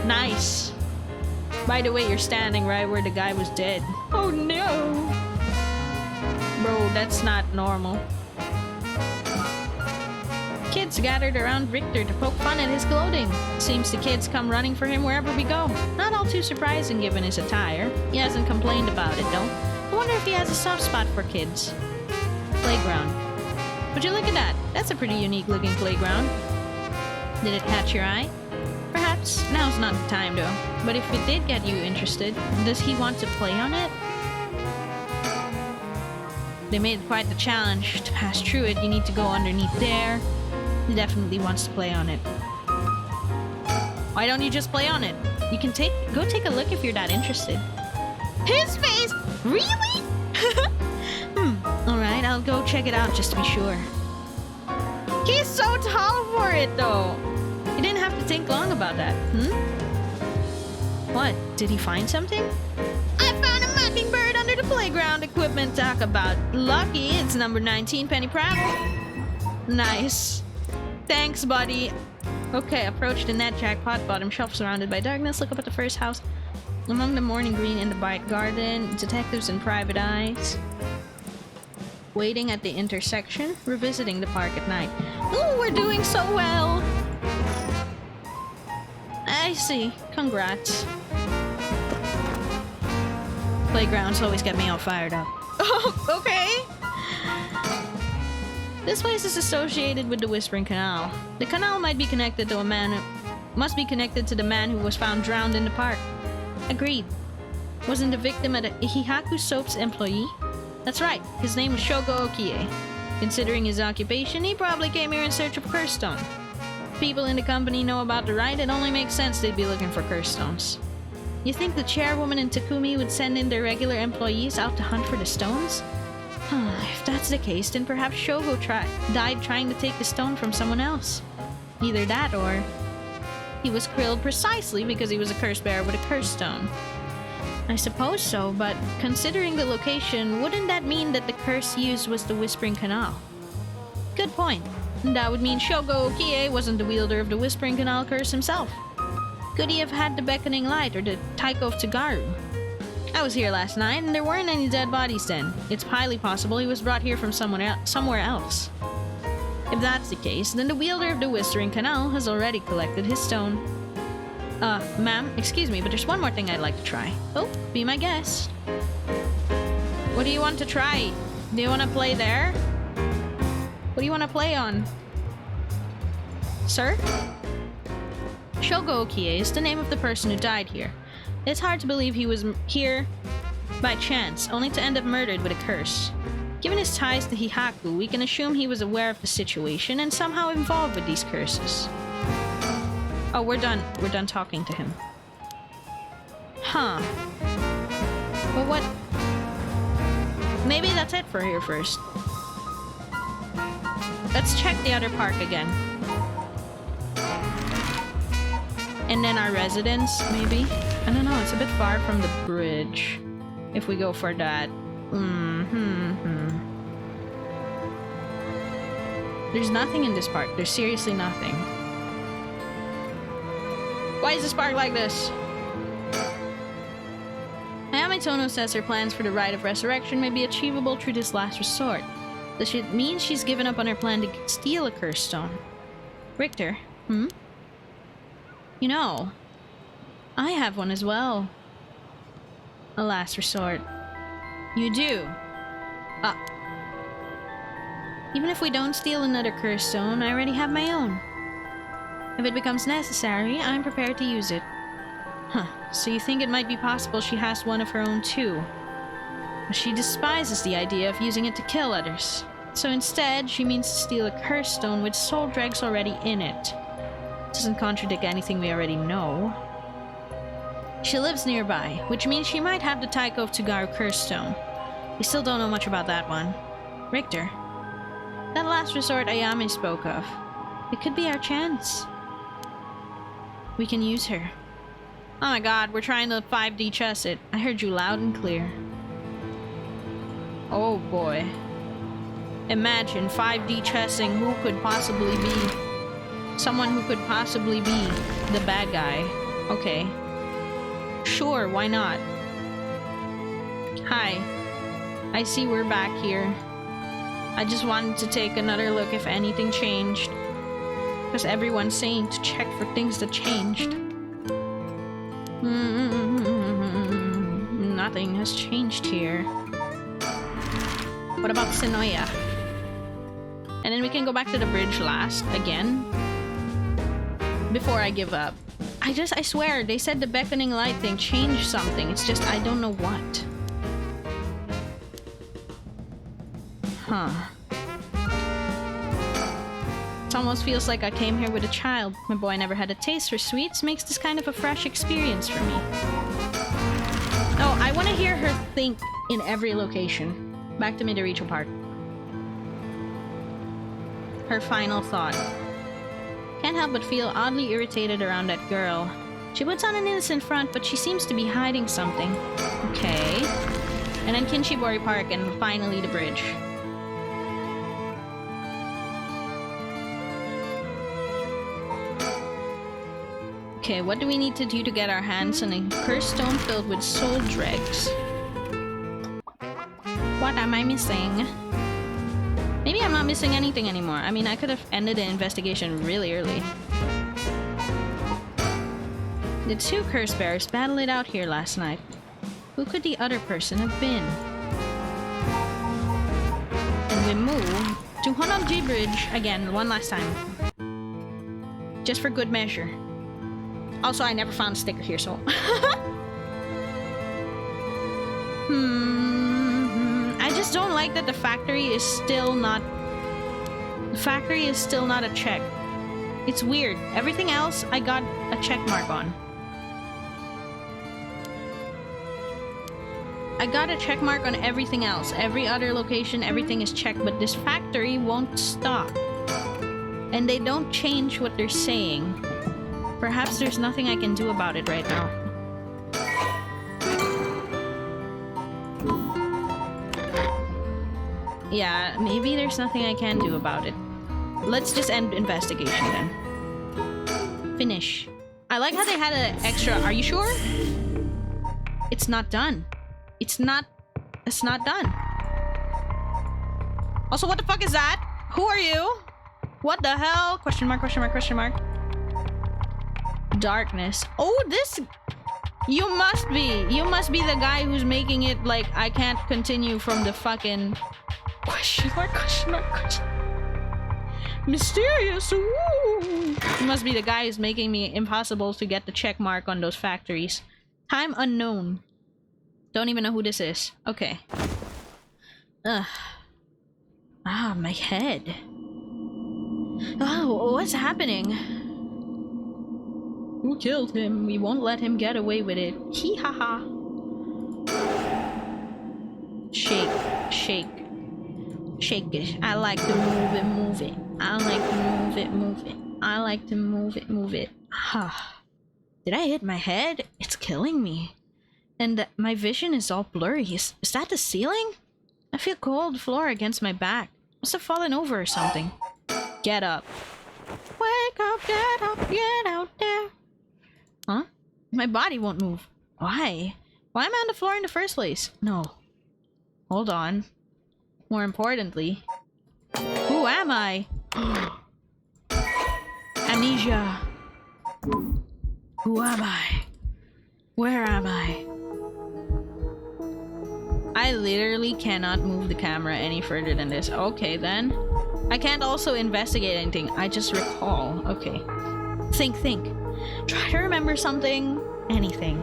Nice. By the way, you're standing right where the guy was dead. Oh no! Bro, that's not normal. Kids gathered around Richter to poke fun at his clothing. Seems the kids come running for him wherever we go. Not all too surprising given his attire. He hasn't complained about it though. I wonder if he has a soft spot for kids. Playground. Would you look at that? That's a pretty unique looking playground. Did it catch your eye? Perhaps now's not the time though. But if it did get you interested, does he want to play on it? They made quite the challenge. To pass through it, you need to go underneath there. He definitely wants to play on it. Why don't you just play on it? You can go take a look if you're that interested. His face? Really? Alright, I'll go check it out just to be sure. He's so tall for it though. You didn't have to think long about that, What? Did he find something? I found a mockingbird under the playground equipment. Talk about lucky. It's number 19 Penny Proud. Nice. Thanks, buddy. Okay, approach the net jackpot, bottom shelf surrounded by darkness. Look up at the first house. Among the morning green in the bright garden, detectives and private eyes. Waiting at the intersection, revisiting the park at night. Ooh, we're doing so well! I see. Congrats. Playgrounds always get me all fired up. Oh, okay! This place is associated with the Whispering Canal. The canal might be connected to a man must be connected to the man who was found drowned in the park. Agreed. Wasn't the victim a Ihihaku Soap's employee? That's right, his name was Shogo Okie. Considering his occupation, he probably came here in search of curse stone. If people in the company know about the rite, it only makes sense they'd be looking for curse stones. You think the chairwoman in Takumi would send in their regular employees out to hunt for the stones? If that's the case, then perhaps Shogo died trying to take the stone from someone else. Either that or he was killed precisely because he was a curse bearer with a curse stone. I suppose so, but considering the location, wouldn't that mean that the curse used was the Whispering Canal? Good point. That would mean Shogo Okie wasn't the wielder of the Whispering Canal curse himself. Could he have had the Beckoning Light or the Taiko of Tsugaru? I was here last night, and there weren't any dead bodies then. It's highly possible he was brought here from somewhere else. If that's the case, then the wielder of the Whispering Canal has already collected his stone. Ma'am, excuse me, but there's one more thing I'd like to try. Oh, be my guest. What do you want to try? Do you want to play there? What do you want to play on? Sir? Shogo Okie is the name of the person who died here. It's hard to believe he was here by chance, only to end up murdered with a curse. Given his ties to Hihaku, we can assume he was aware of the situation and somehow involved with these curses. Oh, we're done. We're done talking to him. Huh. But what? Maybe that's it for here first. Let's check the other park again. And then our residence, maybe? I don't know, it's a bit far from the bridge. If we go for that. There's nothing in this park. There's seriously nothing. Why is this park like this? Ayame Tono says her plans for the Rite of Resurrection may be achievable through this last resort. Does it mean she's given up on her plan to steal a curse stone? Richter, You know, I have one as well. A last resort. You do? Even if we don't steal another curse stone, I already have my own. If it becomes necessary, I'm prepared to use it. So you think it might be possible she has one of her own too? But she despises the idea of using it to kill others. So instead, she means to steal a curse stone with soul dregs already in it. Doesn't contradict anything we already know. She lives nearby, which means she might have the Taiko of Tsugaru curse stone. We still don't know much about that one. Richter, that last resort Ayame spoke of, it could be our chance. We can use her. Oh my god, we're trying to 5D chess it. I heard you loud and clear. Oh boy. Imagine 5D chessing who could possibly be. Someone who could possibly be the bad guy. Okay. Sure, why not? Hi. I see we're back here. I just wanted to take another look if anything changed. Because everyone's saying to check for things that changed. Nothing has changed here. What about Senoya? And then we can go back to the bridge last, again. Before I give up. I swear, they said the beckoning light thing changed something. It's just, I don't know what. Huh. It almost feels like I came here with a child. My boy never had a taste for sweets. Makes this kind of a fresh experience for me. Oh, I want to hear her think in every location. Back to Midoricho Park. Her final thought. Can't help but feel oddly irritated around that girl. She puts on an innocent front, but she seems to be hiding something. Okay. And then Kinshibori Park, and finally the bridge. Okay, what do we need to do to get our hands on a cursed stone filled with soul dregs? What am I missing? Maybe I'm not missing anything anymore. I mean, I could have ended the investigation really early. The two curse bearers battled it out here last night. Who could the other person have been? And we move to Honjo Bridge again, one last time. Just for good measure. Also, I never found a sticker here, so... I just don't like that the factory is still not... The factory is still not a check. It's weird. Everything else, I got a check mark on. I got a check mark on everything else. Every other location, everything is checked, but this factory won't stop. And they don't change what they're saying. Perhaps there's nothing I can do about it right now. Yeah, maybe there's nothing I can do about it. Let's just end investigation then. Finish. I like how they had an extra, are you sure? It's not done. It's not done. Also, what the fuck is that? Who are you? What the hell? Question mark, question mark, question mark. Darkness. Oh, this... You must be the guy who's making it like I can't continue from the fucking... Question mark, question mark, question mark. Mysterious. Woo! You must be the guy who's making me impossible to get the check mark on those factories. Time unknown. Don't even know who this is. Okay. Ugh. Ah, my head. Oh, what's happening? Who killed him? We won't let him get away with it. Hee ha ha. Shake, shake. Shake it. I like to move it, move it. I like to move it, move it. I like to move it, move it. Ah. Did I hit my head? It's killing me. And my vision is all blurry. Is that the ceiling? I feel cold floor against my back. Must have fallen over or something. Get up. Wake up, get out there. Huh? My body won't move. Why? Why am I on the floor in the first place? No. Hold on. More importantly, who am I? Amnesia. Who am I? Where am I? I literally cannot move the camera any further than this. Okay, then. I can't also investigate anything. I just recall. Okay. Think. Try to remember something. Anything.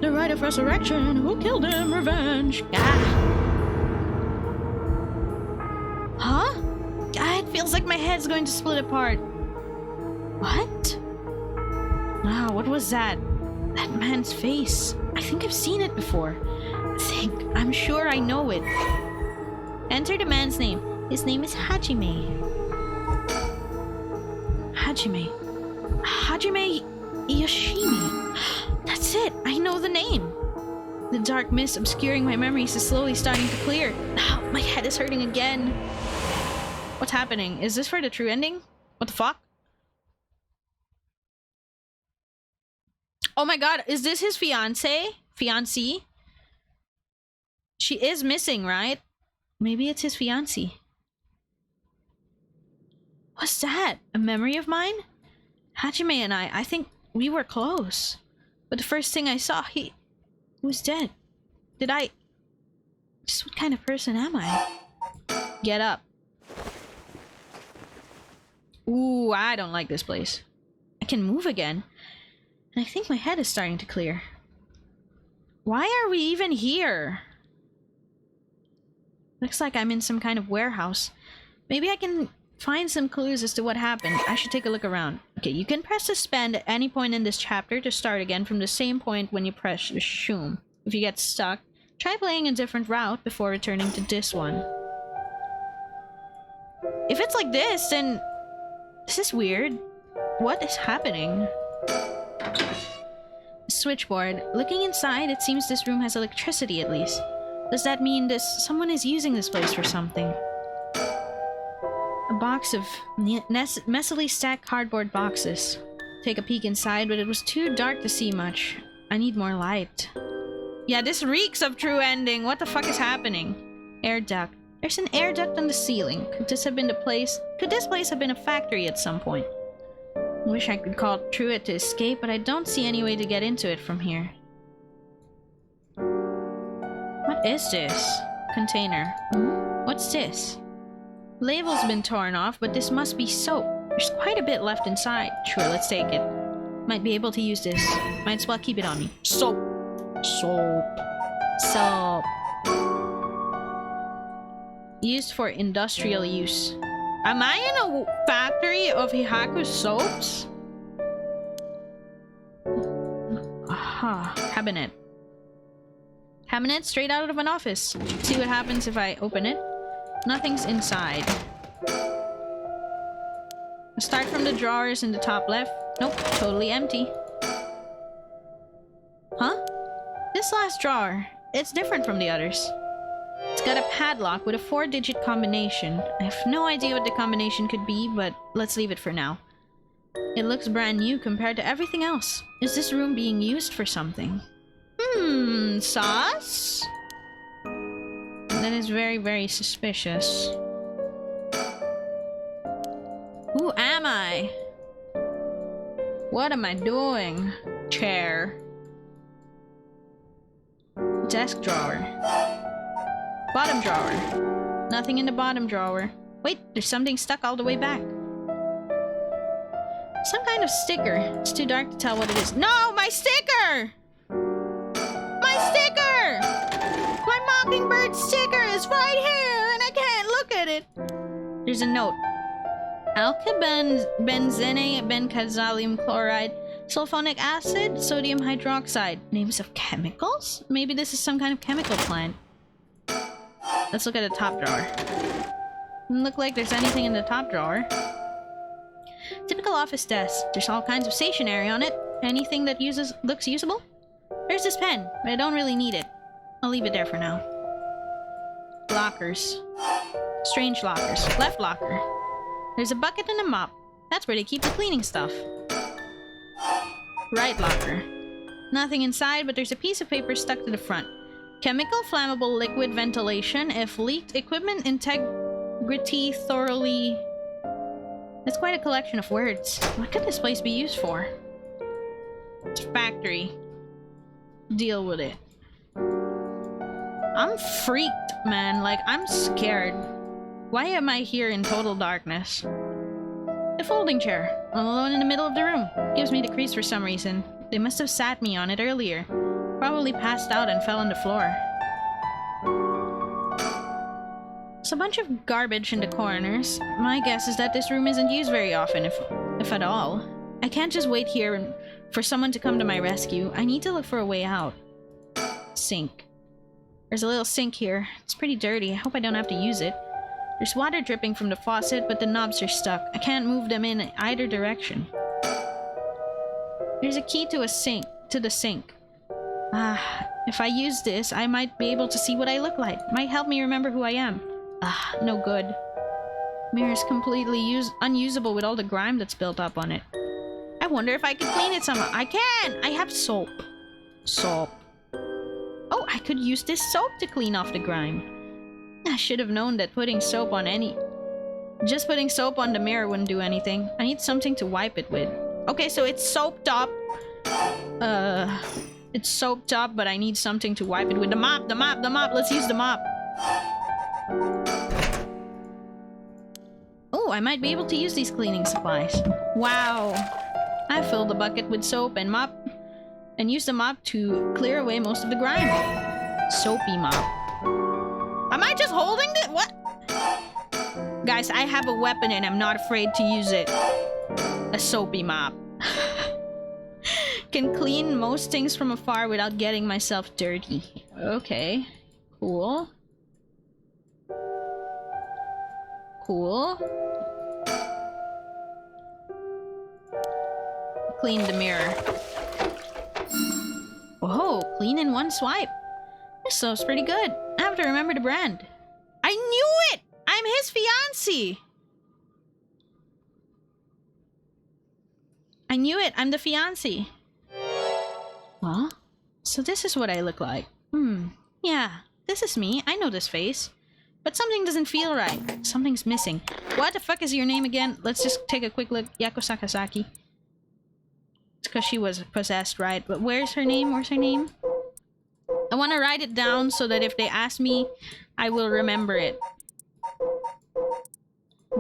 The rite of resurrection. Who killed him? Revenge. Ah. Huh? Ah, it feels like my head's going to split apart. What? Wow, what was that? That man's face. I think I've seen it before. I'm sure I know it. Enter the man's name. His name is Hajime. Hajime Yoshimi. That's it. I know the name. The dark mist obscuring my memories is slowly starting to clear. Oh, my head is hurting again. What's happening? Is this for the true ending? What the fuck? Oh my god, is this his fiancée? Fiancée? She is missing, right? Maybe it's his fiancée. What's that? A memory of mine? Hajime and I think we were close. But the first thing I saw, he was dead. Just what kind of person am I? Get up. Ooh, I don't like this place. I can move again. And I think my head is starting to clear. Why are we even here? Looks like I'm in some kind of warehouse. Maybe I can find some clues as to what happened. I should take a look around. Okay, you can press suspend at any point in this chapter to start again from the same point when you press resume. If you get stuck, try playing a different route before returning to this one. If it's like this, then... This is weird. What is happening? Switchboard. Looking inside, it seems this room has electricity at least. Does that mean someone is using this place for something? A box of messily stacked cardboard boxes. take a peek inside, but it was too dark to see much. I need more light. Yeah, this reeks of true ending. What the fuck is happening? Air duct. There's an air duct on the ceiling. Could this place have been a factory at some point? Wish I could call through it to escape, but I don't see any way to get into it from here. What is this? Container. What's this? Label's been torn off, but this must be soap. There's quite a bit left inside. Sure, let's take it. Might be able to use this. Might as well keep it on me. Soap. Soap. Soap. Used for industrial use. Am I in a factory of Hihaku soaps? Aha. Cabinet. Cabinet straight out of an office. See what happens if I open it. Nothing's inside. Start from the drawers in the top left. Nope, totally empty. Huh? This last drawer. It's different from the others. It's got a padlock with a 4-digit combination. I have no idea what the combination could be, but let's leave it for now. It looks brand new compared to everything else. Is this room being used for something? Sauce? That is very, very suspicious. Who am I? What am I doing? Chair. Desk drawer. Bottom drawer. Nothing in the bottom drawer. Wait, there's something stuck all the way back. Some kind of sticker. It's too dark to tell what it is. No! My sticker! My sticker! My mockingbird sticker is right here and I can't look at it. There's a note. Alkabenzene bencazalium chloride, sulfonic acid, sodium hydroxide. Names of chemicals? Maybe this is some kind of chemical plant. Let's look at the top drawer. Doesn't look like there's anything in the top drawer. Typical office desk. There's all kinds of stationery on it. Anything that looks usable? There's this pen, but I don't really need it. I'll leave it there for now. Lockers. Strange lockers. Left locker. There's a bucket and a mop. That's where they keep the cleaning stuff. Right locker. Nothing inside, but there's a piece of paper stuck to the front. Chemical flammable liquid ventilation. If leaked, equipment integrity thoroughly... That's quite a collection of words. What could this place be used for? It's a factory. Deal with it. I'm freaked, man. Like, I'm scared. Why am I here in total darkness? The folding chair. All alone in the middle of the room. Gives me the creeps for some reason. They must have sat me on it earlier. Probably passed out and fell on the floor. There's a bunch of garbage in the corners. My guess is that this room isn't used very often, if at all. I can't just wait here for someone to come to my rescue. I need to look for a way out. Sink. There's a little sink here. It's pretty dirty. I hope I don't have to use it. There's water dripping from the faucet, but the knobs are stuck. I can't move them in either direction. There's a key to the sink. If I use this, I might be able to see what I look like. Might help me remember who I am. No good. Mirror's completely unusable with all the grime that's built up on it. I wonder if I could clean it somehow. I can! I have soap. Soap. Oh, I could use this soap to clean off the grime. I should have known that just putting soap on the mirror wouldn't do anything. I need something to wipe it with. Okay, so it's soaped up. It's soaped up, but I need something to wipe it with. The mop! Let's use the mop. Oh, I might be able to use these cleaning supplies. Wow. I filled the bucket with soap and used the mop to clear away most of the grime. Soapy mop. Am I just holding it? What? Guys, I have a weapon and I'm not afraid to use it. A soapy mop. Can clean most things from afar without getting myself dirty. Okay. Cool. Cool. Clean the mirror. Whoa, clean in one swipe. This soap's pretty good. I have to remember the brand. I knew it! I'm his fiancé! I knew it. I'm the fiancé. Huh? So this is what I look like. Yeah, this is me. I know this face. But something doesn't feel right. Something's missing. What the fuck is your name again? Let's just take a quick look. Yako Sakazaki. It's because she was possessed, right? But where's her name? Where's her name? I want to write it down so that if they ask me, I will remember it.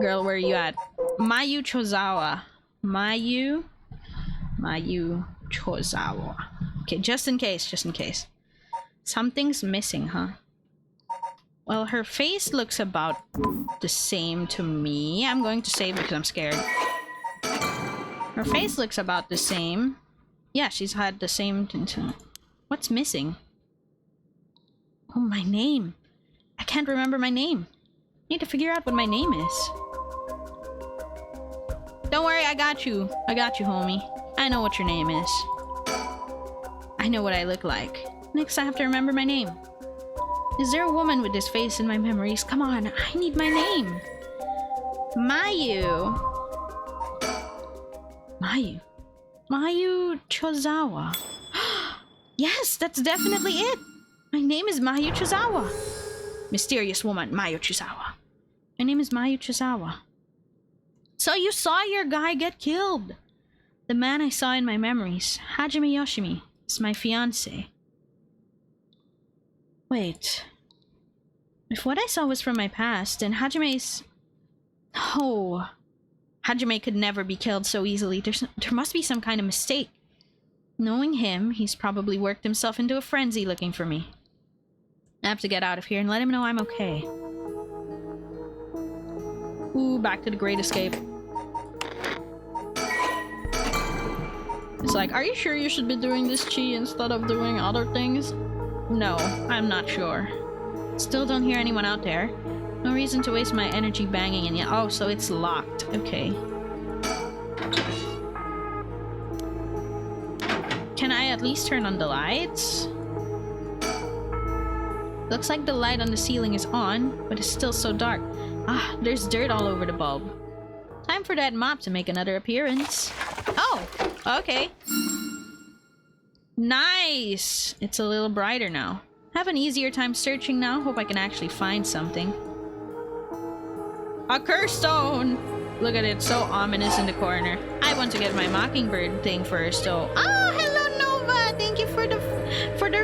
Girl, where are you at? Mayu Chozawa. Mayu Chozawa. Okay, just in case. Something's missing, huh? Well, her face looks about the same to me. I'm going to save because I'm scared. Her face looks about the same. Yeah, she's had the same... What's missing? Oh, my name. I can't remember my name. Need to figure out what my name is. Don't worry, I got you. I got you, homie. I know what your name is. I know what I look like. Next, I have to remember my name. Is there a woman with this face in my memories? Come on, I need my name. Mayu. Mayu Chozawa. Yes, that's definitely it. My name is Mayu Chozawa. Mysterious woman, Mayu Chozawa. My name is Mayu Chozawa. So you saw your guy get killed. The man I saw in my memories, Hajime Yoshimi, is my fiancé. Wait. If what I saw was from my past, then Hajime's... Oh. Hajime could never be killed so easily. There must be some kind of mistake. Knowing him, he's probably worked himself into a frenzy looking for me. I have to get out of here and let him know I'm okay. Ooh, back to the Great Escape. It's like, are you sure you should be doing this, Chi, instead of doing other things? No, I'm not sure. Still don't hear anyone out there. No reason to waste my energy banging in yet. Oh, so it's locked. Okay. Can I at least turn on the lights? Looks like the light on the ceiling is on, but it's still so dark. Ah, there's dirt all over the bulb. Time for that mop to make another appearance. Oh, okay. Nice! It's a little brighter now. Have an easier time searching now. Hope I can actually find something. A curse stone! Look at it, so ominous in the corner. I want to get my mockingbird thing first, though. Oh, hello Nova! Thank you for the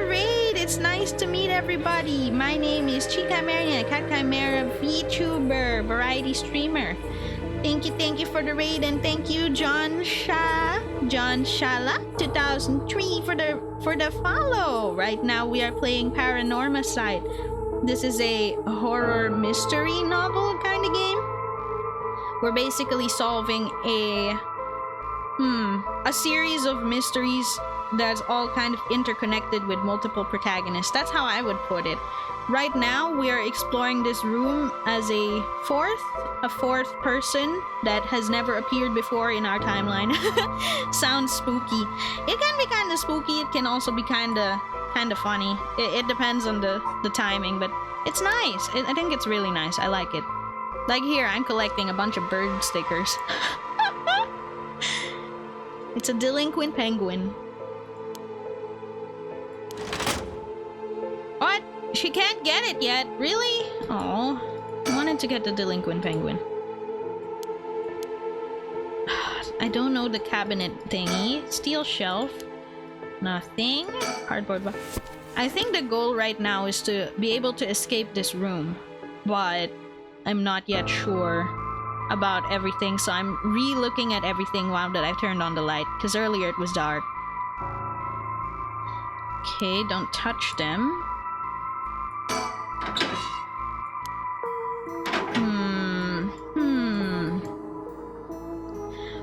raid. It's nice to meet everybody. My name is Chimernyan, Cat Chimera VTuber, variety streamer. Thank you for the raid, and thank you John Shala 2003 for the follow. Right now we are playing Paranormasight. This is a horror mystery novel kind of game. We're basically solving a series of mysteries that's all kind of interconnected with multiple protagonists. That's how I would put it. Right now, we are exploring this room as a fourth person that has never appeared before in our timeline. Sounds spooky. It can be kind of spooky. It can also be kind of funny. It depends on the timing, but it's nice. I think it's really nice. I like it. Like here, I'm collecting a bunch of bird stickers. It's a delinquent penguin. What? She can't get it yet? Really? Oh, I wanted to get the delinquent penguin. I don't know the cabinet thingy. Steel shelf. Nothing. Cardboard box. I think the goal right now is to be able to escape this room. But I'm not yet sure about everything. So I'm re-looking at everything now that I've turned on the light. Because earlier it was dark. Okay, don't touch them.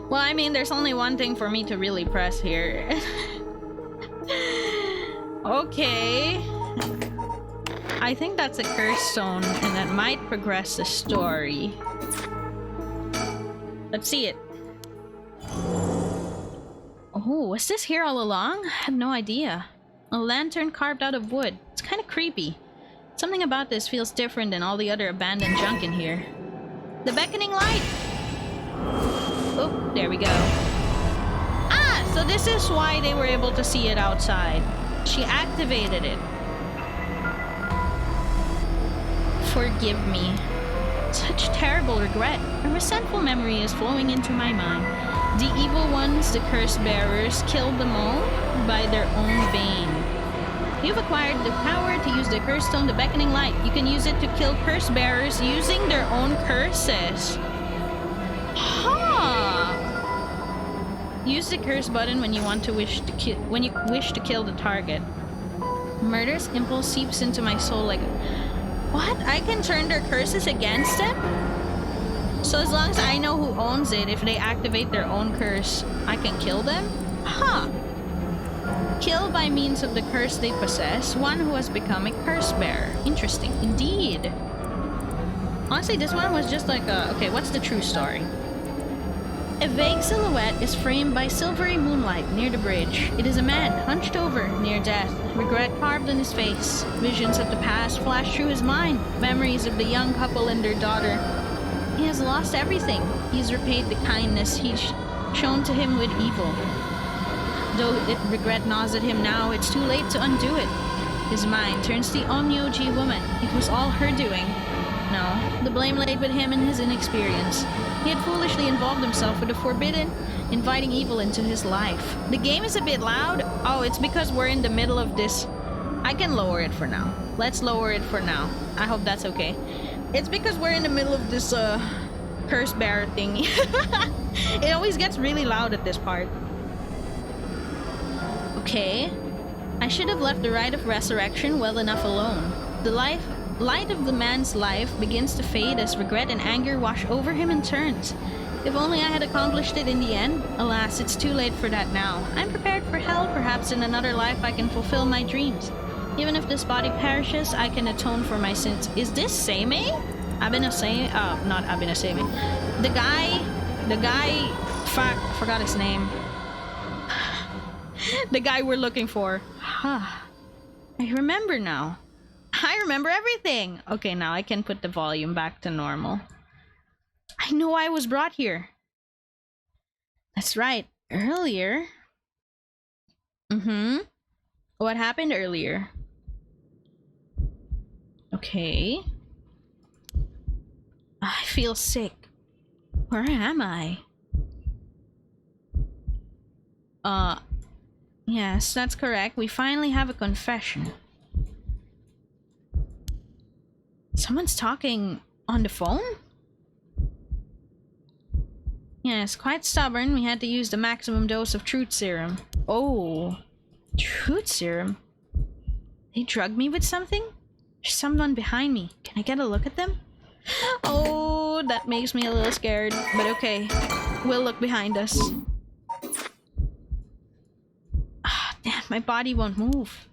Well, I mean, there's only one thing for me to really press here. Okay. I think that's a curse stone, and that might progress the story. Let's see it. Oh, was this here all along? I had no idea. A lantern carved out of wood. It's kind of creepy. Something about this feels different than all the other abandoned junk in here. The beckoning light! Oh, there we go. So this is why they were able to see it outside. She activated it. Forgive me. Such terrible regret. A resentful memory is flowing into my mind. The evil ones, the curse bearers, killed them all by their own bane. You've acquired the power to use the curse stone, the beckoning light. You can use it to kill curse bearers using their own curses. Huh. Use the curse button when you wish to kill the target. Murderous impulse seeps into my soul like... What? I can turn their curses against them? So as long as I know who owns it, if they activate their own curse, I can kill them? Huh. Kill by means of the curse they possess, one who has become a curse bearer. Interesting. Indeed. Honestly, this one was just like a... Okay, what's the true story? A vague silhouette is framed by silvery moonlight near the bridge. It is a man, hunched over, near death, regret carved on his face. Visions of the past flash through his mind, memories of the young couple and their daughter. He has lost everything. He has repaid the kindness he's shown to him with evil. Though regret gnaws at him now, it's too late to undo it. His mind turns to the Honjo woman. It was all her doing. No, the blame laid with him and his inexperience. He had foolishly involved himself with the forbidden, inviting evil into his life. The game is a bit loud. Oh, it's because we're in the middle of this. I can lower it for now. Let's lower it for now. I hope that's okay. It's because we're in the middle of this curse bearer thingy. It always gets really loud at this part. Okay. I should have left the rite of resurrection well enough alone. The light of the man's life begins to fade as regret and anger wash over him in turns. If only I had accomplished it in the end. Alas, it's too late for that now. I'm prepared for hell. Perhaps in another life I can fulfill my dreams. Even if this body perishes, I can atone for my sins. Is this Seimei? Not Abinasemi. The guy, fuck, forgot his name. The guy we're looking for. I remember now. I remember everything! Okay, now I can put the volume back to normal. I know I was brought here. That's right. Earlier? What happened earlier? Okay. I feel sick. Where am I? Yes, that's correct. We finally have a confession. Someone's talking on the phone? Yes, quite stubborn. We had to use the maximum dose of truth serum. Oh, truth serum? They drugged me with something? There's someone behind me. Can I get a look at them? Oh, that makes me a little scared. But okay, we'll look behind us. Ah, damn, my body won't move.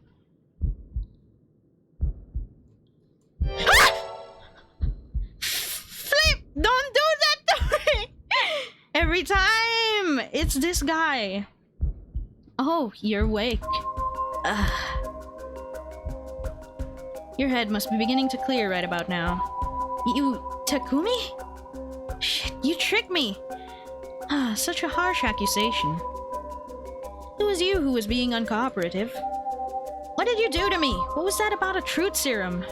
Flip! Don't do that to me! Every time! It's this guy. Oh, you're awake. Your head must be beginning to clear right about now. You... Takumi? Shit, you tricked me! Ah, such a harsh accusation. It was you who was being uncooperative. What did you do to me? What was that about a truth serum?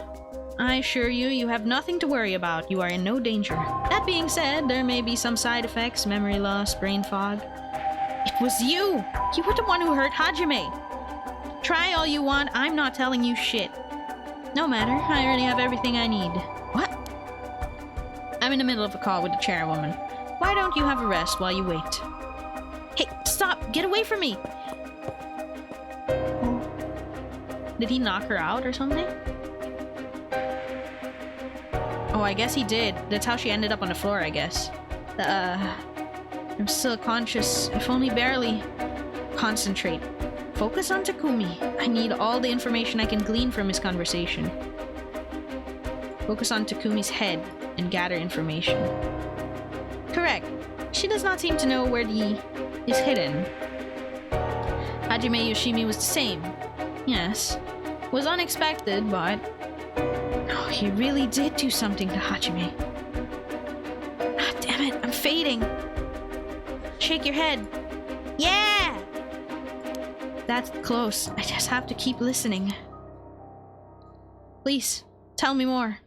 I assure you, you have nothing to worry about. You are in no danger. That being said, there may be some side effects, memory loss, brain fog. It was you! You were the one who hurt Hajime! Try all you want, I'm not telling you shit. No matter, I already have everything I need. What? I'm in the middle of a call with the chairwoman. Why don't you have a rest while you wait? Hey, stop! Get away from me! Did he knock her out or something? Oh, I guess he did. That's how she ended up on the floor, I guess. I'm still conscious, if only barely. Concentrate. Focus on Takumi. I need all the information I can glean from his conversation. Focus on Takumi's head and gather information. Correct. She does not seem to know where the is hidden. Hajime Yoshimi was the same. Yes. Was unexpected, but... Oh, he really did do something to Hajime. Ah, damn it, I'm fading. Shake your head. Yeah! that close. I just have to keep listening. Please, tell me more.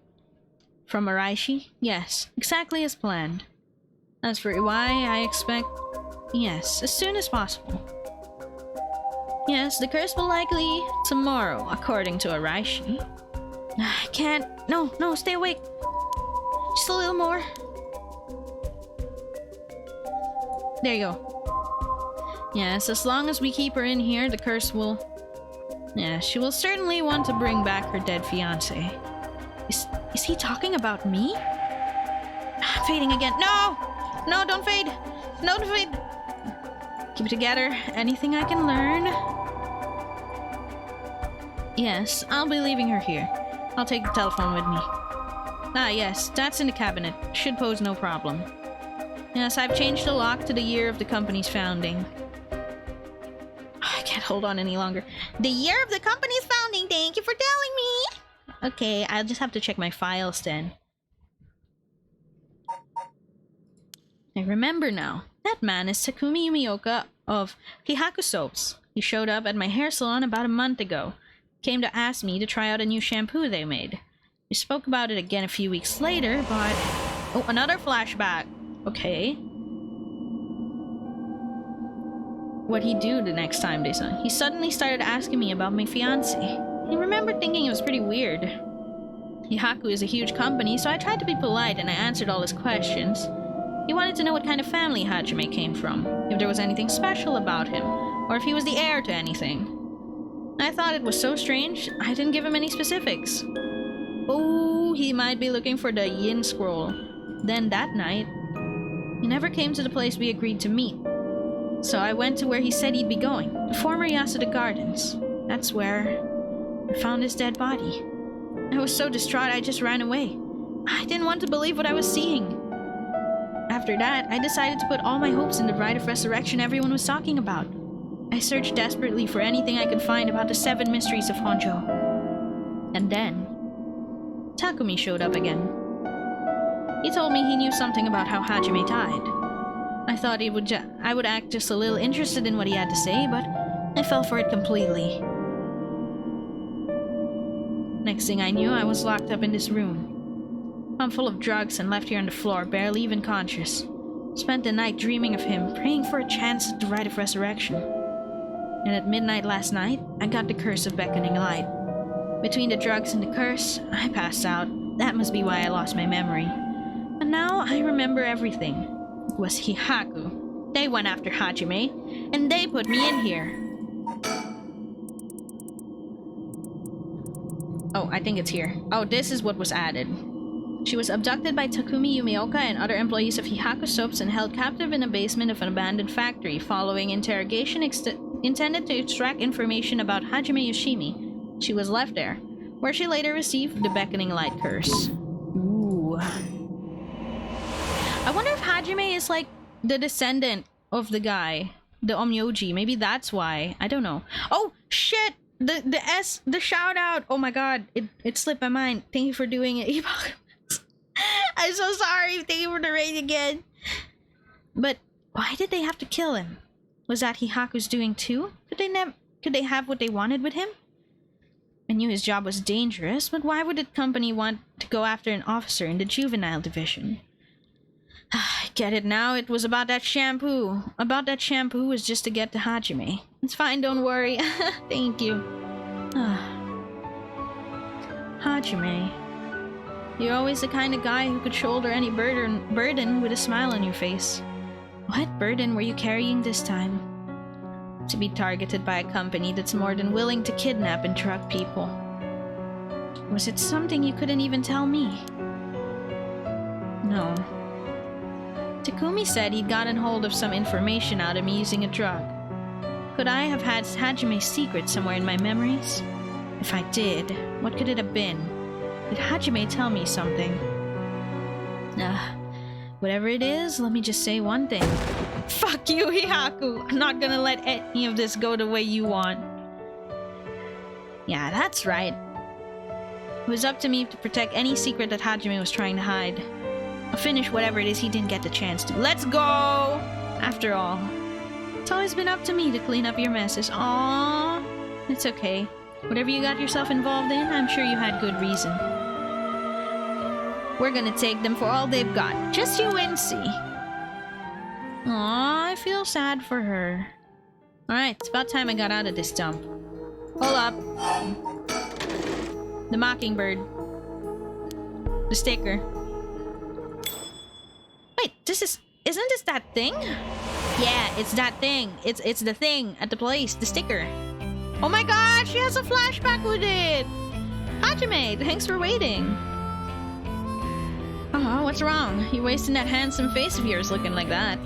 From Araishi? Yes, exactly as planned. As for why, I expect... Yes, as soon as possible. Yes, the curse will likely tomorrow, according to Araishi. I can't... No, stay awake. Just a little more. There you go. Yes, as long as we keep her in here, the curse will... Yeah, she will certainly want to bring back her dead fiancé. Is he talking about me? I'm fading again. No! No, don't fade! No, don't fade! Keep it together. Anything I can learn? Yes, I'll be leaving her here. I'll take the telephone with me. Ah, yes, that's in the cabinet. Should pose no problem. Yes, I've changed the lock to the year of the company's founding. I can't hold on any longer. The year of the company's founding, thank you for telling me! Okay, I'll just have to check my files then. I remember now. That man is Takumi Yumioka of Hihaku Soaps. He showed up at my hair salon about a month ago. Came to ask me to try out a new shampoo they made. We spoke about it again a few weeks later, but... Oh, another flashback! Okay. What'd he do the next time they saw? He suddenly started asking me about my fiancé. I remember thinking it was pretty weird. Hihaku is a huge company, so I tried to be polite and I answered all his questions. He wanted to know what kind of family Hajime came from, if there was anything special about him, or if he was the heir to anything. I thought it was so strange, I didn't give him any specifics. Oh, he might be looking for the Yin Scroll. Then that night, he never came to the place we agreed to meet. So I went to where he said he'd be going, the former Yasuda Gardens. That's where I found his dead body. I was so distraught I just ran away. I didn't want to believe what I was seeing. After that, I decided to put all my hopes in the rite of resurrection everyone was talking about. I searched desperately for anything I could find about the 7 mysteries of Honjo. And then, Takumi showed up again. He told me he knew something about how Hajime died. I thought I would act just a little interested in what he had to say, but I fell for it completely. Next thing I knew, I was locked up in this room. I'm full of drugs and left here on the floor, barely even conscious. Spent the night dreaming of him, praying for a chance at the rite of resurrection. And at midnight last night, I got the curse of beckoning light. Between the drugs and the curse, I passed out. That must be why I lost my memory. But now I remember everything. It was Hihaku. They went after Hajime, and they put me in here. Oh, I think it's here. Oh, this is what was added. She was abducted by Takumi Yumioka and other employees of Hihaku Soaps and held captive in a basement of an abandoned factory following interrogation intended to extract information about Hajime Yoshimi. She was left there, where she later received the Beckoning Light curse. Ooh. I wonder if Hajime is like the descendant of the guy, the Omyoji. Maybe that's why. I don't know. Oh, shit! The shout out! Oh my god, it slipped my mind. Thank you for doing it. I'm so sorry. Thank you for the raid again. But why did they have to kill him? Was that Hihaku's doing too? Could they have what they wanted with him? I knew his job was dangerous, but why would the company want to go after an officer in the juvenile division? I get it now. It was about that shampoo. About that shampoo was just to get to Hajime. It's fine, don't worry. Thank you. Hajime. You're always the kind of guy who could shoulder any burden with a smile on your face. What burden were you carrying this time? To be targeted by a company that's more than willing to kidnap and drug people. Was it something you couldn't even tell me? No. Takumi said he'd gotten hold of some information out of me using a drug. Could I have had Hajime's secret somewhere in my memories? If I did, what could it have been? Did Hajime tell me something? Whatever it is, let me just say one thing. Fuck you, Hihaku! I'm not gonna let any of this go the way you want. Yeah, that's right. It was up to me to protect any secret that Hajime was trying to hide. I'll finish whatever it is he didn't get the chance to. Let's go! After all, It's always been up to me to clean up your messes. Aww. It's okay. Whatever you got yourself involved in, I'm sure you had good reason. We're gonna take them for all they've got. Just you and see. Aww, I feel sad for her. Alright, it's about time I got out of this dump. Hold up. The mockingbird. The sticker. Wait, isn't this that thing? Yeah, it's that thing. It's the thing at the place, the sticker. Oh my god, she has a flashback with it! Hajime, thanks for waiting. Oh, what's wrong? You're wasting that handsome face of yours looking like that.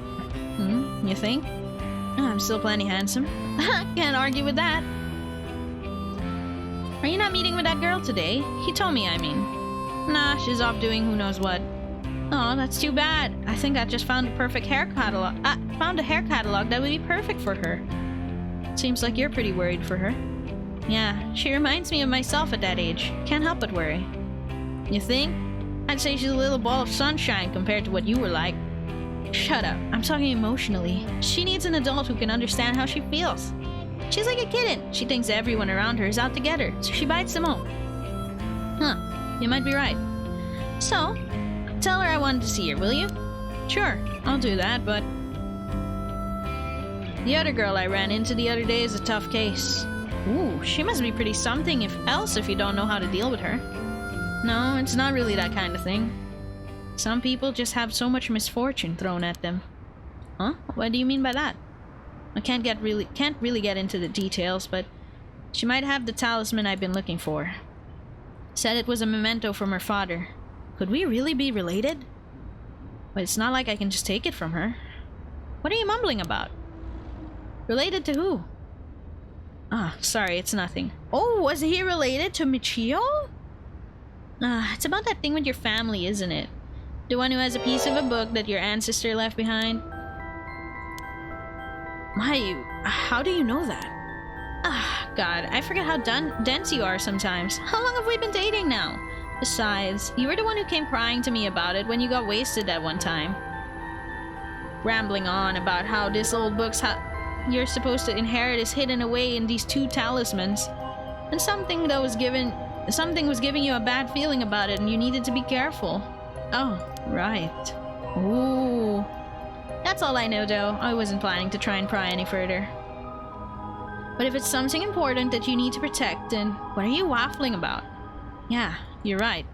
You think? Oh, I'm still plenty handsome. Can't argue with that. Are you not meeting with that girl today? He told me, I mean. Nah, she's off doing who knows what. Oh, that's too bad. I think I just found a perfect hair catalog. Found a hair catalog that would be perfect for her. Seems like you're pretty worried for her. Yeah, she reminds me of myself at that age. Can't help but worry. You think? I'd say she's a little ball of sunshine compared to what you were like. Shut up. I'm talking emotionally. She needs an adult who can understand how she feels. She's like a kitten. She thinks everyone around her is out to get her, so she bites them all. Huh. You might be right. So, tell her I wanted to see her, will you? Sure, I'll do that, but... The other girl I ran into the other day is a tough case. Ooh, she must be pretty something if you don't know how to deal with her. No, it's not really that kind of thing. Some people just have so much misfortune thrown at them. Huh? What do you mean by that? I can't really get into the details, but she might have the talisman I've been looking for. Said it was a memento from her father. Could we really be related? But it's not like I can just take it from her. What are you mumbling about? Related to who? Ah, sorry, it's nothing. Oh, was he related to Michio? It's about that thing with your family, isn't it? The one who has a piece of a book that your ancestor left behind? How do you know that? Ah, God, I forget how dense you are sometimes. How long have we been dating now? Besides, you were the one who came crying to me about it when you got wasted that one time. Rambling on about how this old book's you're supposed to inherit is hidden away in these 2 talismans. And something was giving you a bad feeling about it and you needed to be careful. Oh, right. Ooh. That's all I know, though. I wasn't planning to try and pry any further. But if it's something important that you need to protect, then what are you waffling about? Yeah, you're right.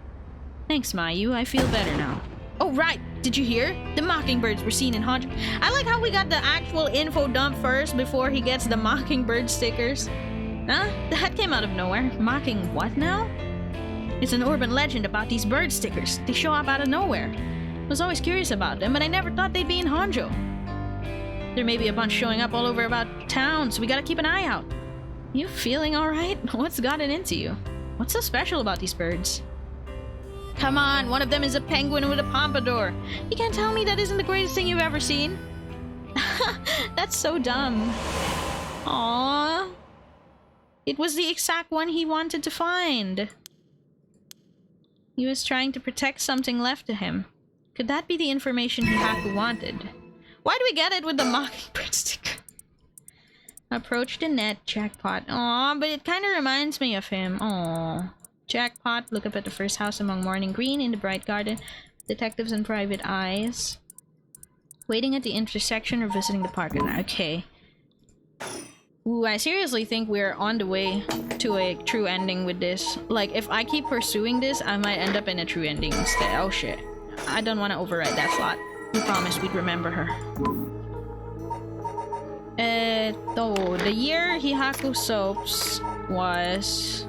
Thanks, Mayu. I feel better now. Oh, right! Did you hear? The mockingbirds were seen in Honjo. I like how we got the actual info dump first before he gets the mockingbird stickers. Huh? That came out of nowhere. Mocking what now? It's an urban legend about these bird stickers. They show up out of nowhere. I was always curious about them, but I never thought they'd be in Honjo. There may be a bunch showing up all over about town, so we gotta keep an eye out. You feeling alright? What's gotten into you? What's so special about these birds? Come on, one of them is a penguin with a pompadour. You can't tell me that isn't the greatest thing you've ever seen? That's so dumb. Aww. It was the exact one he wanted to find. He was trying to protect something left to him. Could that be the information Hihaku wanted? Why do we get it with the mockingbird sticker? Approach the net, jackpot. Aw, but it kind of reminds me of him. Aw. Jackpot, look up at the first house among morning green in the bright garden. Detectives and private eyes. Waiting at the intersection or visiting the park. Okay. Ooh, I seriously think we're on the way to a true ending with this. Like, if I keep pursuing this, I might end up in a true ending instead. Oh shit. I don't want to override that slot. We promised we'd remember her. The year Hihaku Soaps was...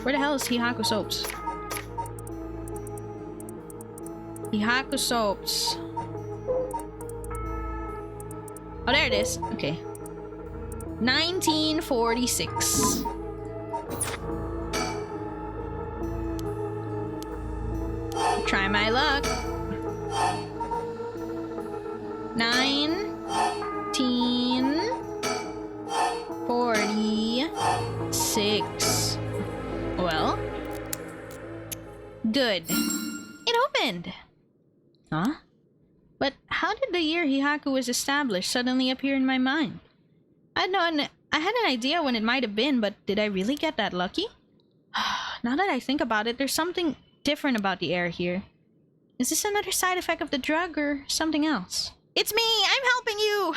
Where the hell is Hihaku Soaps? Hihaku Soaps. Oh, there it is. Okay. 1946. Try my luck. 1946. Well, good. It opened. Huh? But how did the year Hihaku was established suddenly appear in my mind. I had an idea when it might have been, but did I really get that lucky? Now that I think about it, there's something different about the air here. Is this another side effect of the drug or something else? It's me! I'm helping you!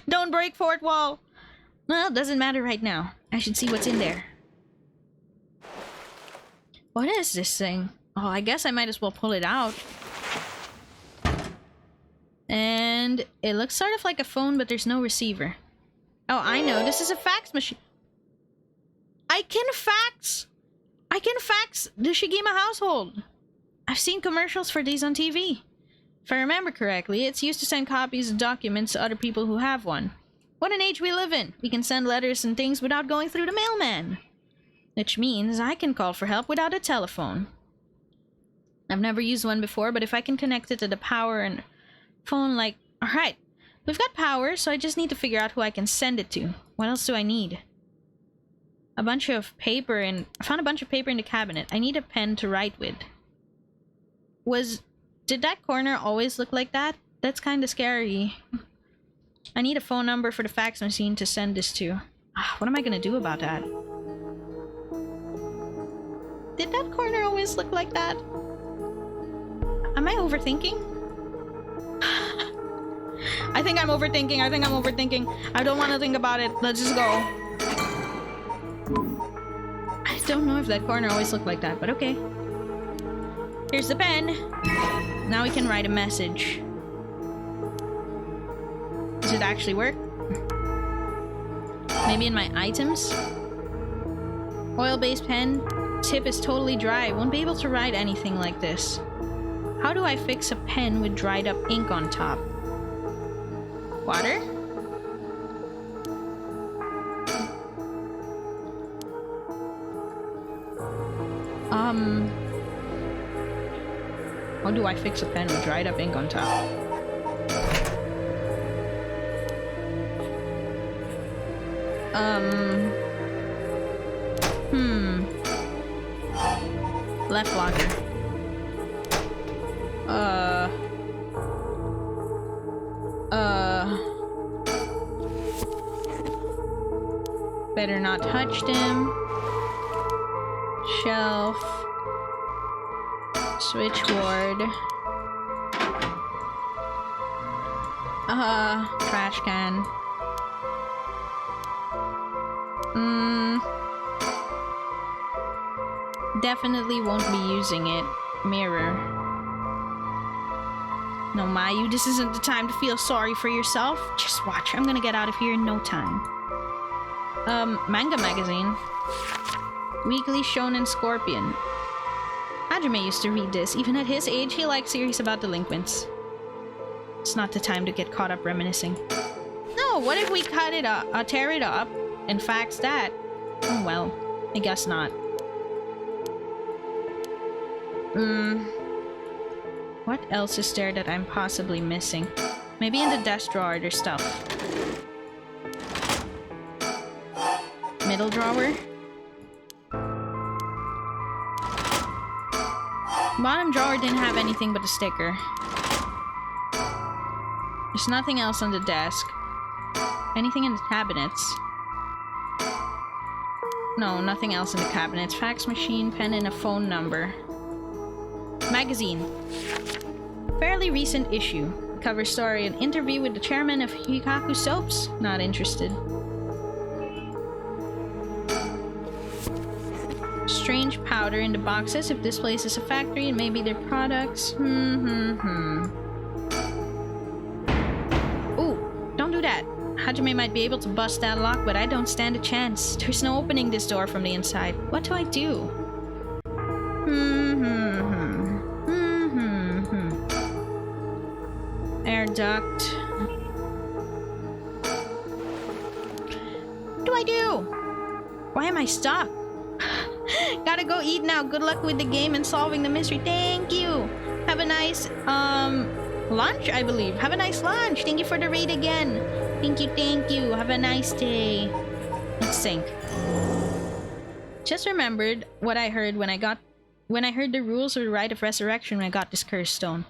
Don't break fourth wall! Well, it doesn't matter right now. I should see what's in there. What is this thing? Oh, I guess I might as well pull it out. And it looks sort of like a phone, but there's no receiver. Oh, I know. This is a fax machine. I can fax the Shigima household. I've seen commercials for these on TV. If I remember correctly, it's used to send copies of documents to other people who have one. What an age we live in. We can send letters and things without going through the mailman. Which means I can call for help without a telephone. I've never used one before, but if I can connect it to the power and phone, like... Alright, we've got power, so I just need to figure out who I can send it to. What else do I need? A bunch of paper and... I found a bunch of paper in the cabinet. I need a pen to write with. Did that corner always look like that? That's kind of scary. I need a phone number for the fax machine to send this to. What am I gonna do about that? Did that corner always look like that? Am I overthinking? I think I'm overthinking. I don't want to think about it. Let's just go. I don't know if that corner always looked like that, but okay. Here's the pen. Now we can write a message. Does it actually work? Maybe in my items? Oil-based pen. Tip is totally dry. Won't be able to write anything like this. How do I fix a pen with dried up ink on top? Water? How do I fix a pen with dried up ink on top? Left locker. Better not touch them. Shelf. Switchboard. Trash can. Definitely won't be using it. Mirror. No, Mayu, this isn't the time to feel sorry for yourself. Just watch. I'm gonna get out of here in no time. Manga magazine. Weekly Shonen Scorpion. Hajime used to read this. Even at his age, he liked series about delinquents. It's not the time to get caught up reminiscing. No, what if we cut it up, tear it up, and fax that? Oh well, I guess not. What else is there that I'm possibly missing? Maybe in the desk drawer there's stuff. Middle drawer? Bottom drawer didn't have anything but a sticker. There's nothing else on the desk. Anything in the cabinets? No, nothing else in the cabinets. Fax machine, pen, and a phone number. Magazine. Fairly recent issue. Cover story, an interview with the chairman of Hikaku Soaps. Not interested. Strange powder in the boxes. If this place is a factory, it may be their products. Ooh, don't do that. Hajime might be able to bust that lock, but I don't stand a chance. There's no opening this door from the inside. What do I do? Air duct. What do I do? Why am I stuck? Gotta go eat now. Good luck with the game and solving the mystery. Thank you. Have a nice, lunch, I believe. Have a nice lunch. Thank you for the raid again. Thank you. Have a nice day. Let's sync. Just remembered what I heard when I heard the rules of the Rite of Resurrection when I got this cursed stone.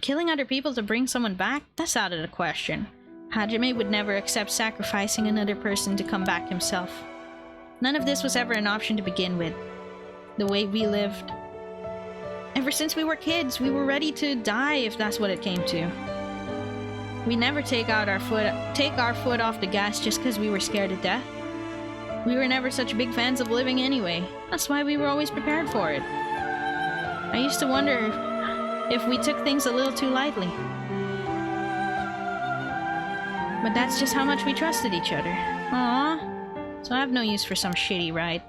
Killing other people to bring someone back? That's out of the question. Hajime would never accept sacrificing another person to come back himself. None of this was ever an option to begin with. The way we lived. Ever since we were kids, we were ready to die if that's what it came to. We never take our foot off the gas just because we were scared to death. We were never such big fans of living anyway. That's why we were always prepared for it. I used to wonder if we took things a little too lightly. But that's just how much we trusted each other. Aww. So I have no use for some shitty ride.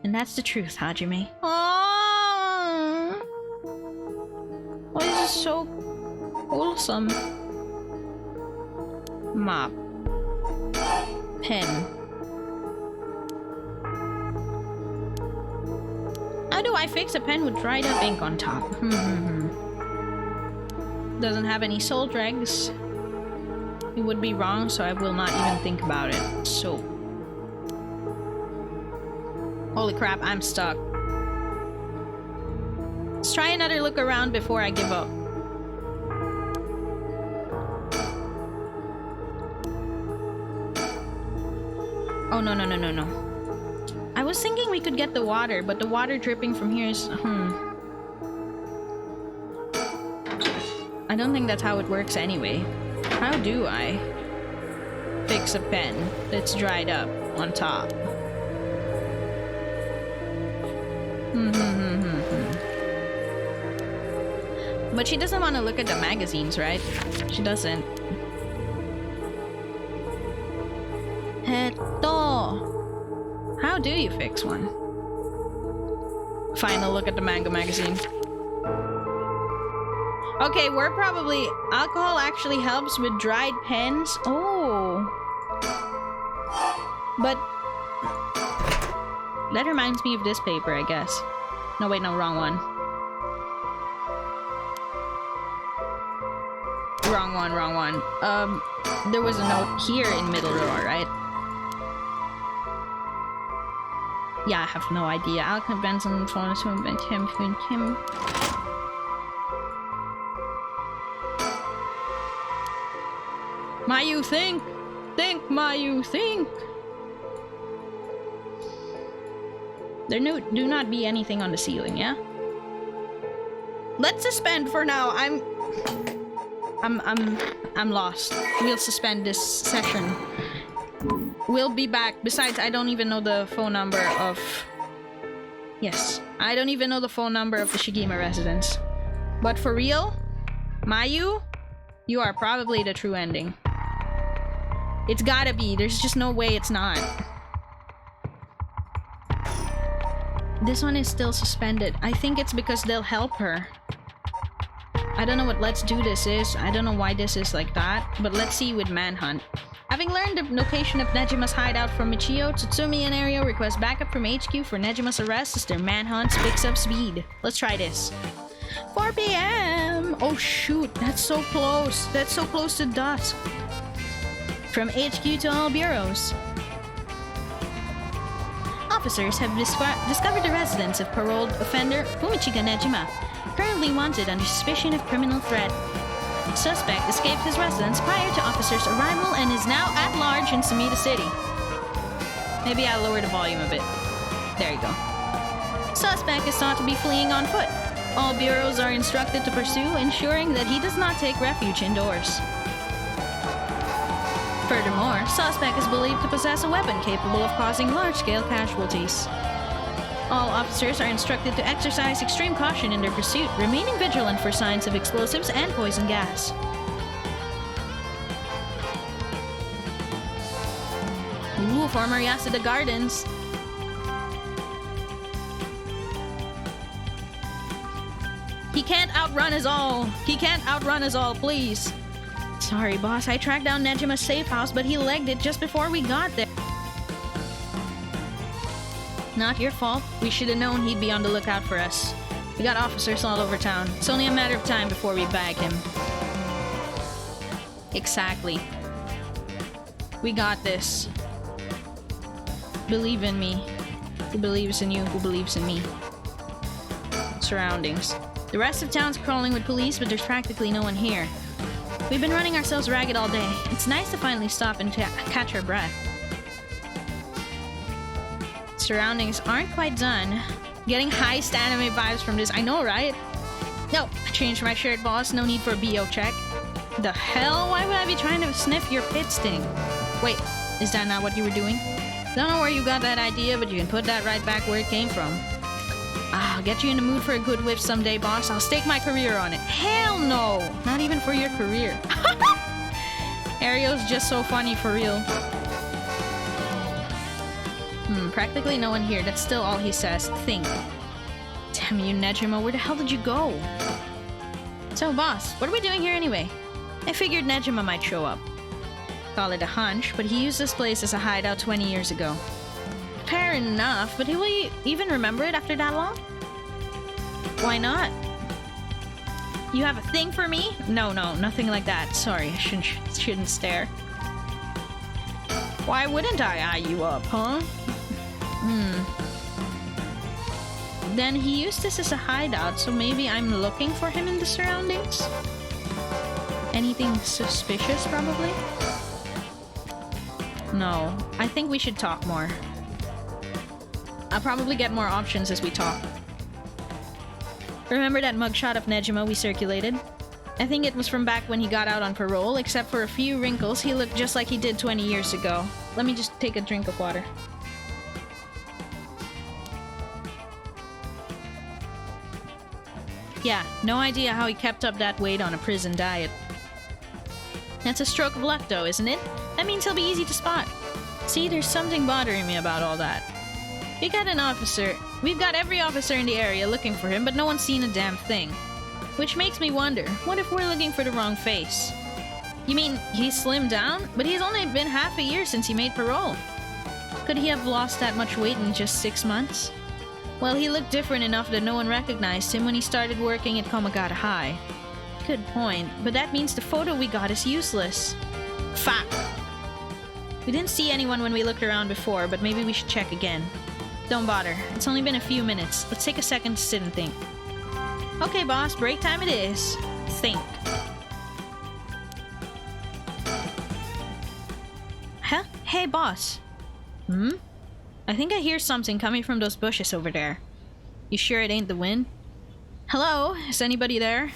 And that's the truth, Hajime. Aww. Why is this so wholesome? Mop. Pen. How do I fix a pen with dried up ink on top? Doesn't have any soul dregs. It would be wrong, so I will not even think about it. So. Holy crap, I'm stuck. Let's try another look around before I give up. Oh, no. I was thinking we could get the water, but the water dripping from here is... I don't think that's how it works anyway. How do I fix a pen that's dried up on top? But she doesn't want to look at the magazines, right? She doesn't. Heto. How do you fix one? Final look at the manga magazine. Okay, we're probably... Alcohol actually helps with dried pens. Oh. But... that reminds me of this paper, I guess. No, wait, no, wrong one. Wrong one. There was a note here in middle drawer, right? Yeah, I have no idea. Alcohol, Benson, phone, Kim. Mayu, think! Think, Mayu, think! There do not be anything on the ceiling, yeah? Let's suspend for now. I'm lost. We'll suspend this session. We'll be back. Besides, I don't even know the phone number of... Yes. I don't even know the phone number of the Shigima residence. But for real, Mayu, you are probably the true ending. It's gotta be. There's just no way it's not. This one is still suspended. I think it's because they'll help her. I don't know what Let's Do This is. I don't know why this is like that. But let's see with Manhunt. Having learned the location of Nejima's hideout from Michio, Tsutsumi and Ario request backup from HQ for Nejima's arrest as their manhunt picks up speed. Let's try this. 4 p.m. Oh shoot, that's so close. That's so close to dusk. From HQ to all bureaus. Officers have discovered the residence of paroled offender Fumichika Nejima, currently wanted under suspicion of criminal threat. Suspect escaped his residence prior to officers' arrival and is now at large in Sumida City. Maybe I'll lower the volume a bit. There you go. Suspect is thought to be fleeing on foot. All bureaus are instructed to pursue, ensuring that he does not take refuge indoors. Furthermore, suspect is believed to possess a weapon capable of causing large-scale casualties. All officers are instructed to exercise extreme caution in their pursuit, remaining vigilant for signs of explosives and poison gas. Ooh, former Yasuda Gardens. He can't outrun us all. He can't outrun us all, please. Sorry, boss. I tracked down Nejima's safe house, but he legged it just before we got there. Not your fault. We should have known he'd be on the lookout for us. We got officers all over town. It's only a matter of time before we bag him. Exactly. We got this. Believe in me. Who believes in you, who believes in me. Surroundings. The rest of town's crawling with police, but there's practically no one here. We've been running ourselves ragged all day. It's nice to finally stop and catch our breath. Surroundings aren't quite done. Getting heist anime vibes from this, I know, right? No, I changed my shirt, boss. No need for a BO check. The hell? Why would I be trying to sniff your pit sting? Wait, is that not what you were doing? Don't know where you got that idea, but you can put that right back where it came from. I'll get you in the mood for a good whiff someday, boss. I'll stake my career on it. Hell no! Not even for your career. Ario's just so funny for real. Practically no one here. That's still all he says. Think. Damn you, Nejima. Where the hell did you go? So, boss, what are we doing here anyway? I figured Nejima might show up. Call it a hunch, but he used this place as a hideout 20 years ago. Fair enough, but will he even remember it after that long? Why not? You have a thing for me? No, nothing like that. Sorry, I shouldn't stare. Why wouldn't I eye you up, huh? Then he used this as a hideout, so maybe I'm looking for him in the surroundings? Anything suspicious, probably? No, I think we should talk more. I'll probably get more options as we talk. Remember that mugshot of Nejima we circulated? I think it was from back when he got out on parole, except for a few wrinkles. He looked just like he did 20 years ago. Let me just take a drink of water. Yeah, no idea how he kept up that weight on a prison diet. That's a stroke of luck though, isn't it? That means he'll be easy to spot. See, there's something bothering me about all that. We've got every officer in the area looking for him, but no one's seen a damn thing. Which makes me wonder, what if we're looking for the wrong face? You mean he's slimmed down? But he's only been half a year since he made parole. Could he have lost that much weight in just 6 months? Well, he looked different enough that no one recognized him when he started working at Komagata High. Good point, but that means the photo we got is useless. Fuck! We didn't see anyone when we looked around before, but maybe we should check again. Don't bother. It's only been a few minutes. Let's take a second to sit and think. Okay, boss. Break time it is. Think. Huh? Hey, boss. I think I hear something coming from those bushes over there. You sure it ain't the wind? Hello? Is anybody there?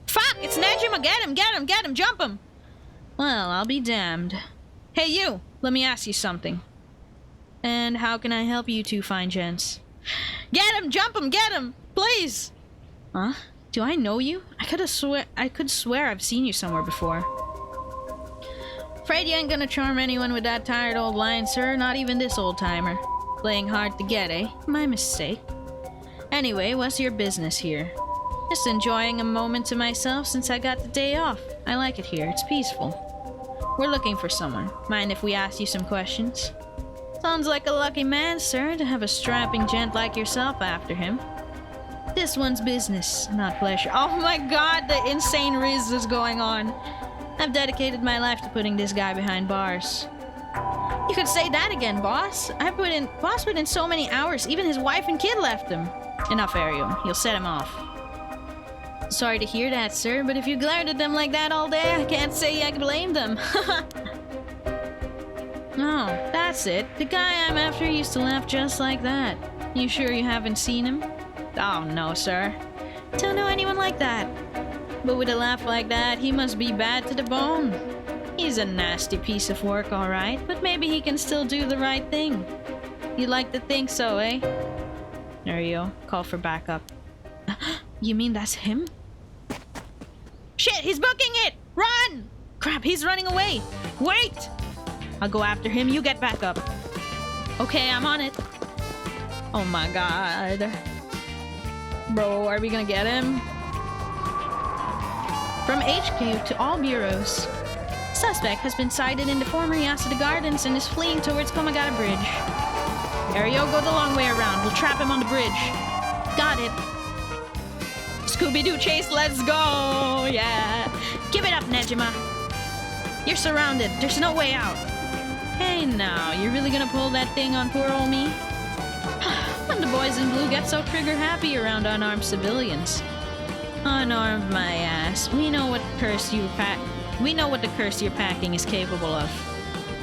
Fuck! It's Nejima! Get him! Jump him! Well, I'll be damned. Hey, you! Let me ask you something. And how can I help you two fine gents? Get him! Jump him! Get him! Please! Huh? Do I know you? I could swear I've seen you somewhere before. Afraid you ain't gonna charm anyone with that tired old line, sir. Not even this old-timer. Playing hard to get, eh? My mistake. Anyway, what's your business here? Just enjoying a moment to myself since I got the day off. I like it here. It's peaceful. We're looking for someone. Mind if we ask you some questions? Sounds like a lucky man, sir, to have a strapping gent like yourself after him. This one's business, not pleasure. Oh my god, the insane riz is going on. I've dedicated my life to putting this guy behind bars. You could say that again, boss. Boss put in so many hours, even his wife and kid left him. Enough, Ariel. You'll set him off. Sorry to hear that, sir, but if you glared at them like that all day, I can't say I blame them. Oh, that's it. The guy I'm after used to laugh just like that. You sure you haven't seen him? Oh, no, sir. Don't know anyone like that. But with a laugh like that, he must be bad to the bone. He's a nasty piece of work, all right, but maybe he can still do the right thing. You'd like to think so, eh? There you go. Call for backup. You mean that's him? Shit, he's booking it! Run! Crap, he's running away. Wait! I'll go after him, you get back up. Okay, I'm on it. Oh my god. Bro, are we gonna get him? From HQ to all bureaus. Suspect has been sighted in the former Yasuda Gardens and is fleeing towards Komagata Bridge. Ario, go the long way around. We'll trap him on the bridge. Got it. Scooby-Doo chase, let's go! Yeah. Give it up, Nejima. You're surrounded. There's no way out. Hey now, you're really gonna pull that thing on poor old me? Let come the boys in blue get so trigger happy around unarmed civilians? Unarmed my ass. We know what the curse you're packing is capable of.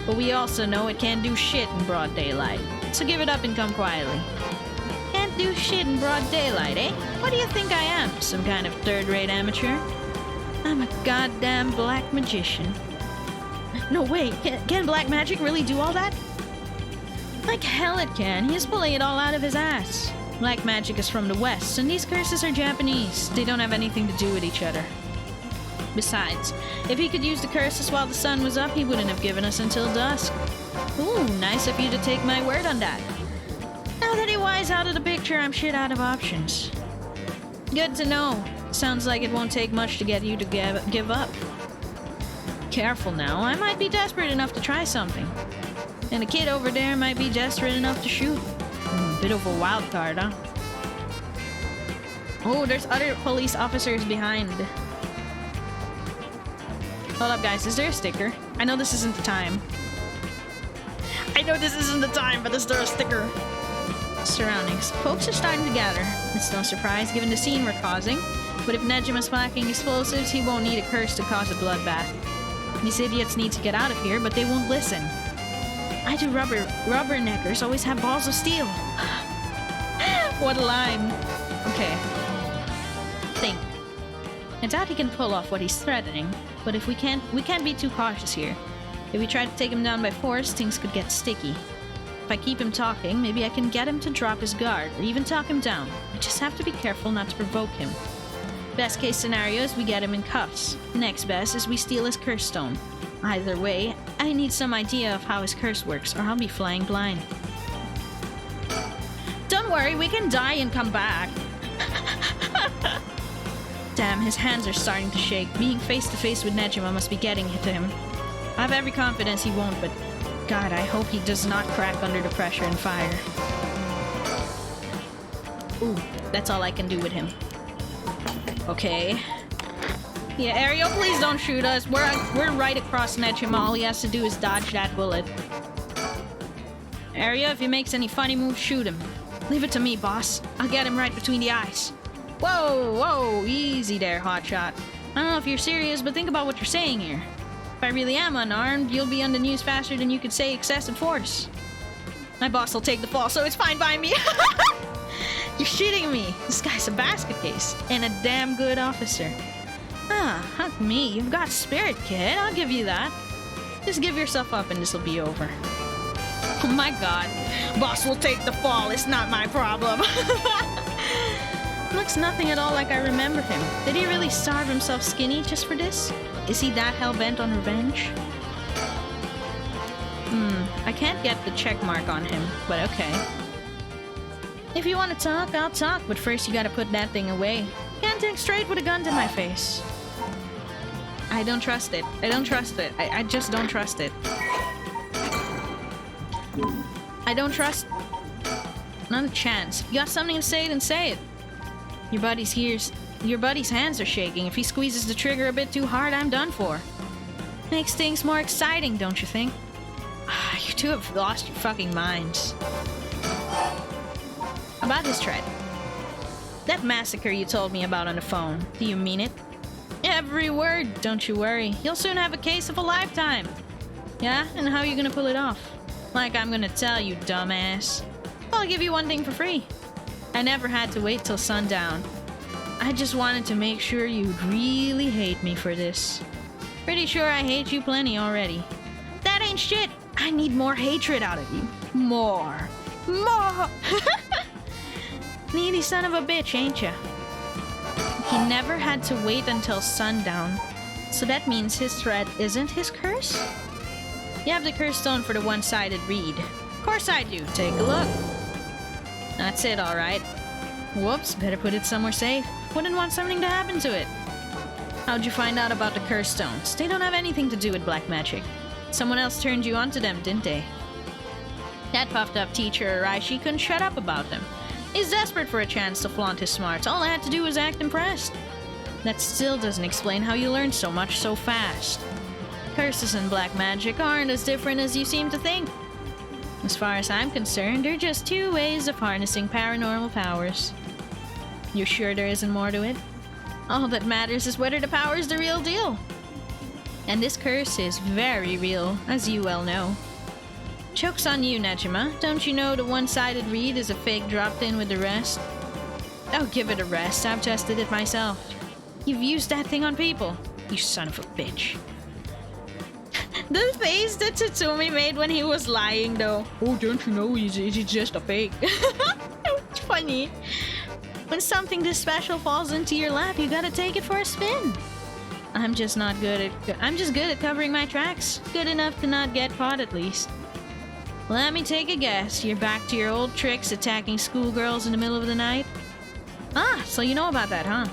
But we also know it can't do shit in broad daylight. So give it up and come quietly. Can't do shit in broad daylight, eh? What do you think I am? Some kind of third-rate amateur? I'm a goddamn black magician. No, wait. Can black magic really do all that? Like hell it can. He's pulling it all out of his ass. Black magic is from the West, and these curses are Japanese. They don't have anything to do with each other. Besides, if he could use the curses while the sun was up, he wouldn't have given us until dusk. Ooh, nice of you to take my word on that. Now that Iwai's out of the picture, I'm shit out of options. Good to know. Sounds like it won't take much to get you to give up. Careful now, I might be desperate enough to try something. And the kid over there might be desperate enough to shoot. Bit of a wild card, huh? Oh, there's other police officers behind. Hold up, guys. Is there a sticker? I know this isn't the time. But is there a sticker? Surroundings. Folks are starting to gather. It's no surprise given the scene we're causing. But if Nejima's packing explosives, he won't need a curse to cause a bloodbath. These idiots need to get out of here, but they won't listen. I do rubberneckers always have balls of steel. What a line. Okay. Think. I doubt he can pull off what he's threatening, but if we can't be too cautious here. If we try to take him down by force, things could get sticky. If I keep him talking, maybe I can get him to drop his guard, or even talk him down. We just have to be careful not to provoke him. Best case scenario is we get him in cuffs. Next best is we steal his curse stone. Either way, I need some idea of how his curse works, or I'll be flying blind. Don't worry, we can die and come back. Damn, his hands are starting to shake. Being face to face with Nejima must be getting to him. I have every confidence he won't, but God, I hope he does not crack under the pressure and fire. Ooh, that's all I can do with him. Okay. Yeah, Ariel, please don't shoot us. We're right across Nejima. All he has to do is dodge that bullet. Ariel, if he makes any funny moves, shoot him. Leave it to me, boss. I'll get him right between the eyes. Whoa, easy there, hotshot. I don't know if you're serious, but think about what you're saying here. If I really am unarmed, you'll be on the news faster than you could say excessive force. My boss will take the fall, so it's fine by me. You're shitting me. This guy's a basket case, and a damn good officer. Fuck me. You've got spirit, kid. I'll give you that. Just give yourself up and this'll be over. Oh my god. Boss will take the fall. It's not my problem. Looks nothing at all like I remember him. Did he really starve himself skinny just for this? Is he that hell-bent on revenge? I can't get the check mark on him, but okay. If you want to talk, I'll talk, but first you gotta put that thing away. Can't think straight with a gun to my face. I don't trust it. I just don't trust it. I don't trust... Not a chance. If you got something to say, then say it. Your buddy's hands are shaking. If he squeezes the trigger a bit too hard, I'm done for. Makes things more exciting, don't you think? You two have lost your fucking minds. About his threat. That massacre you told me about on the phone. Do you mean it? Every word, don't you worry. You'll soon have a case of a lifetime. Yeah? And how are you gonna pull it off? Like I'm gonna tell you, dumbass. I'll give you one thing for free. I never had to wait till sundown. I just wanted to make sure you'd really hate me for this. Pretty sure I hate you plenty already. That ain't shit. I need more hatred out of you. More. Needy son of a bitch, ain't ya? He never had to wait until sundown. So that means his threat isn't his curse? You have the curse stone for the one-sided read. Of course I do. Take a look. That's it, alright. Whoops, better put it somewhere safe. Wouldn't want something to happen to it. How'd you find out about the curse stones? They don't have anything to do with black magic. Someone else turned you onto them, didn't they? That puffed-up teacher Araishi couldn't shut up about them. He's desperate for a chance to flaunt his smarts. All I had to do was act impressed. That still doesn't explain how you learned so much so fast. Curses and black magic aren't as different as you seem to think. As far as I'm concerned, there are just two ways of harnessing paranormal powers. You're sure there isn't more to it? All that matters is whether the power is the real deal. And this curse is very real, as you well know. Joke's on you, Nejima. Don't you know the one-sided reed is a fake dropped in with the rest? Oh, give it a rest. I've tested it myself. You've used that thing on people. You son of a bitch. The face that Tatsumi made when he was lying, though. Oh, don't you know he's just a fake. It's funny. When something this special falls into your lap, you gotta take it for a spin. I'm just good at covering my tracks. Good enough to not get caught, at least. Let me take a guess. You're back to your old tricks attacking schoolgirls in the middle of the night? Ah, so you know about that, huh?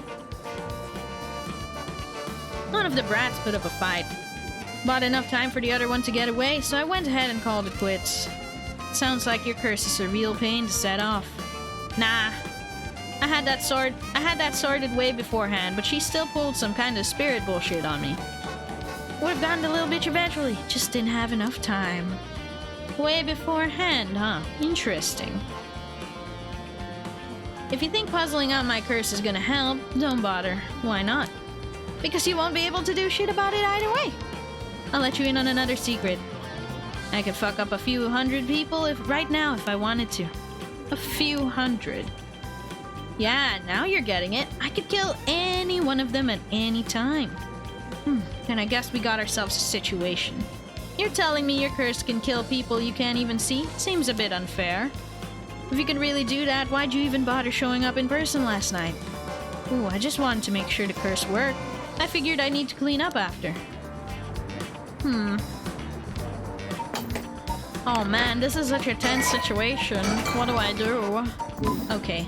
One of the brats put up a fight. Bought enough time for the other one to get away, so I went ahead and called it quits. Sounds like your curse is a real pain to set off. Nah. I had that sorted way beforehand, but she still pulled some kind of spirit bullshit on me. Would've gotten the little bitch eventually, just didn't have enough time. Way beforehand, huh? Interesting. If you think puzzling out my curse is gonna help, don't bother. Why not? Because you won't be able to do shit about it either way. I'll let you in on another secret. I could fuck up a few hundred people right now if I wanted to. A few hundred. Yeah, now you're getting it. I could kill any one of them at any time. Then I guess we got ourselves a situation. You're telling me your curse can kill people you can't even see? Seems a bit unfair. If you could really do that, why'd you even bother showing up in person last night? Ooh, I just wanted to make sure the curse worked. I figured I need to clean up after. Oh man, this is such a tense situation. What do I do? Okay.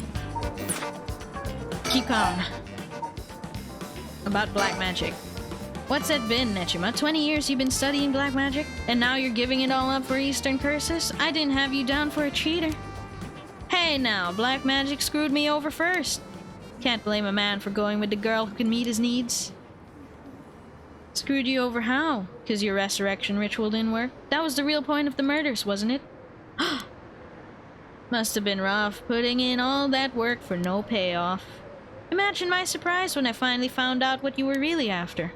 Keep calm. About black magic. What's that been, Nejima? 20 years you've been studying black magic? And now you're giving it all up for Eastern curses? I didn't have you down for a cheater. Hey now, black magic screwed me over first. Can't blame a man for going with the girl who can meet his needs. Screwed you over how? Because your resurrection ritual didn't work? That was the real point of the murders, wasn't it? Must have been rough, putting in all that work for no payoff. Imagine my surprise when I finally found out what you were really after.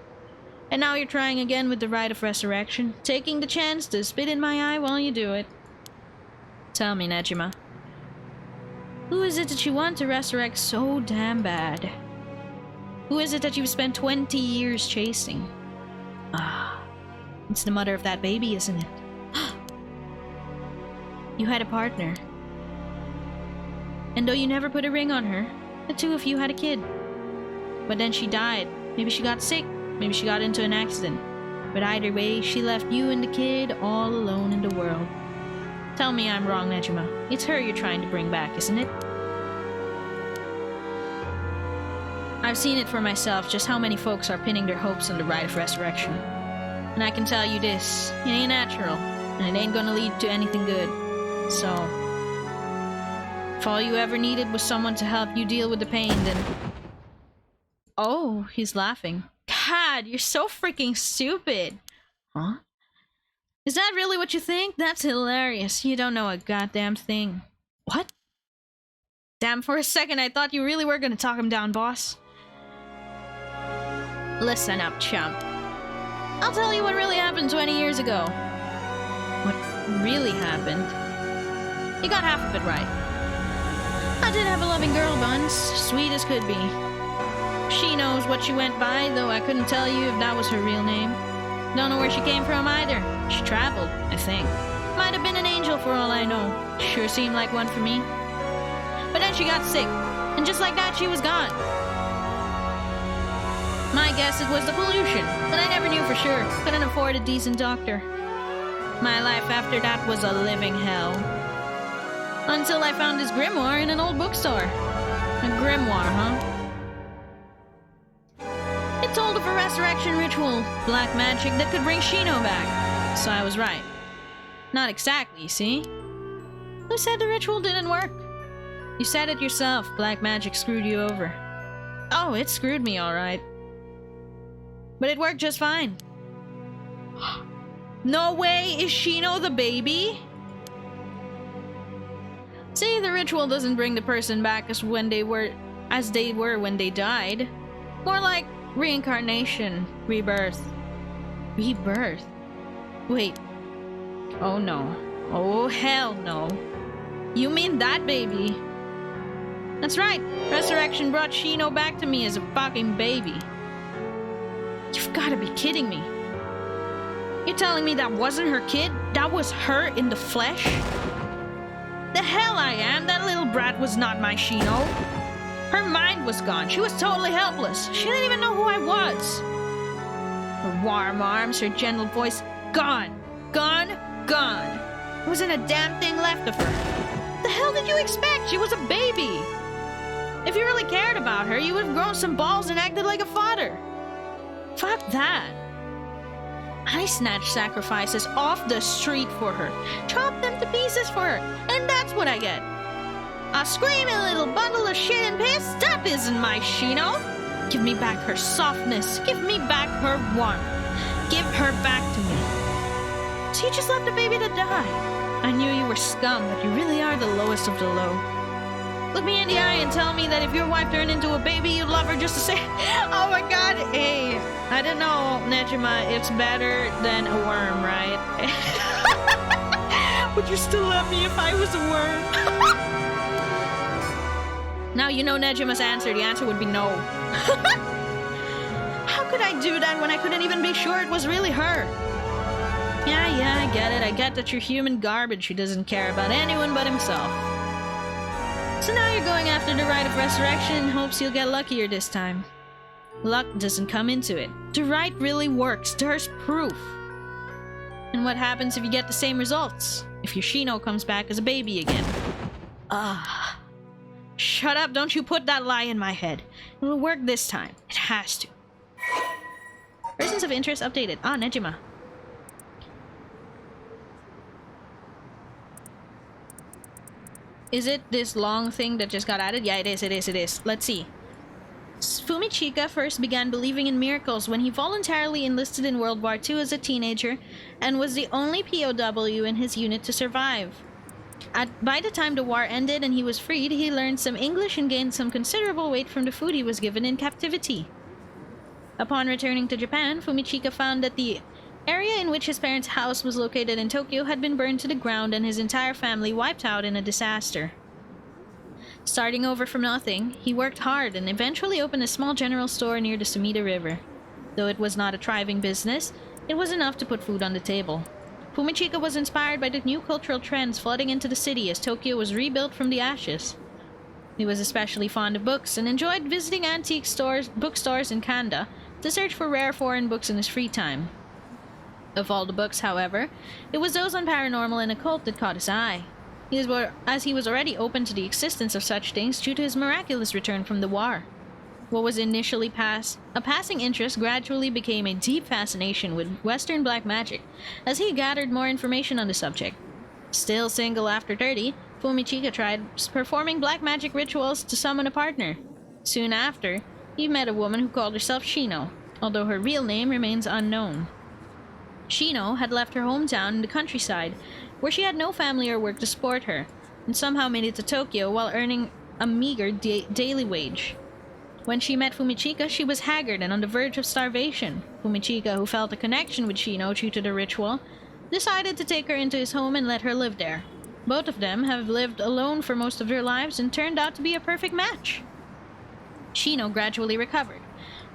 And now you're trying again with the rite of resurrection, taking the chance to spit in my eye while you do it. Tell me, Nejima. Who is it that you want to resurrect so damn bad? Who is it that you've spent 20 years chasing? Ah, it's the mother of that baby, isn't it? You had a partner. And though you never put a ring on her, the two of you had a kid. But then she died. Maybe she got sick. Maybe she got into an accident. But either way, she left you and the kid all alone in the world. Tell me I'm wrong, Nejima. It's her you're trying to bring back, isn't it? I've seen it for myself, just how many folks are pinning their hopes on the rite of resurrection. And I can tell you this, it ain't natural, and it ain't gonna lead to anything good. So, if all you ever needed was someone to help you deal with the pain, then... Oh, he's laughing. God, you're so freaking stupid! Huh? Is that really what you think? That's hilarious. You don't know a goddamn thing. What? Damn, for a second I thought you really were gonna talk him down, boss. Listen up, chump. I'll tell you what really happened 20 years ago. What really happened? You got half of it right. I did have a loving girl once, sweet as could be. She knows what she went by, though I couldn't tell you if that was her real name. Don't know where she came from either. She traveled, I think. Might have been an angel for all I know. Sure seemed like one for me. But then she got sick, and just like that she was gone. My guess it was the pollution, but I never knew for sure. Couldn't afford a decent doctor. My life after that was a living hell. Until I found this grimoire in an old bookstore. A grimoire, huh? It told of a resurrection ritual, black magic that could bring Shino back. So I was right. Not exactly, see? Who said the ritual didn't work? You said it yourself, black magic screwed you over. Oh, it screwed me alright. But it worked just fine. No way, is Shino the baby? See, the ritual doesn't bring the person back as they were when they died. More like reincarnation, rebirth. Rebirth? Wait. Oh no. Oh hell no. You mean that baby? That's right. Resurrection brought Shino back to me as a fucking baby. You've gotta be kidding me. You're telling me that wasn't her kid? That was her in the flesh? The hell I am! That little brat was not my Shino. Her mind was gone. She was totally helpless. She didn't even know who I was. Her warm arms, her gentle voice, gone. Gone. Gone. There wasn't a damn thing left of her. The hell did you expect? She was a baby. If you really cared about her, you would have grown some balls and acted like a father. Fuck that. I snatched sacrifices off the street for her, chopped them to pieces for her, and that's what I get. A screaming little bundle of shit and piss? That isn't my Shino. Give me back her softness. Give me back her warmth. Give her back to me. So you just left the baby to die. I knew you were scum, but you really are the lowest of the low. Look me in the eye and tell me that if your wife turned into a baby, you'd love her just to say, oh my god, hey, I don't know, Nejima, it's better than a worm, right? Would you still love me if I was a worm? Now you know Nejima's answer. The answer would be no. How could I do that when I couldn't even be sure it was really her? Yeah, I get it. I get that you're human garbage who doesn't care about anyone but himself. So now you're going after the rite of resurrection in hopes you'll get luckier this time. Luck doesn't come into it. The rite really works. There's proof. And what happens if you get the same results? If your Shino comes back as a baby again? Shut up, don't you put that lie in my head. It'll work this time. It has to. Persons of interest updated. Nejima. Is it this long thing that just got added? Yeah, it is. Let's see. Fumichika first began believing in miracles when he voluntarily enlisted in World War II as a teenager and was the only POW in his unit to survive. By the time the war ended and he was freed, he learned some English and gained some considerable weight from the food he was given in captivity. Upon returning to Japan, Fumichika found that the area in which his parents' house was located in Tokyo had been burned to the ground and his entire family wiped out in a disaster. Starting over from nothing, he worked hard and eventually opened a small general store near the Sumida River. Though it was not a thriving business, it was enough to put food on the table. Fumichika was inspired by the new cultural trends flooding into the city as Tokyo was rebuilt from the ashes. He was especially fond of books and enjoyed visiting antique bookstores in Kanda to search for rare foreign books in his free time. Of all the books, however, it was those on paranormal and occult that caught his eye, as he was already open to the existence of such things due to his miraculous return from the war. What was initially a passing interest gradually became a deep fascination with Western black magic, as he gathered more information on the subject. Still single after 30, Fumichika tried performing black magic rituals to summon a partner. Soon after, he met a woman who called herself Shino, although her real name remains unknown. Shino had left her hometown in the countryside, where she had no family or work to support her, and somehow made it to Tokyo while earning a meager daily wage. When she met Fumichika, she was haggard and on the verge of starvation. Fumichika, who felt a connection with Shino due to the ritual, decided to take her into his home and let her live there. Both of them have lived alone for most of their lives and turned out to be a perfect match. Shino gradually recovered,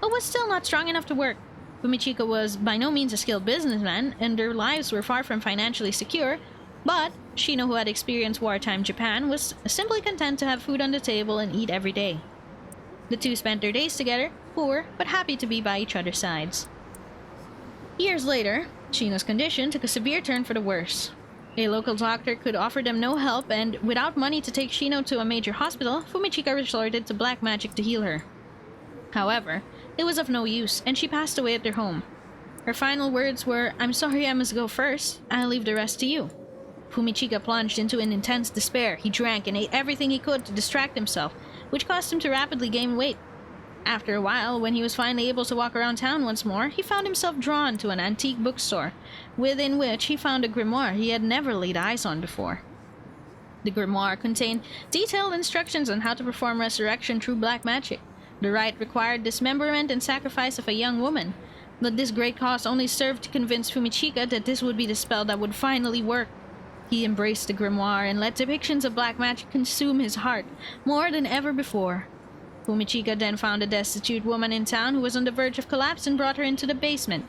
but was still not strong enough to work. Fumichika was by no means a skilled businessman, and their lives were far from financially secure, but Shino, who had experienced wartime Japan, was simply content to have food on the table and eat every day. The two spent their days together, poor but happy to be by each other's sides. Years later, Shino's condition took a severe turn for the worse. A local doctor could offer them no help, and without money to take Shino to a major hospital, Fumichika resorted to black magic to heal her. However, it was of no use, and she passed away at their home. Her final words were, "I'm sorry I must go first. I'll leave the rest to you." Fumichika plunged into an intense despair. He drank and ate everything he could to distract himself, which caused him to rapidly gain weight. After a while, when he was finally able to walk around town once more, he found himself drawn to an antique bookstore, within which he found a grimoire he had never laid eyes on before. The grimoire contained detailed instructions on how to perform resurrection through black magic. The rite required dismemberment and sacrifice of a young woman, but this great cost only served to convince Fumichika that this would be the spell that would finally work. He embraced the grimoire and let depictions of black magic consume his heart more than ever before. Fumichika then found a destitute woman in town who was on the verge of collapse and brought her into the basement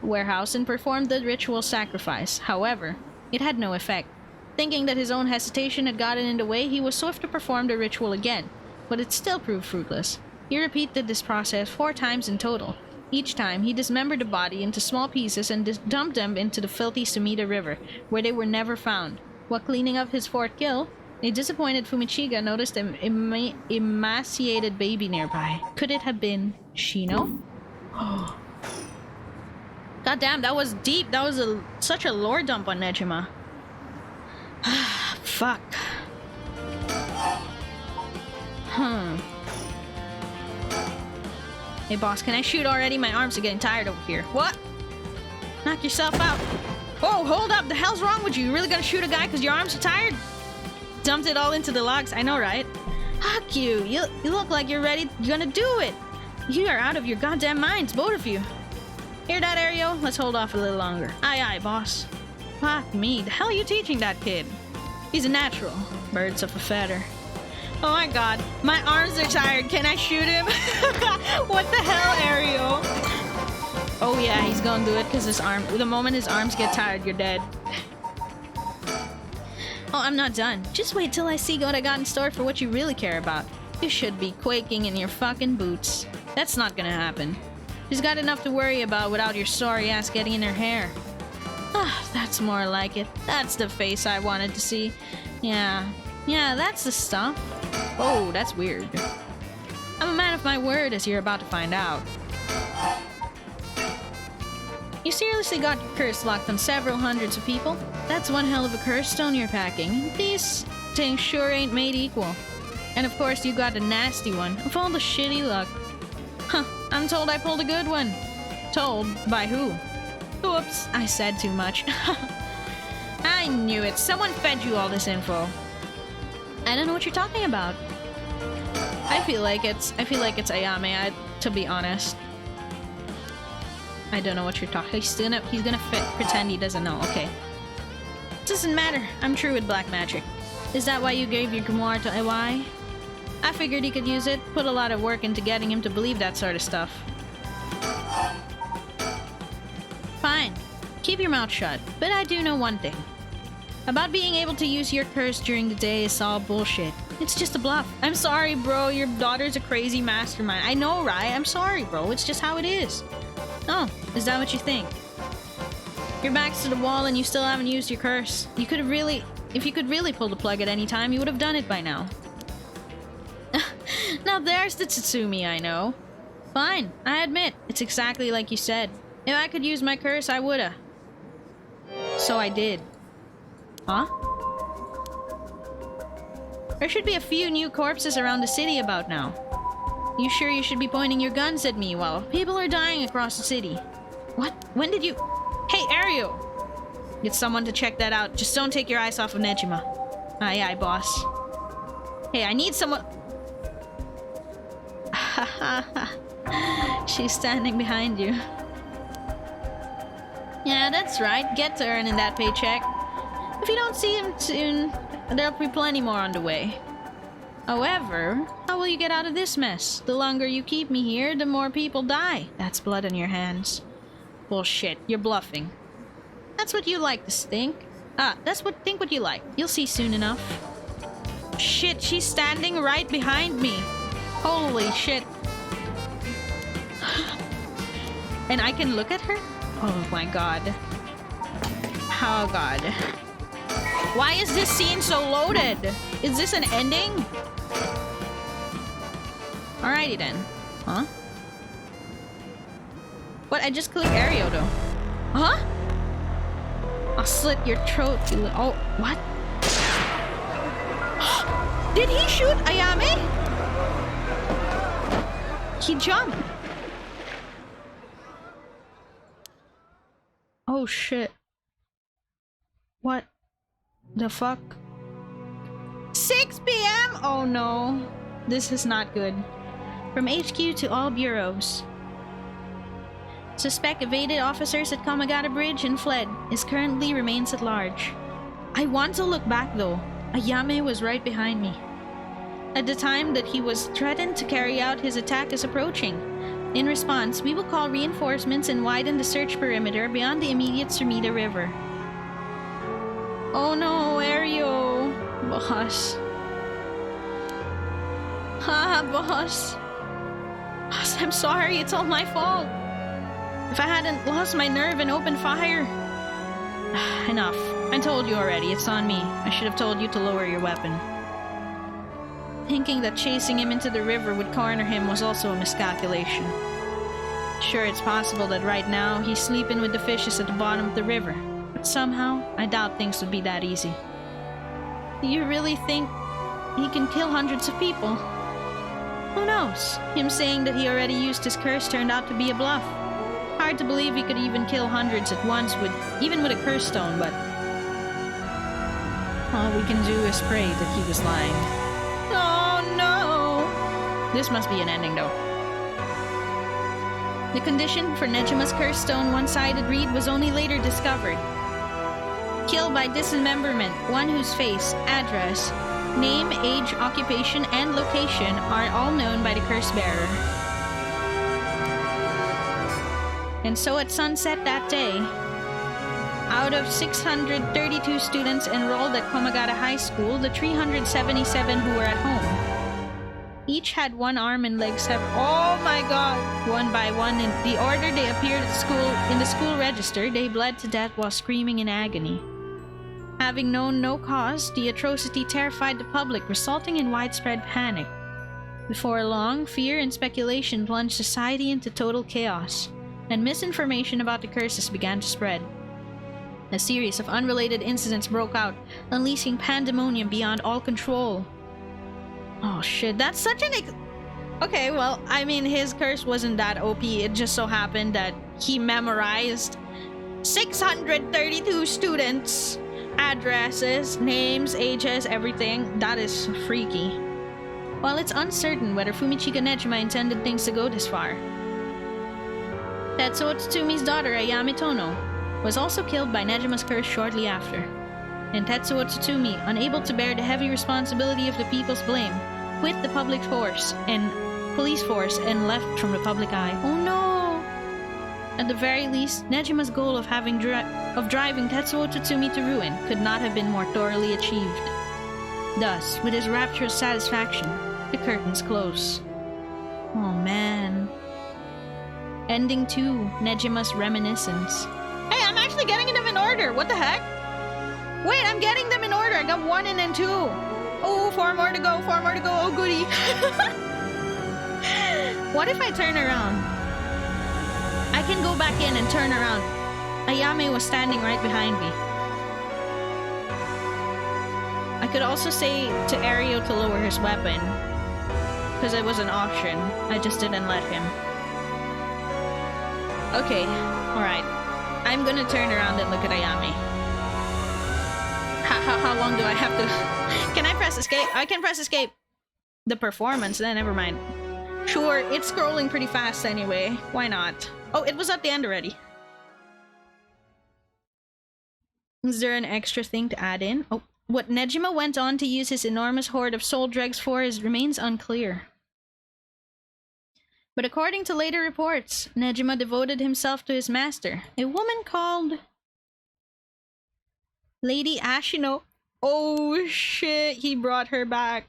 warehouse and performed the ritual sacrifice. However, it had no effect. Thinking that his own hesitation had gotten in the way, he was swift to perform the ritual again, but it still proved fruitless. He repeated this process 4 times in total. Each time, he dismembered the body into small pieces and dumped them into the filthy Sumida River, where they were never found. While cleaning up his 4th kill, a disappointed Fumichika noticed an emaciated baby nearby. Could it have been Shino? God damn, that was deep. That was such a lore dump on Nejima. Fuck. Hey boss, can I shoot already? My arms are getting tired over here. What? Knock yourself out. Whoa, hold up. The hell's wrong with you? You really gonna shoot a guy because your arms are tired? Dumped it all into the logs. I know, right? Fuck you. You look like you're ready. You're gonna do it. You are out of your goddamn minds, both of you. Hear that, Ario? Let's hold off a little longer. Aye, aye, boss. Fuck me. The hell are you teaching that kid? He's a natural. Birds of a feather. Oh my god. My arms are tired. Can I shoot him? What the hell, Ario? Oh yeah, he's gonna do it because the moment his arms get tired, you're dead. Oh, I'm not done. Just wait till I see what I got in store for what you really care about. You should be quaking in your fucking boots. That's not gonna happen. She's got enough to worry about without your sorry ass getting in her hair. Ah, that's more like it. That's the face I wanted to see. Yeah, that's the stuff. Oh, that's weird. I'm a man of my word, as you're about to find out. You seriously got your curse locked on several hundreds of people? That's one hell of a curse stone you're packing. These things sure ain't made equal. And of course you got a nasty one, of all the shitty luck. Huh, I'm told I pulled a good one. Told? By who? Oops, I said too much. I knew it. Someone fed you all this info. I don't know what you're talking about. I feel like it's Ayame, to be honest. I don't know what you're talking. He's gonna pretend he doesn't know. Okay. Doesn't matter. I'm true with black magic. Is that why you gave your grimoire to Iwai? I figured he could use it. Put a lot of work into getting him to believe that sort of stuff. Fine. Keep your mouth shut. But I do know one thing. About being able to use your curse during the day is all bullshit. It's just a bluff. I'm sorry, bro. Your daughter's a crazy mastermind. I know, right? I'm sorry, bro. It's just how it is. Oh, is that what you think? Your back's to the wall and you still haven't used your curse. You could have really... If you could really pull the plug at any time, you would have done it by now. Now there's the Tsutsumi I know. Fine, I admit. It's exactly like you said. If I could use my curse, I woulda. So I did. Huh? There should be a few new corpses around the city about now. You sure you should be pointing your guns at me while people are dying across the city? What? When did you... Hey, Ario! Get someone to check that out. Just don't take your eyes off of Nejima. Aye, aye, boss. Hey, I need someone... She's standing behind you. Yeah, that's right. Get to earning that paycheck. If you don't see him soon, there'll be plenty more on the way. However, how will you get out of this mess? The longer you keep me here, the more people die. That's blood on your hands. Bullshit, you're bluffing. That's what you like to think. Think what you like. You'll see soon enough. Shit, she's standing right behind me. Holy shit. And I can look at her? Oh my god. Oh god. Why is this scene so loaded? Is this an ending? Alrighty then. Huh? What? I just clicked Ario though. Huh? I'll slit your throat. Oh, what? Did he shoot Ayame? He jumped. Oh shit. What the fuck? 6 p.m.? Oh no. This is not good. From HQ to all bureaus. Suspect evaded officers at Kamagata Bridge and fled. Is currently remains at large. I want to look back though. Ayame was right behind me. At the time that he was threatened to carry out his attack is approaching. In response, we will call reinforcements and widen the search perimeter beyond the immediate Sumida River. Oh no, Ario! Boss. Ha, boss. Boss, I'm sorry, it's all my fault. If I hadn't lost my nerve and opened fire... Enough. I told you already, it's on me. I should have told you to lower your weapon. Thinking that chasing him into the river would corner him was also a miscalculation. Sure, it's possible that right now he's sleeping with the fishes at the bottom of the river, but somehow I doubt things would be that easy. Do you really think he can kill hundreds of people? Who knows? Him saying that he already used his curse turned out to be a bluff. Hard to believe he could even kill hundreds at once even with a curse stone, but all we can do is pray that he was lying. Oh no! This must be an ending though. The condition for Nejima's curse stone one-sided read was only later discovered. Killed by dismemberment, one whose face, address, name, age, occupation, and location are all known by the curse bearer. And so at sunset that day, out of 632 students enrolled at Komagata High School, the 377 who were at home each had one arm and leg severed. Oh my god! One by one, in the order they appeared at school in the school register, they bled to death while screaming in agony. Having known no cause, the atrocity terrified the public, resulting in widespread panic. Before long, fear and speculation plunged society into total chaos, and misinformation about the curses began to spread. A series of unrelated incidents broke out, unleashing pandemonium beyond all control. Oh shit, that's such an okay, well, I mean, his curse wasn't that OP, it just so happened that he memorized 632 students' addresses, names, ages, everything. That is freaky. While it's uncertain whether Fumichika Nejima intended things to go this far, Tetsuo Tsumi's daughter, Ayame Tono, was also killed by Nejima's curse shortly after. And Tetsuo Tsutsumi, unable to bear the heavy responsibility of the people's blame, quit the public force and police force and left from the public eye. Oh no! At the very least, Nejima's goal of driving Tetsuo Tsutsumi to ruin could not have been more thoroughly achieved. Thus, with his rapturous satisfaction, the curtains close. Oh man. Ending 2, Nejima's Reminiscence. Hey, I'm actually getting them in order! What the heck? Wait, I'm getting them in order! I got 1 and then 2! Oh, 4 more to go, 4 more to go, oh goody! What if I turn around? I can go back in and turn around. Ayame was standing right behind me. I could also say to Ario to lower his weapon, because it was an option. I just didn't let him. Okay, alright. I'm gonna turn around and look at Ayame. How long do I have to... Can I press escape? I can press escape. The performance, then never mind. Sure, it's scrolling pretty fast anyway. Why not? Oh, it was at the end already. Is there an extra thing to add in? Oh, what Nejima went on to use his enormous hoard of soul dregs for remains unclear. But according to later reports, Nejima devoted himself to his master, a woman called Lady Ashino. Oh shit, he brought her back.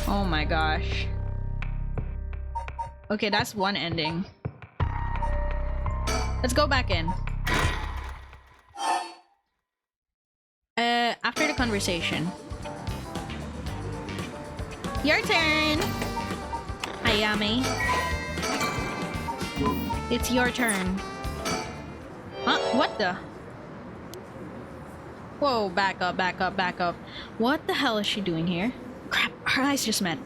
Oh my gosh. Okay, that's one ending. Let's go back in. After the conversation. Your turn! Ayame. It's your turn. Huh? What the? Whoa, back up, back up, back up. What the hell is she doing here? Crap, our eyes just met.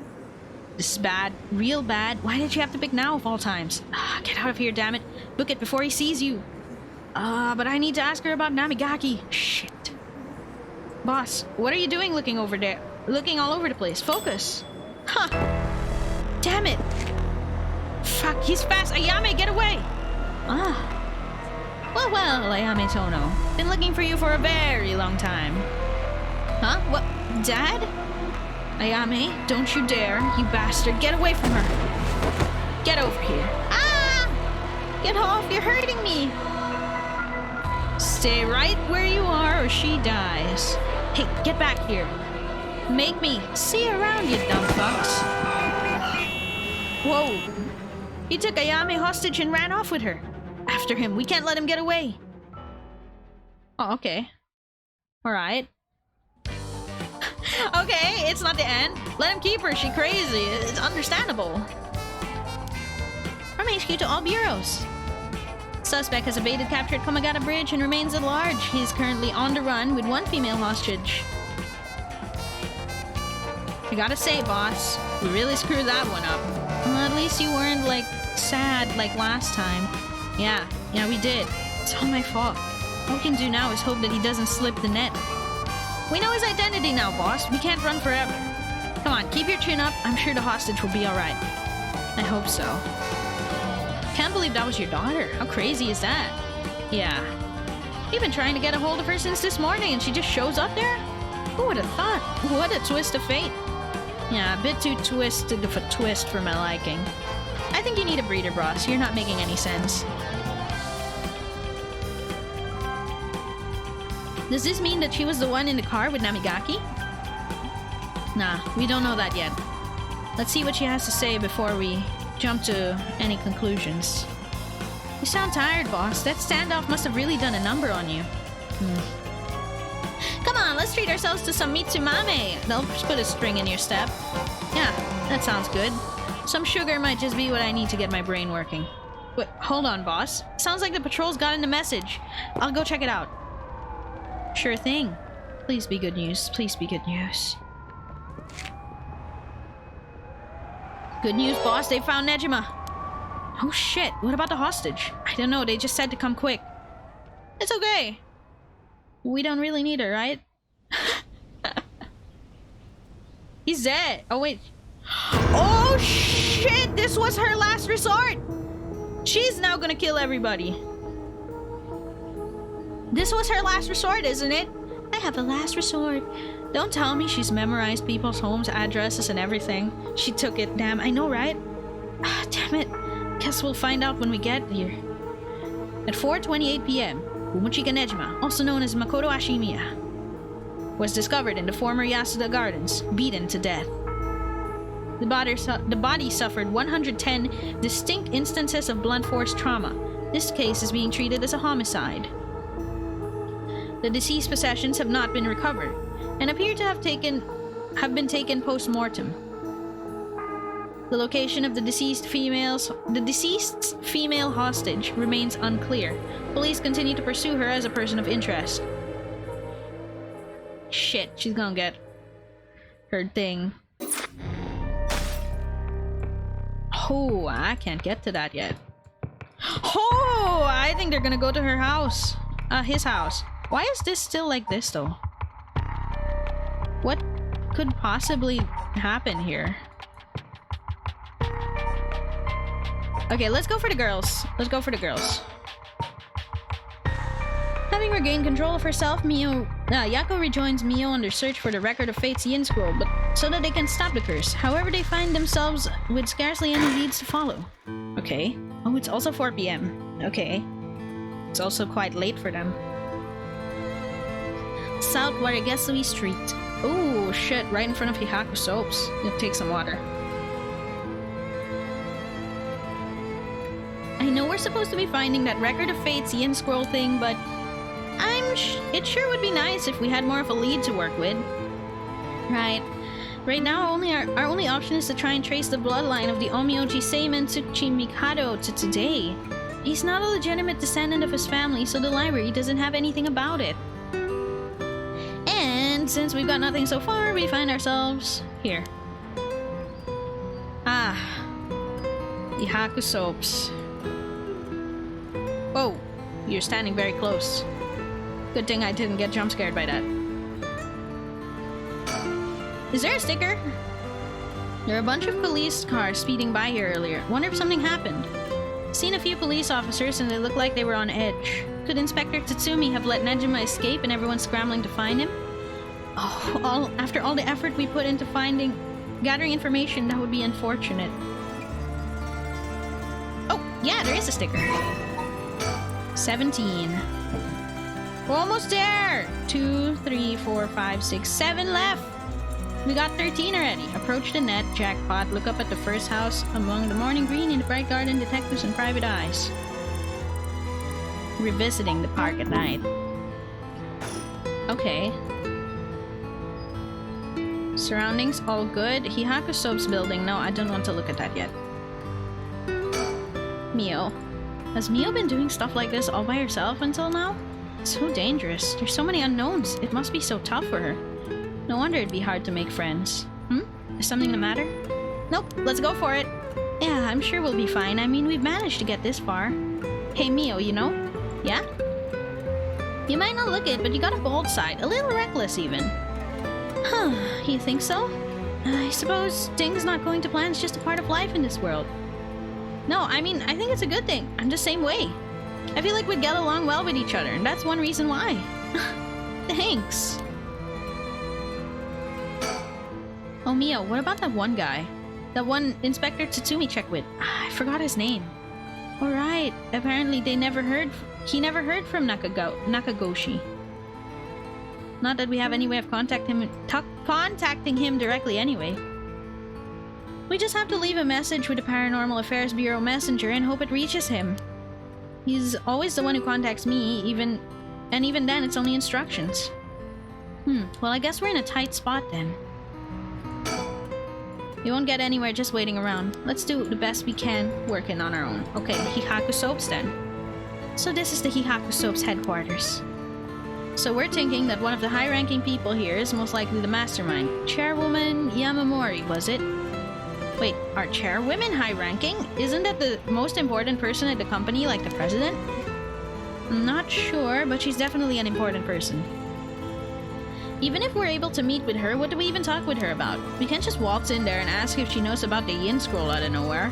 This is bad. Real bad. Why did you have to pick now of all times? Get out of here, damn it. Book it before he sees you. But I need to ask her about Namigaki. Shit. Boss, what are you doing looking over there? Looking all over the place. Focus. Huh. Damn it. Fuck, he's fast. Ayame, get away. Ah. Well, Ayame Tono. Been looking for you for a very long time. Huh? What? Dad? Ayame, don't you dare, you bastard. Get away from her. Get over here. Ah! Get off, you're hurting me. Stay right where you are or she dies. Hey, get back here. Make me see around, you dumb fucks. Whoa. He took Ayame hostage and ran off with her. After him, we can't let him get away. Oh, okay. Alright. Okay, it's not the end. Let him keep her, she crazy. It's understandable. From HQ to all bureaus. Suspect has evaded capture at Komagata Bridge and remains at large. He is currently on the run with one female hostage. I gotta say, boss, we really screwed that one up. Well, at least you weren't, like, sad like last time. Yeah, we did. It's all my fault. All we can do now is hope that he doesn't slip the net. We know his identity now, boss. We can't run forever. Come on, keep your chin up. I'm sure the hostage will be alright. I hope so. Can't believe that was your daughter. How crazy is that? Yeah. You've been trying to get a hold of her since this morning and she just shows up there? Who would have thought? What a twist of fate. Yeah, a bit too twisted of a twist for my liking. I think you need a breeder, boss. You're not making any sense. Does this mean that she was the one in the car with Namigaki? Nah, we don't know that yet. Let's see what she has to say before we jump to any conclusions. You sound tired, boss. That standoff must have really done a number on you. Come on, let's treat ourselves to some mitsumame. They'll put a string in your step. Yeah, that sounds good. Some sugar might just be what I need to get my brain working. Wait, hold on, boss. Sounds like the patrol's gotten the message. I'll go check it out. Sure thing. Please be good news. Please be good news. Good news, boss. They found Nejima. Oh shit. What about the hostage? I don't know. They just said to come quick. It's okay. We don't really need her, right? He's dead. Oh, wait. Oh shit! This was her last resort! She's now gonna kill everybody. This was her last resort, isn't it? I have a last resort. Don't tell me she's memorized people's homes, addresses, and everything. She took it, damn. I know, right? Ah, damn it. Guess we'll find out when we get here. At 4:28 p.m., Umuchika Nejima, also known as Makoto Ashimiya, was discovered in the former Yasuda Gardens, beaten to death. The body suffered 110 distinct instances of blunt force trauma. This case is being treated as a homicide. The deceased possessions have not been recovered and appear to have been taken post-mortem. The location of the deceased female's female hostage remains unclear. Police continue to pursue her as a person of interest. Shit, she's gonna get her thing. Oh, I can't get to that yet. Oh, I think they're gonna go to her house. His house. Why is this still like this, though? What could possibly happen here? Okay, let's go for the girls. Let's go for the girls. Having regained control of herself, Yako rejoins Mio on their search for the Record of Fate's Yin Scroll, but so that they can stop the curse. However, they find themselves with scarcely any leads to follow. Okay. Oh, it's also 4 p.m. Okay. It's also quite late for them. South Warigesui Street. Oh, shit. Right in front of Hihaku Soaps. You'll take some water. I know we're supposed to be finding that Record of Fate's Yin Scroll thing, but it sure would be nice if we had more of a lead to work with. Right. Right now, our only option is to try and trace the bloodline of the Omyoji Seimen Tsuchi Mikado to today. He's not a legitimate descendant of his family, so the library doesn't have anything about it. And since we've got nothing so far, we find ourselves here. Ah. The Haku Soaps. Whoa. You're standing very close. Good thing I didn't get jump scared by that. Is there a sticker? There are a bunch of police cars speeding by here earlier. Wonder if something happened. Seen a few police officers and they looked like they were on edge. Could Inspector Tatsumi have let Nejima escape and everyone's scrambling to find him? Oh, after all the effort we put into gathering information, that would be unfortunate. Oh, yeah, there is a sticker. 17. We're almost there! 2, 3, 4, 5, 6, 7 left! We got 13 already. Approach the net, jackpot, look up at the first house among the morning green in the bright garden, detectives and private eyes. Revisiting the park at night. Okay. Surroundings all good. Hihaku Soap's building. No, I don't want to look at that yet. Mio. Has Mio been doing stuff like this all by herself until now? It's so dangerous. There's so many unknowns. It must be so tough for her. No wonder it'd be hard to make friends. Is something the matter? Nope, let's go for it. Yeah, I'm sure we'll be fine. I mean, we've managed to get this far. Hey, Mio, you know? Yeah? You might not look it, but you got a bold side. A little reckless, even. Huh, you think so? I suppose things not going to plan is just a part of life in this world. No, I mean, I think it's a good thing. I'm the same way. I feel like we'd get along well with each other, and that's one reason why. Thanks. Oh, Mio, what about that one guy? That one Inspector Tatsumi checked with. I forgot his name. Alright, apparently he never heard from Nakagoshi. Not that we have any way of contacting him directly anyway. We just have to leave a message with the Paranormal Affairs Bureau messenger and hope it reaches him. He's always the one who contacts me, even then it's only instructions. Well, I guess we're in a tight spot then. You won't get anywhere just waiting around. Let's do the best we can working on our own. Okay, Hihaku Soaps then. So this is the Hihaku Soaps headquarters. So we're thinking that one of the high-ranking people here is most likely the mastermind. Chairwoman Yamamori, was it? Wait, are chairwomen high-ranking? Isn't that the most important person at the company, like the president? I'm not sure, but she's definitely an important person. Even if we're able to meet with her, what do we even talk with her about? We can't just waltz in there and ask if she knows about the Yin Scroll out of nowhere.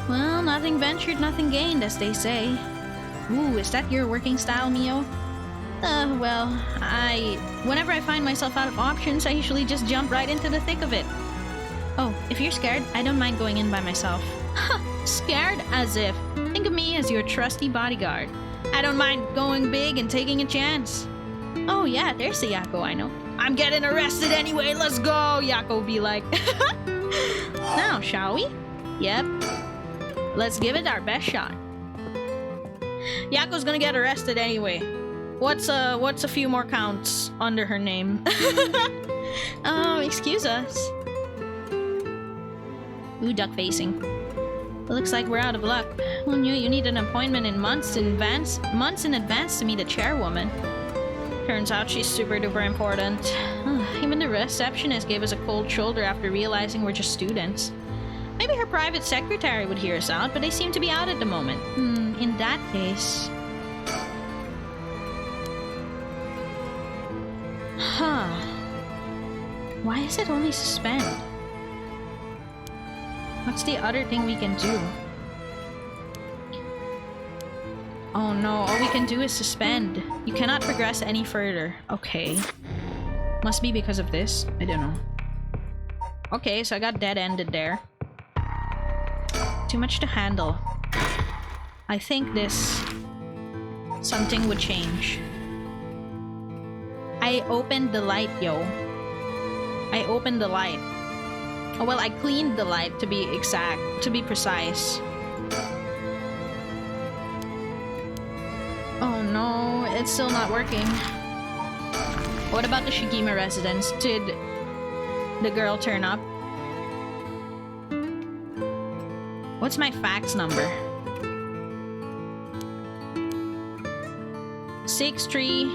Well, nothing ventured, nothing gained, as they say. Ooh, is that your working style, Mio? Well, whenever I find myself out of options, I usually just jump right into the thick of it. Oh, if you're scared, I don't mind going in by myself. Ha! Scared as if. Think of me as your trusty bodyguard. I don't mind going big and taking a chance. Oh yeah, there's the Yako I know. I'm getting arrested anyway, let's go! Yako be like. Now, shall we? Yep. Let's give it our best shot. Yako's gonna get arrested anyway. What's a few more counts under her name? Excuse us. Ooh, duck facing. It looks like we're out of luck. Who knew you need an appointment in months in advance to meet a chairwoman? Turns out she's super duper important. Even the receptionist gave us a cold shoulder after realizing we're just students. Maybe her private secretary would hear us out, but they seem to be out at the moment. In that case... Huh. Why is it only suspend? What's the other thing we can do? Oh no, all we can do is suspend. You cannot progress any further. Okay. Must be because of this. I don't know. Okay, so I got dead-ended there. Too much to handle. I think something would change. I opened the light, yo. I opened the light. Oh, well, I cleaned the light to be precise. Oh no, it's still not working. What about the Shigima residence? Did the girl turn up? What's my fax number? 63.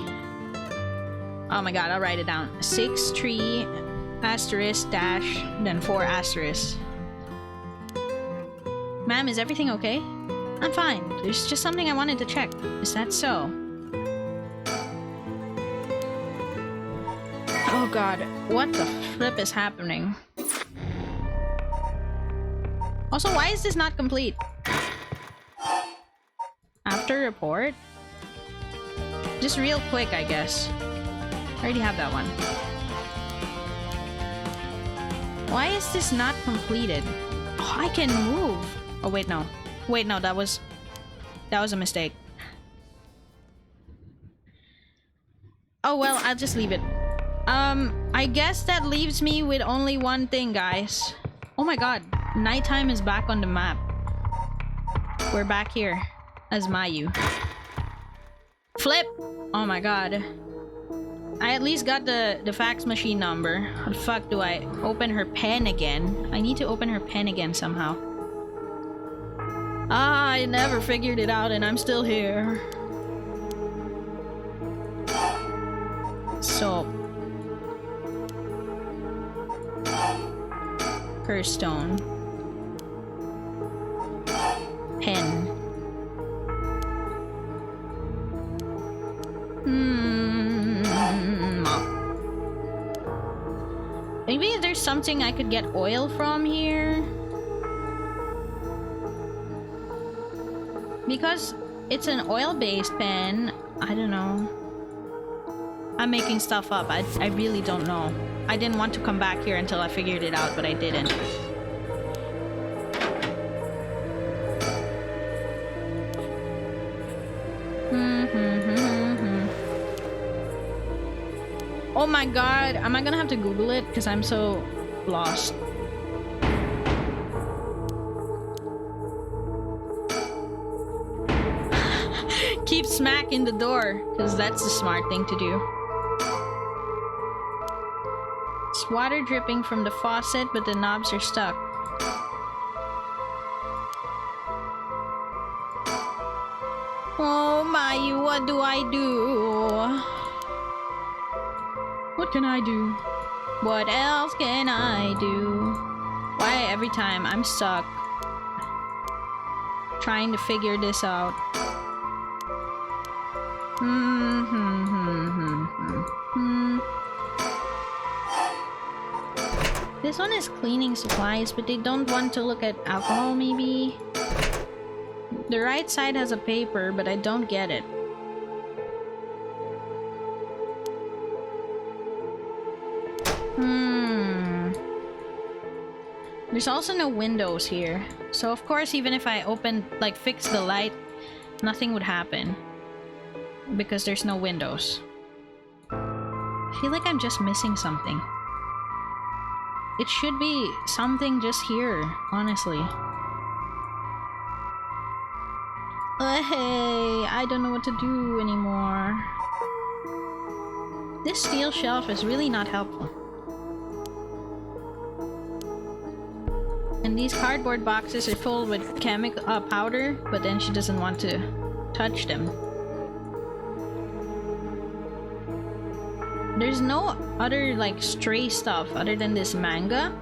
Oh my god, I'll write it down. 63 asterisk dash then 4 asterisk. Ma'am, is everything okay? I'm fine. There's just something I wanted to check. Is that so? Oh god, what the flip is happening? Also, why is this not complete? After report? Just real quick, I guess. I already have that one. Why is this not completed? Oh, I can move. Oh, wait, no. Wait, no, that was a mistake. Oh, well, I'll just leave it. I guess that leaves me with only one thing, guys. Oh my god, nighttime is back on the map. We're back here as Mayu. Flip! Oh my god. I at least got the fax machine number. How the fuck do I open her pen again? I need to open her pen again somehow. Ah, I never figured it out and I'm still here. So... Curse stone. Pen. Maybe there's something I could get oil from here. Because it's an oil-based pen, I don't know. I'm making stuff up. I really don't know. I didn't want to come back here until I figured it out, but I didn't. Oh my god, am I gonna have to Google it? Because I'm so lost. Keep smacking the door, because that's the smart thing to do. It's water dripping from the faucet, but the knobs are stuck. Oh my, what do I do? What can I do? What else can I do? Why every time I'm stuck trying to figure this out? This one is cleaning supplies, but they don't want to look at alcohol, maybe? The right side has a paper, but I don't get it. There's also no windows here. So of course, even if I fix the light, nothing would happen. Because there's no windows. I feel like I'm just missing something. It should be something just here, honestly. Hey, I don't know what to do anymore. This steel shelf is really not helpful. And these cardboard boxes are full with chemical powder, but then she doesn't want to touch them. There's no other stray stuff other than this manga,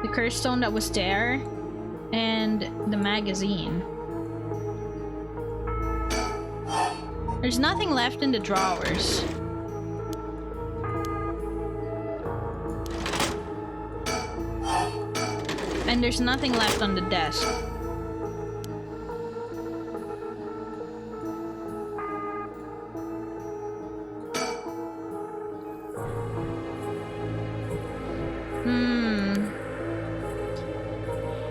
the curse stone that was there, and the magazine. There's nothing left in the drawers. And there's nothing left on the desk.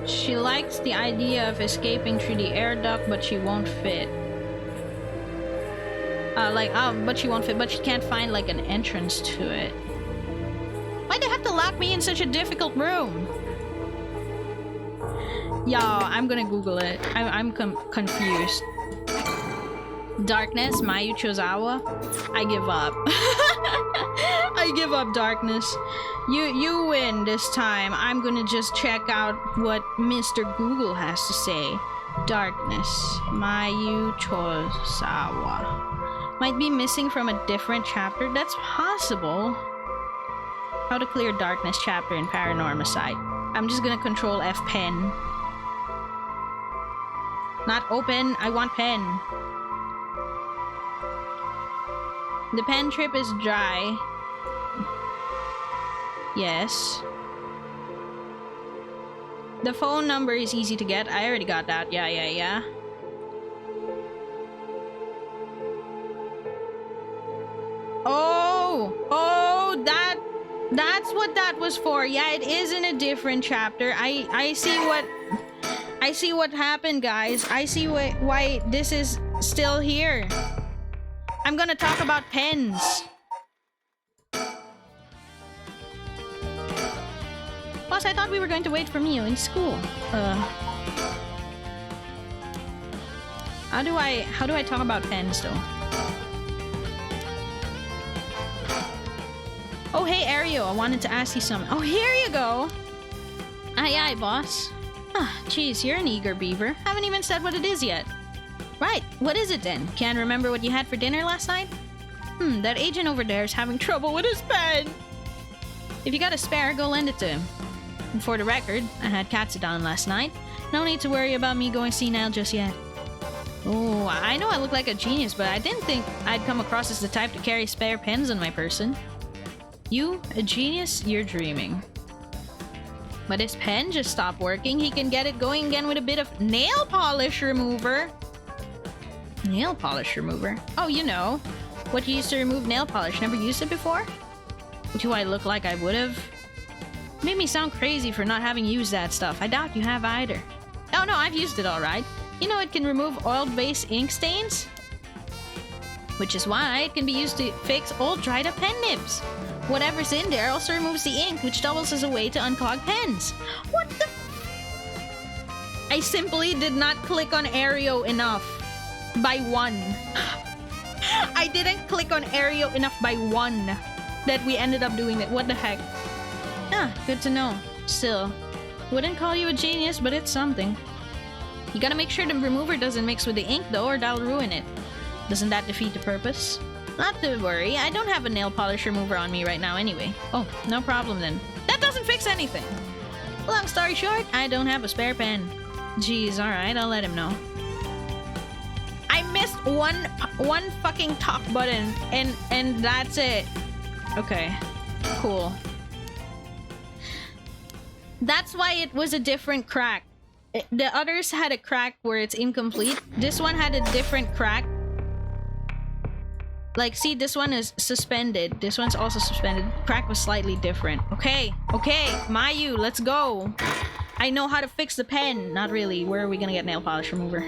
She likes the idea of escaping through the air duct, but she won't fit. But she won't fit, but she can't find an entrance to it. Why'd they have to lock me in such a difficult room? Y'all, I'm gonna Google it. I'm confused. Darkness, Mayu Chozawa. I give up. I give up, Darkness. You win this time. I'm gonna just check out what Mr. Google has to say. Darkness, Mayu Chozawa. Might be missing from a different chapter. That's possible. How to clear darkness chapter in Paranormasight. I'm just gonna control F pen. Not open, I want pen. The pen trip is dry. Yes. The phone number is easy to get. I already got that. Yeah. Oh, that's what that was for. Yeah, it is in a different chapter. I see what happened, guys. I see why this is still here. I'm gonna talk about pens. Plus, I thought we were going to wait for Mio in school. How do I talk about pens though? Oh, hey, Ario, I wanted to ask you something. Oh, here you go. Aye, boss. Ah, geez, you're an eager beaver. Haven't even said what it is yet. Right, what is it then? Can't remember what you had for dinner last night? That agent over there is having trouble with his pen. If you got a spare, go lend it to him. And for the record, I had Katsudan last night. No need to worry about me going senile just yet. Oh, I know I look like a genius, but I didn't think I'd come across as the type to carry spare pens on my person. You, a genius? You're dreaming. But his pen just stopped working. He can get it going again with a bit of nail polish remover. Nail polish remover? Oh, you know. What you used to remove nail polish. Never used it before? Do I look like I would've? Made me sound crazy for not having used that stuff. I doubt you have either. Oh no, I've used it alright. You know it can remove oil-based ink stains? Which is why it can be used to fix old dried up pen nibs. Whatever's in there also removes the ink, which doubles as a way to unclog pens. What the? I simply did not click on Aereo enough. By one. I didn't click on Aereo enough by one that we ended up doing that. What the heck? Ah, good to know. Still, wouldn't call you a genius, but it's something. You gotta make sure the remover doesn't mix with the ink though, or that'll ruin it. Doesn't that defeat the purpose? Not to worry, I don't have a nail polish remover on me right now anyway. Oh, no problem then. That doesn't fix anything! Long story short, I don't have a spare pen. Jeez, alright, I'll let him know. I missed one fucking talk button, and that's it. Okay, cool. That's why it was a different crack. The others had a crack where it's incomplete. This one had a different crack. Like, see, this one is suspended. This one's also suspended. Crack was slightly different. Okay, Mayu, let's go. I know how to fix the pen. Not really. Where are we gonna get nail polish remover?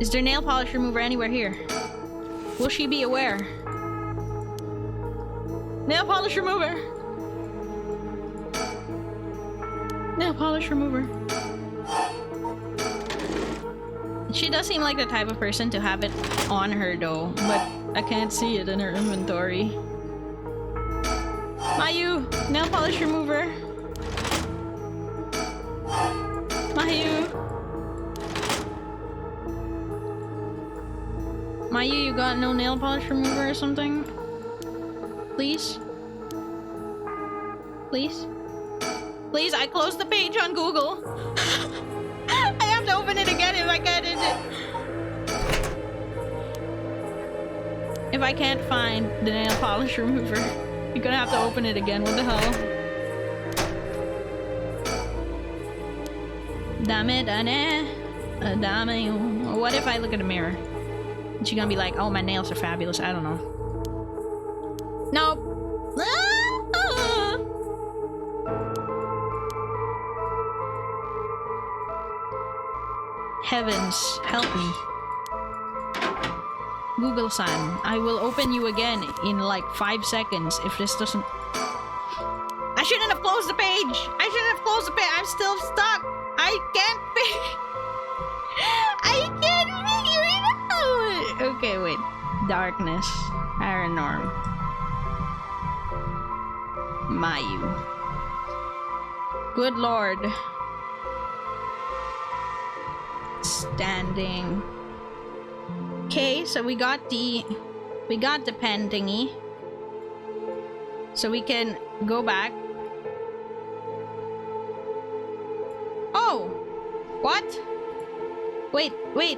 Is there nail polish remover anywhere here? Will she be aware? Nail polish remover! Nail polish remover. She does seem like the type of person to have it on her though, but I can't see it in her inventory. Mayu! Nail polish remover! Mayu! Mayu, you got no nail polish remover or something? Please? Please? Please, I closed the page on Google. I have to open it again if I can't. If I can't find the nail polish remover, you're gonna have to open it again. What the hell? Dame. What if I look at a mirror? And she's gonna be like, oh, my nails are fabulous. I don't know. Nope. Heavens, help me. Google-san, I will open you again in like 5 seconds if this doesn't... I shouldn't have closed the page! I shouldn't have closed the page! I'm still stuck! I can't figure it out! Okay, wait. Darkness. Paranorm. Mayu. Good lord. Standing. Okay, so we got the pen thingy. So we can go back. Oh! What? Wait,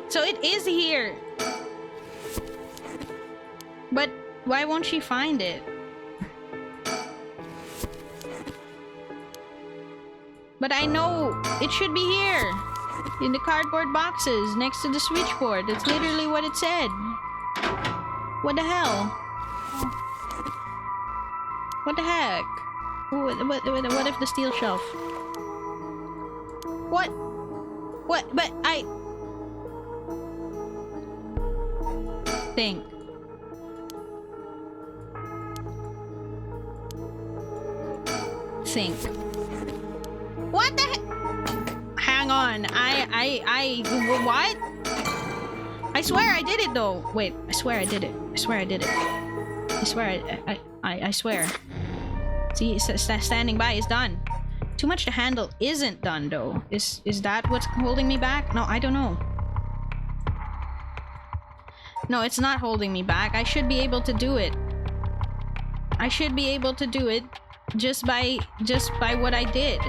so it is here. But Why won't she find it? But I know it should be here. In the cardboard boxes next to the switchboard. That's literally what it said. What the hell? What the heck? What if the steel shelf? What? What? But I... think. What the heck? Hang on. What? I swear I did it though. Wait, I swear I did it. I swear I did it. I swear I swear. See, standing by is done. Too much to handle isn't done though. Is that what's holding me back? No, I don't know. No, it's not holding me back. I should be able to do it. I should be able to do it just by what I did.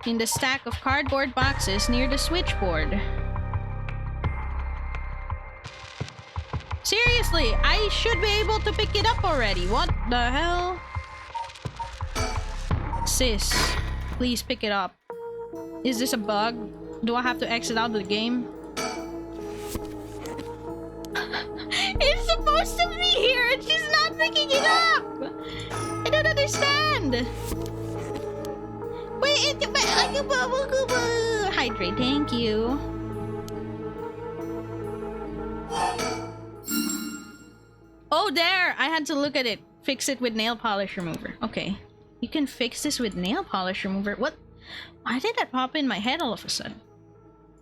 In the stack of cardboard boxes near the switchboard. Seriously, I should be able to pick it up already. What the hell? Sis, please pick it up. Is this a bug? Do I have to exit out of the game? It's supposed to be here and she's not picking it up! I don't understand! Wait, hydrate, thank you. Oh, there! I had to look at it. Fix it with nail polish remover. Okay. You can fix this with nail polish remover. What? Why did that pop in my head all of a sudden?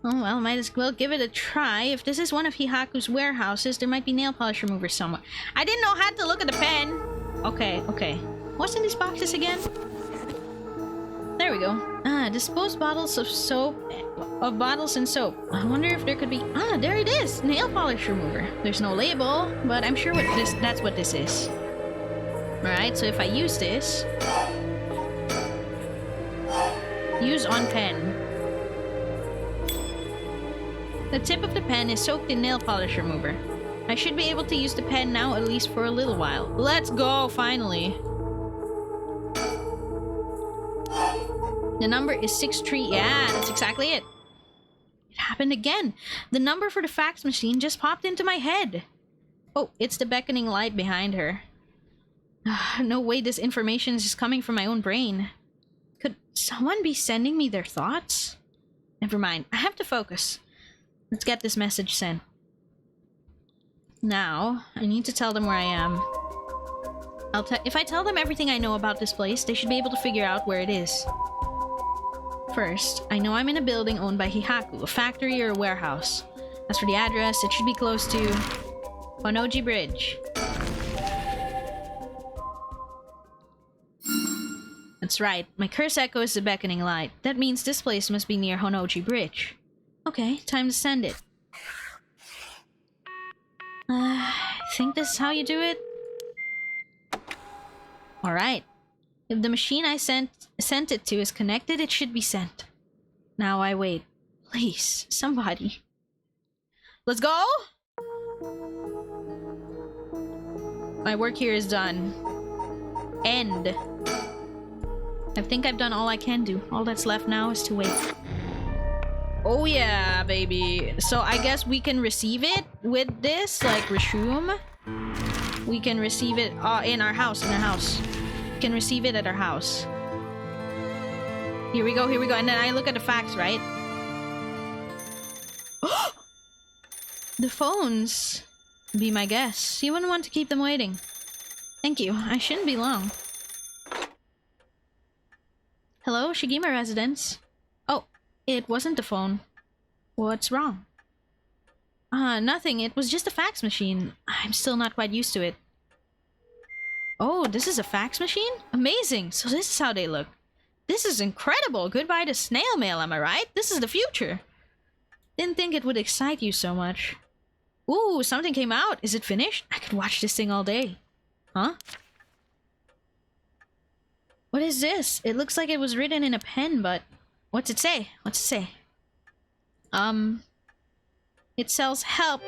Oh well, might as well give it a try. If this is one of Hihaku's warehouses, there might be nail polish remover somewhere. I didn't know how to look at the pen! Okay, okay. What's in these boxes again? There we go. Ah, disposed bottles of soap, of bottles and soap. I wonder if there could be... Ah, there it is! Nail polish remover. There's no label, but I'm sure that's what this is. Alright, so if I use this... Use on pen. The tip of the pen is soaked in nail polish remover. I should be able to use the pen now, at least for a little while. Let's go, finally! The number is 63. Yeah, that's exactly it. It happened again. The number for the fax machine just popped into my head. Oh, it's the beckoning light behind her. No way this information is just coming from my own brain. Could someone be sending me their thoughts? Never mind. I have to focus. Let's get this message sent. Now, I need to tell them where I am. If I tell them everything I know about this place, they should be able to figure out where it is. First, I know I'm in a building owned by Hihaku, a factory or a warehouse. As for the address, it should be close to Honjo Bridge. That's right, my curse echo is the beckoning light. That means this place must be near Honjo Bridge. Okay, time to send it. I think this is how you do it? Alright. If the machine I sent it to is connected, it should be sent. Now I wait. Please, somebody. Let's go! My work here is done. End. I think I've done all I can do. All that's left now is to wait. Oh yeah, baby. So I guess we can receive it with this, like resume. We can receive it in our house, We can receive it at our house. Here we go, and then I look at the facts, right? The phones. Be my guest. You wouldn't want to keep them waiting. Thank you. I shouldn't be long. Hello, Shigima residence. Oh, it wasn't the phone. What's wrong? Nothing. It was just a fax machine. I'm still not quite used to it. Oh, this is a fax machine? Amazing! So this is how they look. This is incredible! Goodbye to snail mail, am I right? This is the future! Didn't think it would excite you so much. Ooh, something came out! Is it finished? I could watch this thing all day. Huh? What is this? It looks like it was written in a pen, but... What's it say? What's it say? It sells help.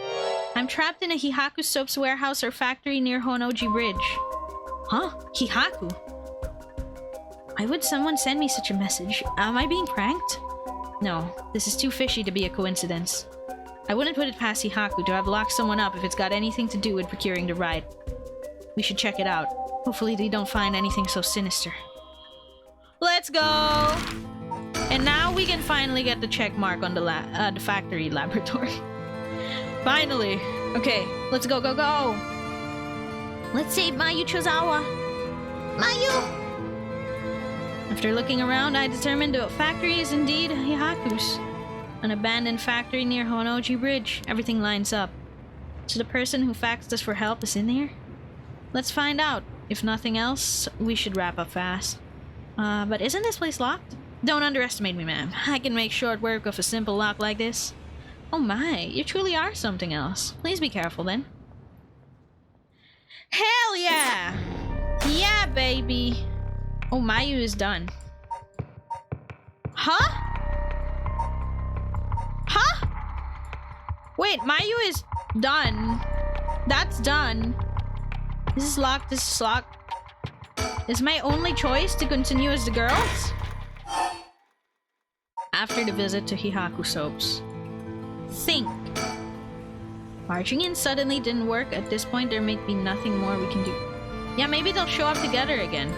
I'm trapped in a Hihaku soap's warehouse or factory near Honjo Bridge. Huh? Hihaku? Why would someone send me such a message? Am I being pranked? No, this is too fishy to be a coincidence. I wouldn't put it past Hihaku to have locked someone up if it's got anything to do with procuring the ride. We should check it out. Hopefully they don't find anything so sinister. Let's go! And now we can finally get the check mark on the factory laboratory. Finally! Okay, let's go, go, go! Let's save Mayu Chozawa! Mayu! After looking around, I determined the factory is indeed Hihaku's. An abandoned factory near Honjo Bridge. Everything lines up. So the person who faxed us for help is in here? Let's find out. If nothing else, we should wrap up fast. But isn't this place locked? Don't underestimate me, ma'am. I can make short work of a simple lock like this. Oh my, you truly are something else. Please be careful then. Hell yeah! Yeah, baby! Oh, Mayu is done. Huh? Huh? Wait, Mayu is done. That's done. This is locked, this is locked. Is my only choice to continue as the girls? After the visit to Hihaku Soaps. Think. Marching in suddenly didn't work. At this point, there may be nothing more we can do. Yeah, maybe they'll show up together again.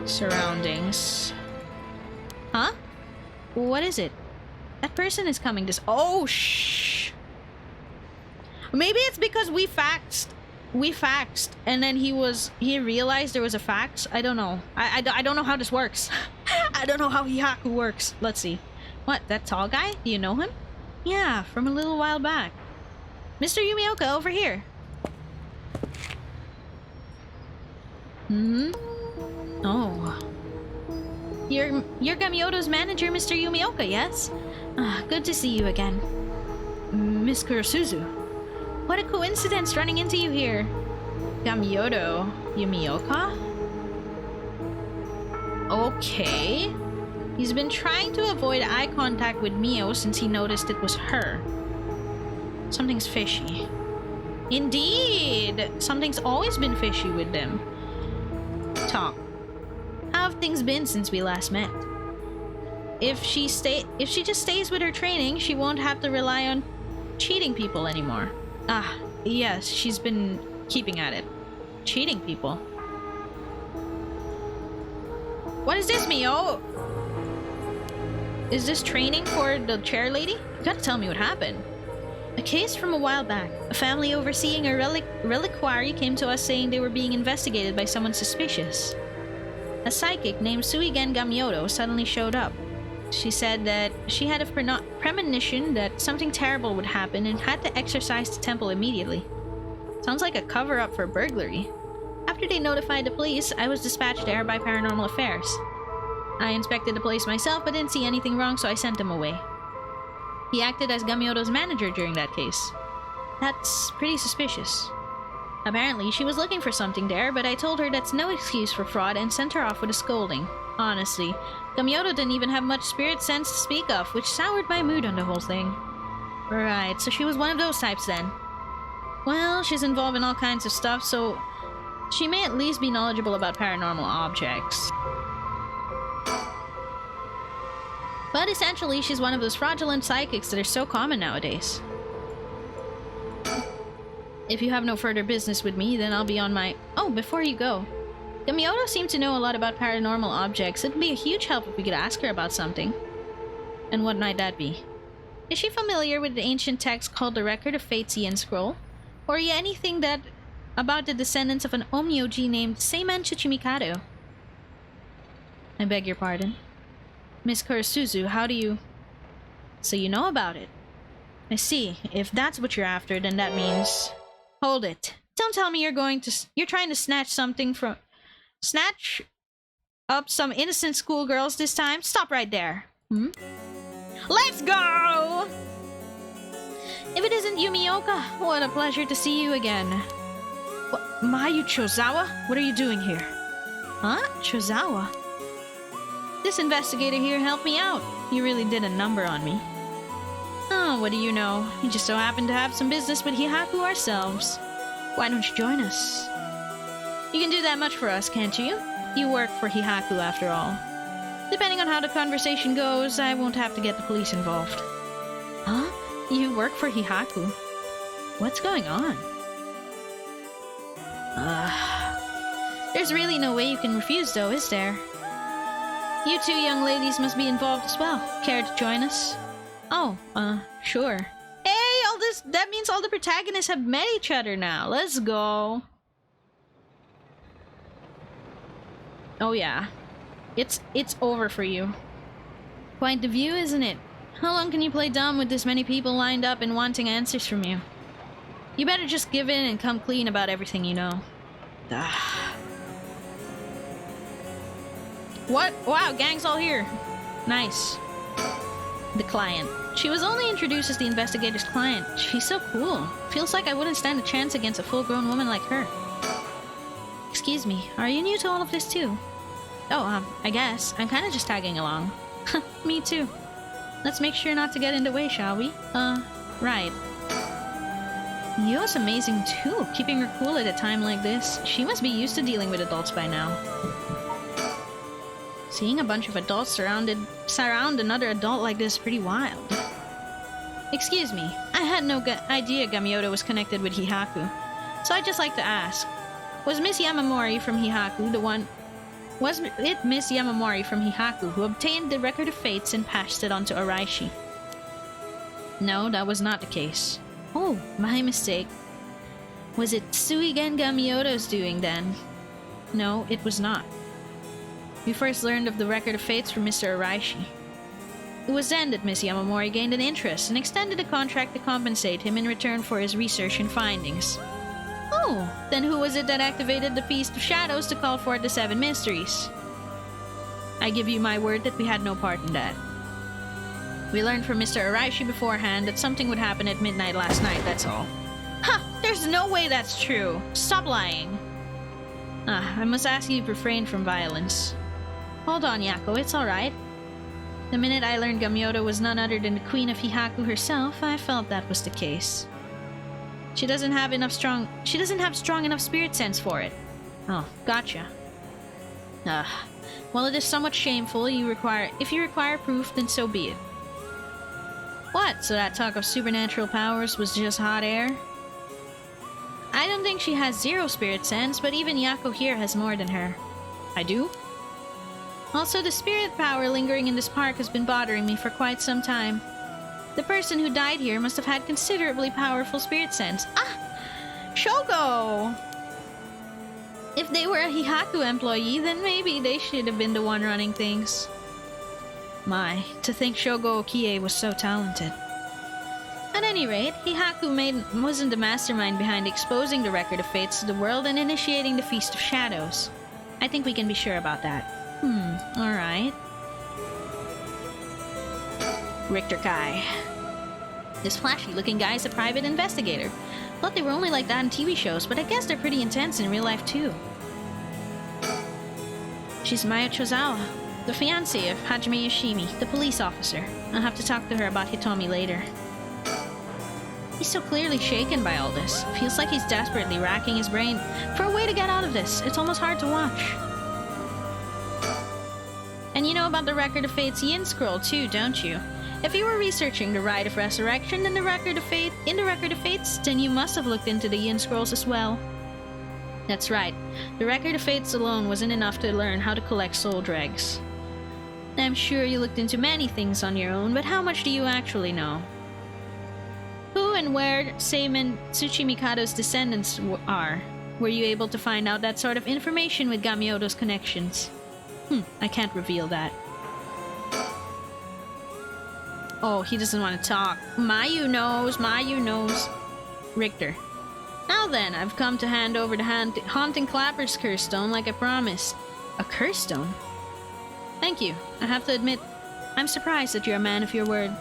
Surroundings. Huh? What is it? That person is coming this— oh, shh! Maybe it's because we faxed, and then he realized there was a fax. I don't know. I don't know how this works. I don't know how Hihaku works. Let's see. What, that tall guy? Do you know him? Yeah, from a little while back. Mr. Yumioka, over here. Oh. You're Gamyoto's manager, Mr. Yumioka, yes? Good to see you again. Miss Kurosuzu. What a coincidence running into you here. Gamyoto Yumioka? Okay. He's been trying to avoid eye contact with Mio since he noticed it was her. Something's fishy. Indeed! Something's always been fishy with them. Talk. How have things been since we last met? If she just stays with her training, she won't have to rely on cheating people anymore. Ah, yes, she's been keeping at it. Cheating people. What is this, Mio? Is this training for the chair lady? You gotta tell me what happened. A case from a while back. A family overseeing a reliquary came to us saying they were being investigated by someone suspicious. A psychic named Suigen Gamyoto suddenly showed up. She said that she had a premonition that something terrible would happen and had to exorcise the temple immediately. Sounds like a cover-up for burglary. After they notified the police, I was dispatched there by Paranormal Affairs. I inspected the place myself but didn't see anything wrong, so I sent him away. He acted as Gamyoto's manager during that case. That's pretty suspicious. Apparently, she was looking for something there, but I told her that's no excuse for fraud and sent her off with a scolding. Honestly, Gamyoto didn't even have much spirit sense to speak of, which soured my mood on the whole thing. Right, so she was one of those types then. Well, she's involved in all kinds of stuff, so she may at least be knowledgeable about paranormal objects. But essentially, she's one of those fraudulent psychics that are so common nowadays. If you have no further business with me, then I'll be on my— oh, before you go. Gamyoto seemed to know a lot about paranormal objects. It'd be a huge help if we could ask her about something. And what might that be? Is she familiar with the ancient text called the Record of Fate Zien Scroll? Or anything that about the descendants of an Omyoji named Seiman Chichimikado? I beg your pardon? Miss Kurosuzu, how do you— so you know about it? I see. If that's what you're after, then that means— hold it. Don't tell me you're trying to snatch up some innocent schoolgirls this time. Stop right there. Let's go! If it isn't Yumioka, what a pleasure to see you again. What, Mayu Chozawa? What are you doing here? Huh? Chozawa? This investigator here helped me out. He really did a number on me. Oh, what do you know? We just so happen to have some business with Hihaku ourselves. Why don't you join us? You can do that much for us, can't you? You work for Hihaku after all. Depending on how the conversation goes, I won't have to get the police involved. Huh? You work for Hihaku? What's going on? There's really no way you can refuse though, is there? You two young ladies must be involved as well. Care to join us? Oh, sure. Hey, that means all the protagonists have met each other now. Let's go. Oh yeah. It's over for you. Quite the view, isn't it? How long can you play dumb with this many people lined up and wanting answers from you? You better just give in and come clean about everything you know. What? Wow, gang's all here. Nice. The client. She was only introduced as the investigator's client. She's so cool. Feels like I wouldn't stand a chance against a full-grown woman like her. Excuse me, are you new to all of this too? Oh, I guess. I'm kinda just tagging along. Me too. Let's make sure not to get in the way, shall we? Right. Yo's amazing too, keeping her cool at a time like this. She must be used to dealing with adults by now. Seeing a bunch of adults surround another adult like this is pretty wild. Excuse me, I had no idea Gamioto was connected with Hihaku, so I'd just like to ask, was Miss Yamamori from Hihaku Was it Miss Yamamori from Hihaku who obtained the Record of Fates and passed it on to Araishi? No, that was not the case. Oh, my mistake. Was it Suigen Gamioto's doing then? No, it was not. We first learned of the Record of Fates from Mr. Araishi. It was then that Miss Yamamori gained an interest and extended a contract to compensate him in return for his research and findings. Oh, then who was it that activated the Feast of Shadows to call forth the 7 mysteries? I give you my word that we had no part in that. We learned from Mr. Araishi beforehand that something would happen at midnight last night, that's all. Ha! There's no way that's true! Stop lying! I must ask you to refrain from violence. Hold on, Yako, it's alright. The minute I learned Gamioto was none other than the Queen of Hihaku herself, I felt that was the case. She doesn't have strong enough spirit sense for it. Oh, gotcha. Well, it is somewhat shameful. If you require proof, then so be it. What? So that talk of supernatural powers was just hot air? I don't think she has 0 spirit sense, but even Yako here has more than her. I do? Also, the spirit power lingering in this park has been bothering me for quite some time. The person who died here must have had considerably powerful spirit sense. Shogo! If they were a Hihaku employee, then maybe they should have been the one running things. My, to think Shogo Okie was so talented. At any rate, Hihaku wasn't the mastermind behind exposing the Record of Fates to the world and initiating the Feast of Shadows. I think we can be sure about that. Alright. Richter Kai. This flashy-looking guy is a private investigator. Thought they were only like that in TV shows, but I guess they're pretty intense in real life too. She's Maya Chozawa, the fiancée of Hajime Yoshimi, the police officer. I'll have to talk to her about Hitomi later. He's so clearly shaken by all this. Feels like he's desperately racking his brain for a way to get out of this. It's almost hard to watch. And you know about the Record of Fate's Yin Scroll too, don't you? If you were researching the Rite of Resurrection in the Record of Fates, then you must have looked into the Yin Scrolls as well. That's right. The Record of Fates alone wasn't enough to learn how to collect soul dregs. I'm sure you looked into many things on your own, but how much do you actually know? Who and where Seimen Tsuchimikado's descendants are? Were you able to find out that sort of information with Gamioto's connections? I can't reveal that. Oh, he doesn't want to talk. Mayu knows. Richter. Now then, I've come to hand over the Haunting Clapper's curse stone like I promised. A curse stone? Thank you. I have to admit, I'm surprised that you're a man of your word.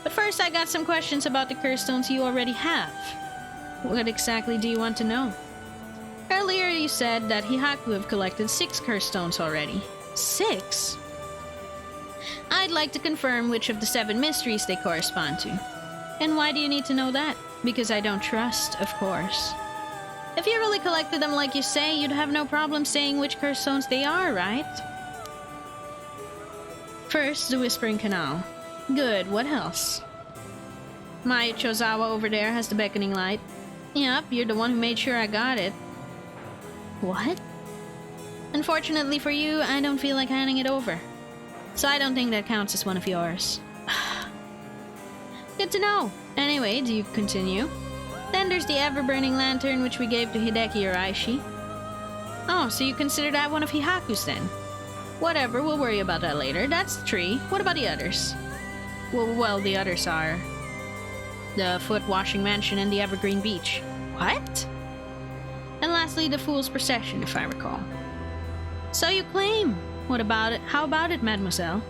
But first, I got some questions about the curse stones you already have. What exactly do you want to know? Earlier you said that Hihaku have collected 6 curse stones already. 6? I'd like to confirm which of the 7 mysteries they correspond to. And why do you need to know that? Because I don't trust, of course. If you really collected them like you say, you'd have no problem saying which curse stones they are, right? First, the Whispering Canal. Good, what else? My Chozawa over there has the beckoning light. Yep, you're the one who made sure I got it. What? Unfortunately for you, I don't feel like handing it over. So I don't think that counts as one of yours. Good to know. Anyway, do you continue? Then there's the ever-burning lantern which we gave to Hideki or Aishi. Oh, so you consider that one of Hihaku's then? Whatever, we'll worry about that later. That's 3. What about the others? Well, the others are... the Foot Washing Mansion and the Evergreen Beach. What? And lastly, the Fool's Procession, if I recall. So you claim. What about it? How about it, mademoiselle?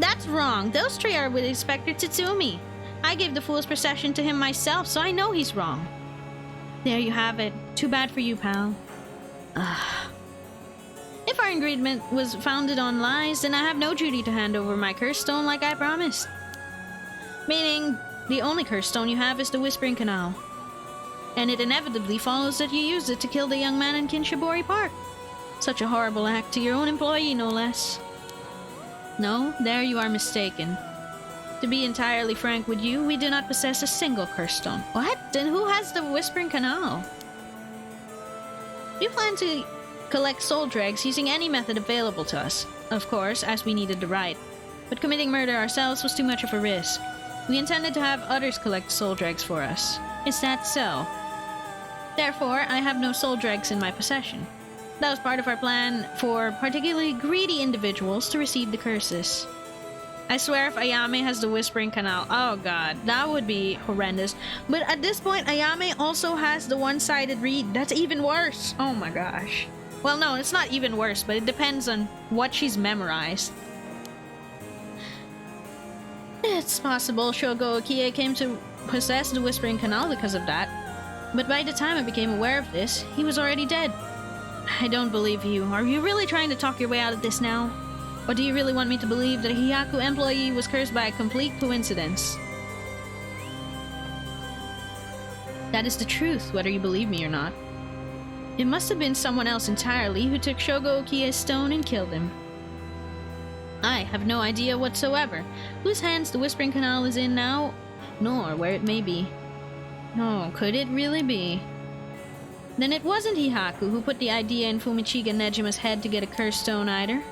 That's wrong. Those 3 are with Inspector Tatsumi. I gave the Fool's Procession to him myself, so I know he's wrong. There you have it. Too bad for you, pal. If our agreement was founded on lies, then I have no duty to hand over my curse stone like I promised. Meaning, the only curse stone you have is the Whispering Canal. And it inevitably follows that you used it to kill the young man in Kinshibori Park. Such a horrible act to your own employee, no less. No, there you are mistaken. To be entirely frank with you, we do not possess a single curse stone. What? Then who has the Whispering Canal? We plan to collect soul dregs using any method available to us. Of course, as we needed the right. But committing murder ourselves was too much of a risk. We intended to have others collect soul dregs for us. Is that so? Therefore, I have no soul dregs in my possession. That was part of our plan for particularly greedy individuals to receive the curses. I swear if Ayame has the Whispering Canal, oh god, that would be horrendous. But at this point, Ayame also has the one-sided read. That's even worse. Oh my gosh. Well, no, it's not even worse, but it depends on what she's memorized. It's possible Shogo Okie came to possess the Whispering Canal because of that. But by the time I became aware of this, he was already dead. I don't believe you. Are you really trying to talk your way out of this now? Or do you really want me to believe that a Hiyaku employee was cursed by a complete coincidence? That is the truth, whether you believe me or not. It must have been someone else entirely who took Shogo Okie's stone and killed him. I have no idea whatsoever whose hands the Whispering Canal is in now, nor where it may be. Oh, could it really be? Then it wasn't Hihaku who put the idea in Fumichiga Nejima's head to get a cursed stone either.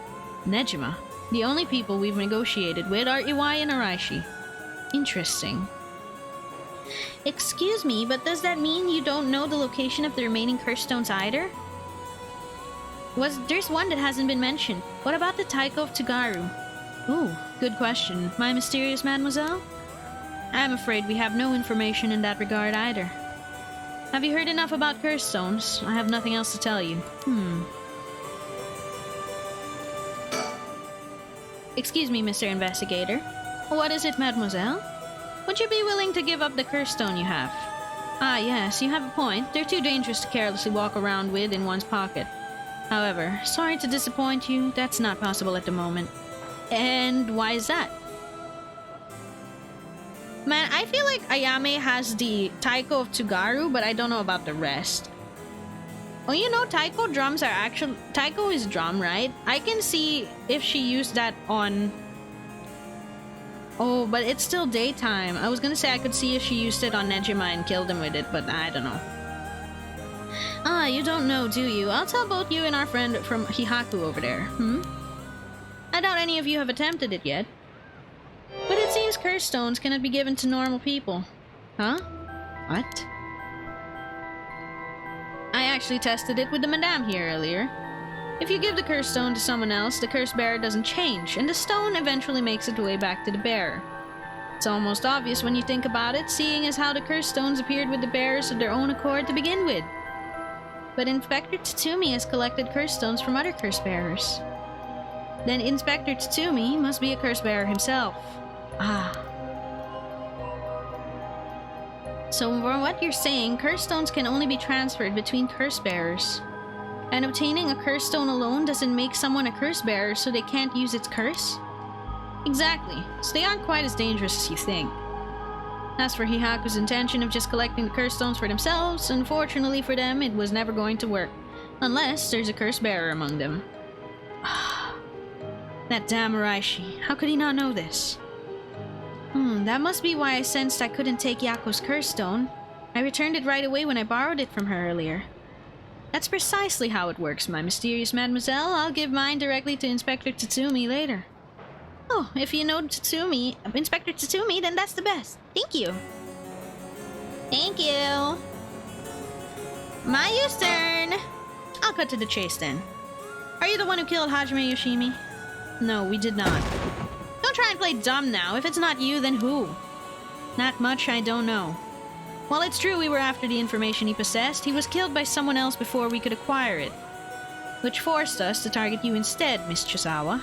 Nejima. The only people we've negotiated with are Iwai and Araishi. Interesting. Excuse me, but does that mean you don't know the location of the remaining cursed stones either? There's one that hasn't been mentioned. What about the Taiko of Tsugaru? Ooh, good question. My mysterious mademoiselle? I'm afraid we have no information in that regard either. Have you heard enough about cursed stones? I have nothing else to tell you. Excuse me, Mr. Investigator. What is it, mademoiselle? Would you be willing to give up the cursed stone you have? Ah, yes, you have a point. They're too dangerous to carelessly walk around with in one's pocket. However, sorry to disappoint you, that's not possible at the moment. And why is that? Man, I feel like Ayame has the Taiko of Tsugaru, but I don't know about the rest. Oh, you know, Taiko drums are actually... Taiko is drum, right? I can see if she used that on... Oh, but it's still daytime. I was gonna say I could see if she used it on Nejima and killed him with it, but I don't know. Ah, you don't know, do you? I'll tell both you and our friend from Hihaku over there, I doubt any of you have attempted it yet. But it seems curse stones cannot be given to normal people. Huh? What? I actually tested it with the madame here earlier. If you give the curse stone to someone else, the curse bearer doesn't change, and the stone eventually makes its way back to the bearer. It's almost obvious when you think about it, seeing as how the curse stones appeared with the bearers of their own accord to begin with. But Inspector Tatsumi has collected curse stones from other curse bearers. Then Inspector Tatsumi must be a curse bearer himself. Ah. So from what you're saying, curse stones can only be transferred between curse bearers. And obtaining a curse stone alone doesn't make someone a curse bearer so they can't use its curse? Exactly. So they aren't quite as dangerous as you think. As for Hihaku's intention of just collecting the curse stones for themselves, unfortunately for them, it was never going to work. Unless there's a curse bearer among them. That damn Araishi. How could he not know this? That must be why I sensed I couldn't take Yako's curse stone. I returned it right away when I borrowed it from her earlier. That's precisely how it works, my mysterious mademoiselle. I'll give mine directly to Inspector Tatsumi later. Oh, if you know Inspector Tatsumi, then that's the best. Thank you. Thank you. Mayu's turn. I'll cut to the chase then. Are you the one who killed Hajime Yoshimi? No, we did not. Don't try and play dumb now. If it's not you, then who? Not much, I don't know. While it's true we were after the information he possessed, he was killed by someone else before we could acquire it. Which forced us to target you instead, Miss Chisawa.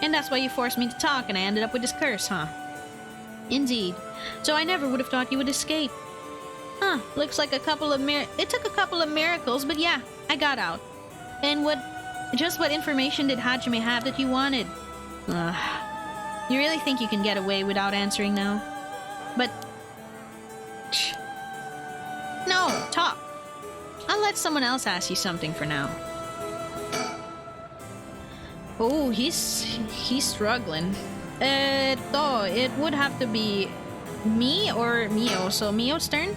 And that's why you forced me to talk and I ended up with this curse, huh? Indeed. So I never would have thought you would escape. Looks like it took a couple of miracles, but yeah, I got out. And just what information did Hajime have that you wanted? You really think you can get away without answering now? But... No, talk. I'll let someone else ask you something for now. Oh, he's struggling. It would have to be me or Mio. So Mio's turn.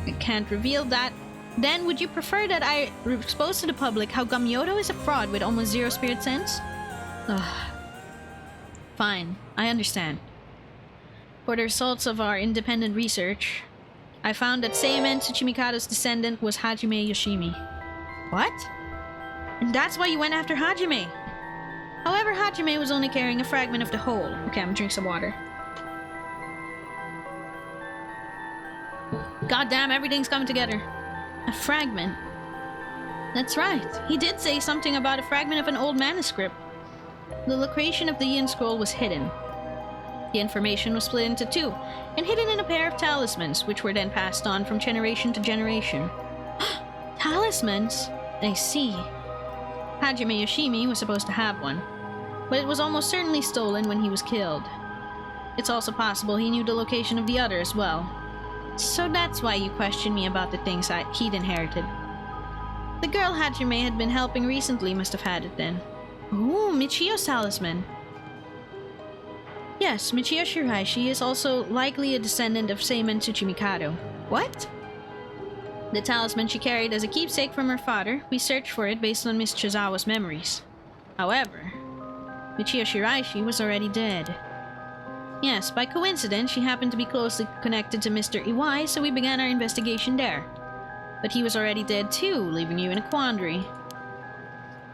I can't reveal that. Then would you prefer that I expose to the public how Gamyoto is a fraud with almost zero spirit sense? Fine, I understand. For the results of our independent research, I found that Seimen Tsuchimikado's descendant was Hajime Yoshimi. What? And that's why you went after Hajime? However, Hajime was only carrying a fragment of the whole. Okay, I'm gonna drink some water. Goddamn, everything's coming together. A fragment. That's right. He did say something about a fragment of an old manuscript. The location of the Yin scroll was hidden. The information was split into two, and hidden in a pair of talismans, which were then passed on from generation to generation. Talismans? I see. Hajime Yoshimi was supposed to have one, but it was almost certainly stolen when he was killed. It's also possible he knew the location of the other as well. So that's why you questioned me about the things he'd inherited. The girl Hajime had been helping recently must have had it then. Ooh, Michio's talisman. Yes, Michio Shiraishi is also likely a descendant of Seimen Tsuchimikado. What? The talisman she carried as a keepsake from her father, we searched for it based on Miss Chisawa's memories. However, Michio Shiraishi was already dead. Yes, by coincidence, she happened to be closely connected to Mr. Iwai, so we began our investigation there. But he was already dead too, leaving you in a quandary.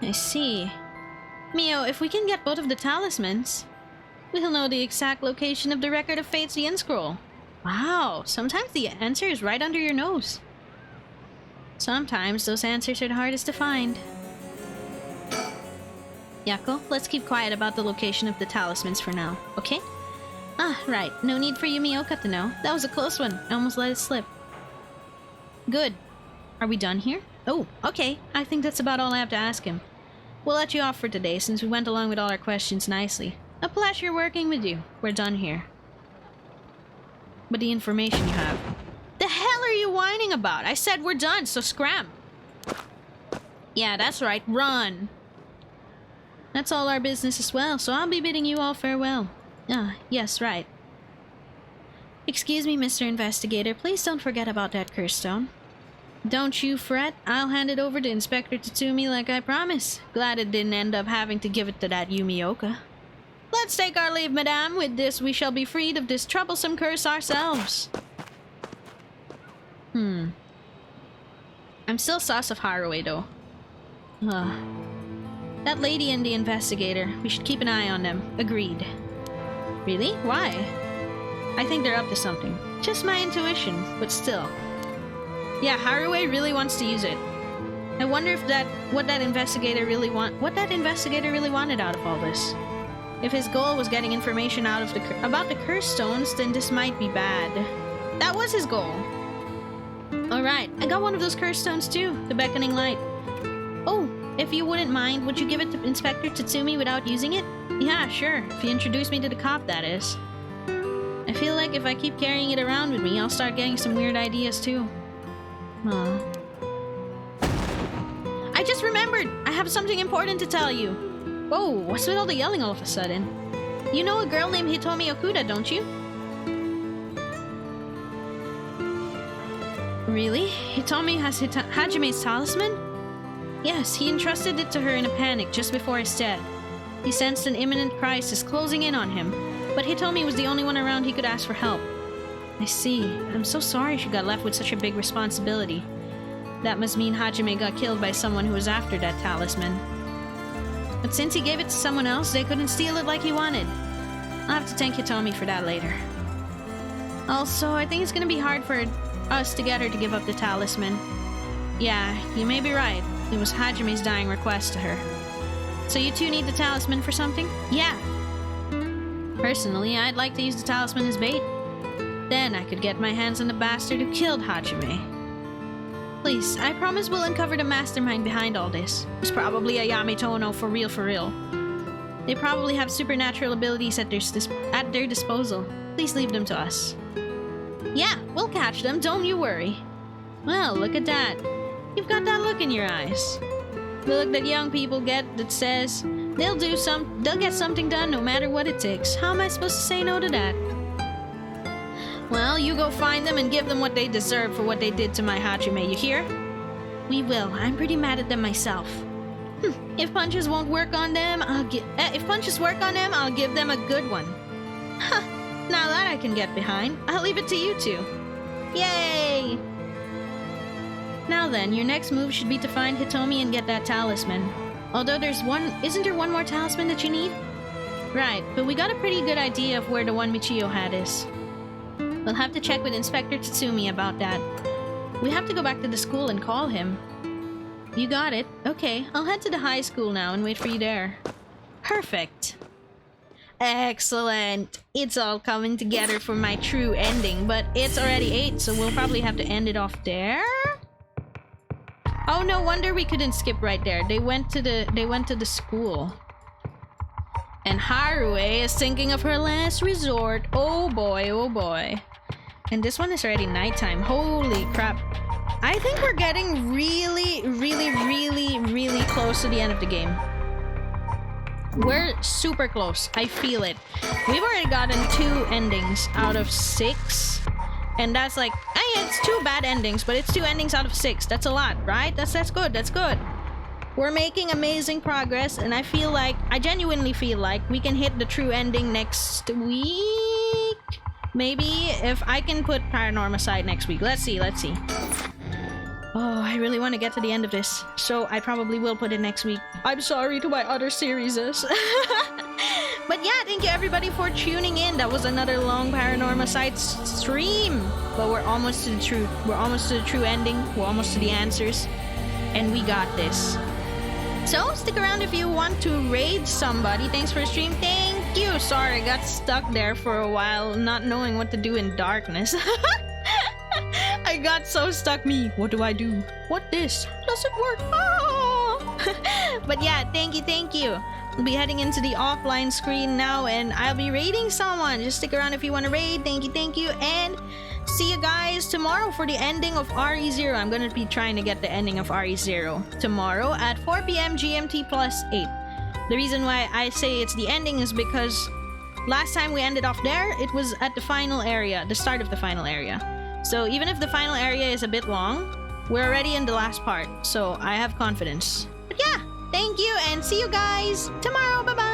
I see. Mio, if we can get both of the talismans, we'll know the exact location of the Record of Fate's Yin Scroll. Wow, sometimes the answer is right under your nose. Sometimes those answers are the hardest to find. Yako, let's keep quiet about the location of the talismans for now, okay? Right. No need for Yumioka to know. That was a close one. I almost let it slip. Good. Are we done here? Oh, okay. I think that's about all I have to ask him. We'll let you off for today since we went along with all our questions nicely. A pleasure working with you. We're done here. But the information you have... The hell are you whining about? I said we're done, so scram. Yeah, that's right. Run. That's all our business as well, so I'll be bidding you all farewell. Yes, right. Excuse me, Mr. Investigator. Please don't forget about that curse stone. Don't you fret. I'll hand it over to Inspector Tatsumi like I promised. Glad it didn't end up having to give it to that Yumioka. Let's take our leave, madame. With this, we shall be freed of this troublesome curse ourselves. I'm still sus of Haruwe, though. That lady and the investigator. We should keep an eye on them. Agreed. Really? Why? I think they're up to something. Just my intuition, but still. Yeah, Haruwe really wants to use it. I wonder if what that investigator really wanted out of all this. If his goal was getting information out of about the curse stones, then this might be bad. That was his goal. Alright, I got one of those curse stones too, the beckoning light. Oh, If you wouldn't mind, would you give it to Inspector Tatsumi without using it? Yeah, sure. If you introduce me to the cop, that is. I feel like if I keep carrying it around with me, I'll start getting some weird ideas too. Aw. I just remembered! I have something important to tell you. Whoa, what's with all the yelling all of a sudden? You know a girl named Hitomi Okuda, don't you? Really? Hitomi has Hajime's talisman? Yes, he entrusted it to her in a panic just before his death. He sensed an imminent crisis closing in on him, but Hitomi was the only one around he could ask for help. I see. I'm so sorry she got left with such a big responsibility. That must mean Hajime got killed by someone who was after that talisman. But since he gave it to someone else, they couldn't steal it like he wanted. I'll have to thank Hitomi for that later. Also, I think it's gonna be hard for us to get her to give up the talisman. Yeah, you may be right. It was Hajime's dying request to her. So you two need the talisman for something? Yeah. Personally, I'd like to use the talisman as bait. Then I could get my hands on the bastard who killed Hajime. Please, I promise we'll uncover the mastermind behind all this. It's probably a Yamitono for real for real. They probably have supernatural abilities at their disposal. Please leave them to us. Yeah, we'll catch them, don't you worry. Well, look at that. You've got that look in your eyes. The look that young people get that says they'll get something done no matter what it takes. How am I supposed to say no to that? Well, you go find them and give them what they deserve for what they did to my Hajime, you hear? We will. I'm pretty mad at them myself. If punches work on them, I'll give them a good one. Huh. Now that I can get behind, I'll leave it to you two. Yay! Now then, your next move should be to find Hitomi and get that talisman. Although isn't there one more talisman that you need? Right, but we got a pretty good idea of where the one Michio had is. We'll have to check with Inspector Tatsumi about that. We have to go back to the school and call him. You got it. Okay, I'll head to the high school now and wait for you there. Perfect. Excellent. It's all coming together for my true ending, but it's already 8, so we'll probably have to end it off there. Oh, no wonder we couldn't skip right there. They went to the school. And Harue is thinking of her last resort. Oh boy, oh boy. And this one is already nighttime. Holy crap. I think we're getting really close to the end of the game. We're super close. I feel it. We've already gotten 2 endings out of 6. And that's like, it's 2 bad endings, but it's 2 endings out of 6. That's a lot, right? That's good. That's good. We're making amazing progress, and I genuinely feel like we can hit the true ending next week. Maybe if I can put Paranormasight next week. Let's see. Oh, I really want to get to the end of this, so I probably will put it next week. I'm sorry to my other series. But yeah, thank you everybody for tuning in. That was another long Paranormasight stream. But we're almost to the truth. We're almost to the true ending. We're almost to the answers. And we got this. So, stick around if you want to raid somebody. Thanks for the stream. Thank you. Sorry, I got stuck there for a while, not knowing what to do in darkness. I got so stuck. What do I do? What this? Does it work? Oh! But yeah, thank you. We'll be heading into the offline screen now, and I'll be raiding someone. Just stick around if you want to raid. Thank you. And see you guys tomorrow for the ending of RE0. I'm going to be trying to get the ending of RE0 tomorrow at 4 p.m. GMT plus 8. The reason why I say it's the ending is because last time we ended off there, it was at the final area, the start of the final area. So even if the final area is a bit long, we're already in the last part. So I have confidence. But yeah, thank you and see you guys tomorrow. Bye-bye.